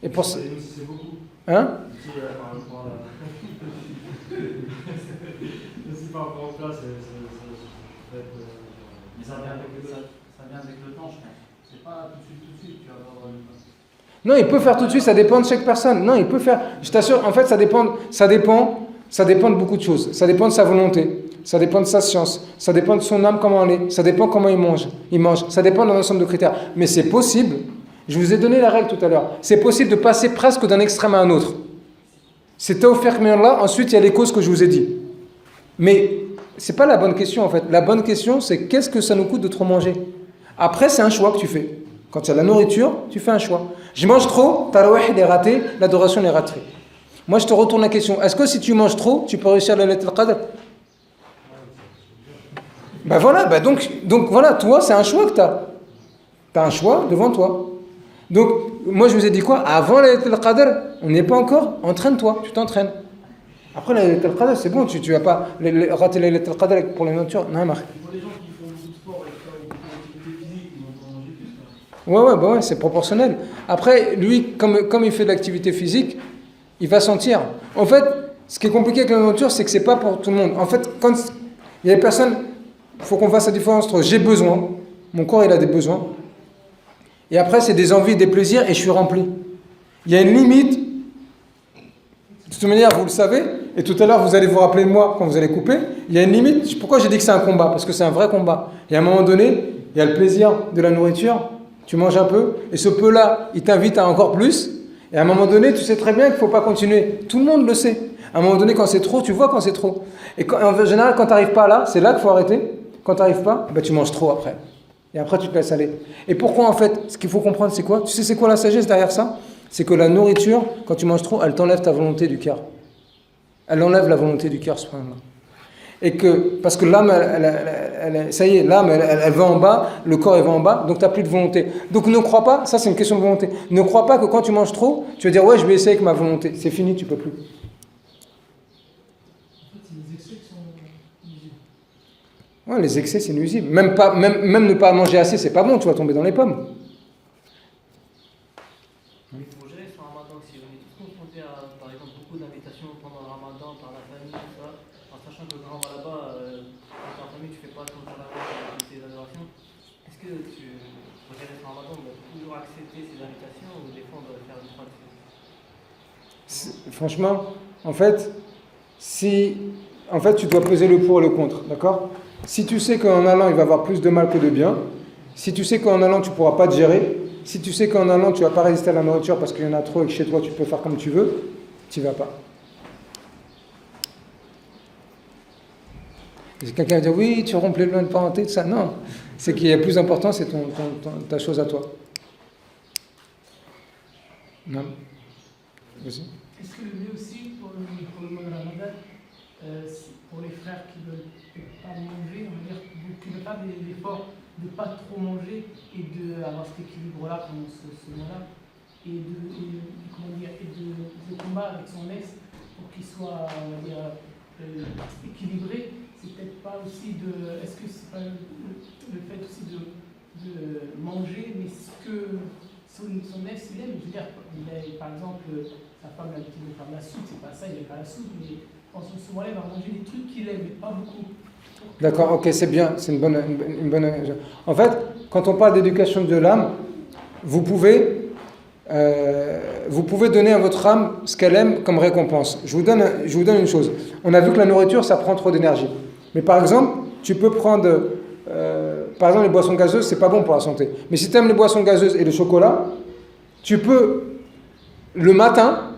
Et pour ça. C'est beaucoup. Hein? encore en place, ça peut être. Mais ça vient avec le temps, je pense. C'est pas tout de suite, tu vas avoir une... Non, il peut faire tout de suite, ça dépend de chaque personne. Non, il peut faire, je t'assure, en fait, ça dépend de beaucoup de choses. Ça dépend de sa volonté, ça dépend de sa science, ça dépend de son âme, comment elle est, ça dépend comment il mange, ça dépend d'un ensemble de critères. Mais c'est possible, je vous ai donné la règle tout à l'heure, c'est possible de passer presque d'un extrême à un autre. C'est tawfiq min Allah, ensuite il y a les causes que je vous ai dit. Mais c'est pas la bonne question en fait. La bonne question c'est qu'est-ce que ça nous coûte de trop manger? Après c'est un choix que tu fais. Quand tu as la nourriture, tu fais un choix. Je mange trop, tarawih est raté, l'adoration est ratée. Moi je te retourne la question, est-ce que si tu manges trop, tu peux réussir la Laylatul Qadr? Ben voilà, donc voilà, toi c'est un choix que tu as. Tu as un choix devant toi. Donc moi je vous ai dit quoi? Avant la Laylatul Qadr, on n'est pas encore, entraîne-toi, tu t'entraînes. Après la Laylatul Qadr, c'est bon, tu vas pas rater la Laylatul Qadr pour les nourritures. Non, Marc. Pour les gens qui font beaucoup de sport et qui font beaucoup d'activité physique, ils vont pas manger plus. Ouais, c'est proportionnel. Après, lui, comme il fait de l'activité physique, il va sentir. En fait, ce qui est compliqué avec la nourriture, c'est que c'est pas pour tout le monde. En fait, quand il y a des personnes, il faut qu'on fasse la différence entre j'ai besoin, mon corps il a des besoins, et après c'est des envies, des plaisirs, et je suis rempli. Il y a une limite. De toute manière, vous le savez, et tout à l'heure vous allez vous rappeler de moi quand vous allez couper, il y a une limite. Pourquoi j'ai dit que c'est un combat? Parce que c'est un vrai combat. Et à un moment donné, il y a le plaisir de la nourriture, tu manges un peu, et ce peu-là, il t'invite à encore plus, et à un moment donné, tu sais très bien qu'il ne faut pas continuer. Tout le monde le sait. À un moment donné, quand c'est trop, tu vois quand c'est trop. Et en général, quand tu n'arrives pas là, c'est là qu'il faut arrêter. Quand tu n'arrives pas, tu manges trop après. Et après, tu te laisses aller. Et pourquoi, en fait, ce qu'il faut comprendre, c'est quoi? Tu sais, c'est quoi la sagesse derrière ça? C'est que la nourriture, quand tu manges trop, elle t'enlève ta volonté du cœur. Elle enlève la volonté du cœur, subhanallah. Et que, parce que l'âme, ça y est, l'âme, elle va en bas, le corps, il va en bas, donc tu n'as plus de volonté. Donc ne crois pas, ça c'est une question de volonté, ne crois pas que quand tu manges trop, tu vas dire, ouais, je vais essayer avec ma volonté. C'est fini, tu peux plus. En fait, c'est les excès qui sont nuisibles. Ouais, les excès, c'est nuisible. Même ne pas manger assez, c'est pas bon, tu vas tomber dans les pommes. Pour gérer son ramadan aussi, on est tous confrontés à, par exemple, beaucoup d'invitations pendant le ramadan par la famille, tout ça, en sachant que quand on va là-bas, quand t'es en famille, tu fais pas ton tarawih, tes adorations. Est-ce que pour gérer son ramadan, on doit toujours accepter ces invitations ou des fois on doit faire une fin de Franchement, en fait, tu dois peser le pour et le contre, d'accord? Si tu sais qu'en allant, il va avoir plus de mal que de bien, si tu sais qu'en allant, tu ne pourras pas te gérer, si tu sais qu'en allant, tu ne vas pas résister à la nourriture parce qu'il y en a trop et que chez toi, tu peux faire comme tu veux, tu n'y vas pas. Et quelqu'un va dire, oui, tu romps les liens de parenté, tout ça. Non, c'est qu'il y a plus important, c'est ta chose à toi. Non. Vas-y. Est-ce que le mieux aussi pour le mois de Ramadan, pour les frères qui ne veulent pas manger, on va dire, qui ne veulent pas l'effort de ne pas trop manger et d'avoir cet équilibre-là pendant ce mois-là, et de combat avec son ex pour qu'il soit, on va dire, équilibré, c'est peut-être pas aussi de. Est-ce que c'est pas le fait aussi de manger, mais ce que son ex il aime, je veux dire, par exemple, sa femme a dit qu'il veut faire de la soupe, c'est pas ça, il veut faire la soupe, mais en ce moment-là, il va manger des trucs qu'il aime, mais pas beaucoup. D'accord, ok, c'est bien, c'est une bonne. En fait, quand on parle d'éducation de l'âme, vous pouvez donner à votre âme ce qu'elle aime comme récompense. Je vous donne une chose. On a vu que la nourriture, ça prend trop d'énergie. Mais par exemple, tu peux prendre, par exemple, les boissons gazeuses, c'est pas bon pour la santé. Mais si tu aimes les boissons gazeuses et le chocolat, tu peux, le matin,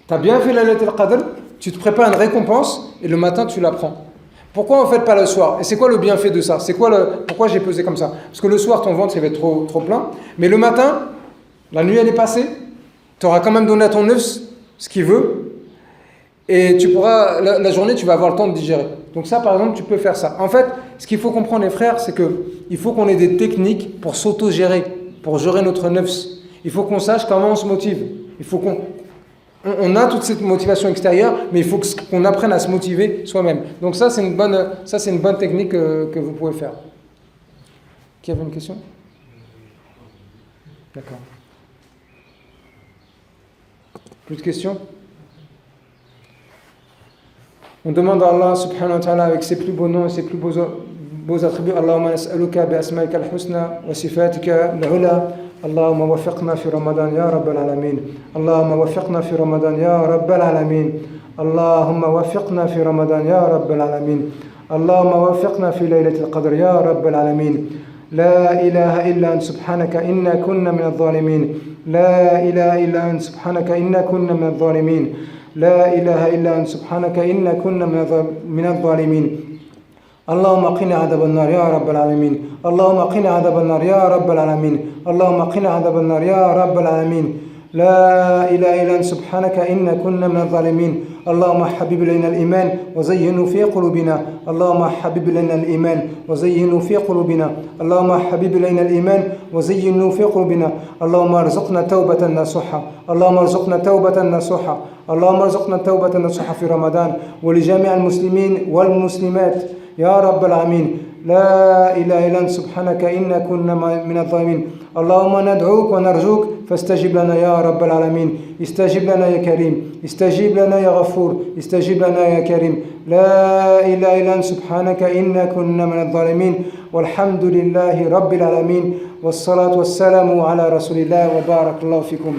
tu as bien fait la Laylatul Qadr, tu te prépares une récompense et le matin, tu la prends. Pourquoi on ne fait pas le soir? Et c'est quoi le bienfait de ça? Pourquoi j'ai pesé comme ça? Parce que le soir, ton ventre, il va être trop plein. Mais le matin, la nuit, elle est passée. Tu auras quand même donné à ton œuf ce qu'il veut. Et tu pourras, la journée, tu vas avoir le temps de digérer. Donc ça, par exemple, tu peux faire ça. En fait, ce qu'il faut comprendre, les frères, c'est qu'il faut qu'on ait des techniques pour s'auto-gérer, pour gérer notre nefs. Il faut qu'on sache comment on se motive. Il faut on a toute cette motivation extérieure, mais il faut qu'on apprenne à se motiver soi-même. Donc ça, c'est une bonne technique que vous pouvez faire. Qui avait une question? D'accord. Plus de questions? On demande à Allah subhanahu wa ta'ala avec ses plus beaux noms et ses plus beaux attributs. Allahumma nas'aluka bi asma'ika al-husna wa sifatika al-ula. Allahumma wafiqna fi Ramadan ya Rabbal alamin. Allahumma wafiqna fi Ramadan ya Rabbal alamin. Allahumma wafiqna fi Ramadan ya Rabbal alamin. Allahumma wafiqna fi laylatil qadr ya Rabbal alamin. La ilaha illa ant subhanaka inna kunna min adh-dhalimin. La ilaha illa ant subhanaka inna kunna min adh-dhalimin. لا إله إلا أنت سبحانك إنا كنا من الظالمين اللهم قنا عذاب النار يا رب العالمين اللهم قنا عذاب النار يا رب العالمين اللهم قنا عذاب النار يا رب العالمين لا إله إلا أنت سبحانك إنا كنا من الظالمين اللهم حبب إلينا الإيمان وزينه في قلوبنا اللهم حبب إلينا الإيمان وزينه في قلوبنا اللهم حبب إلينا الإيمان وزينه في قلوبنا اللهم ارزقنا توبة نصوحة اللهم ارزقنا توبة نصوحة اللهم ارزقنا توبة نصوحة في رمضان ولجميع المسلمين والمسلمات يا رب العالمين لا إله إلا أنت سبحانك إنا كنا من الظالمين اللهم ندعوك ونرجوك فاستجب لنا يا رب العالمين استجب لنا يا كريم استجيب لنا يا غفور استجيب لنا يا كريم لا إله إلا أنت سبحانك إنا كنا من الظالمين والحمد لله رب العالمين والصلاة والسلام على رسول الله وبارك الله فيكم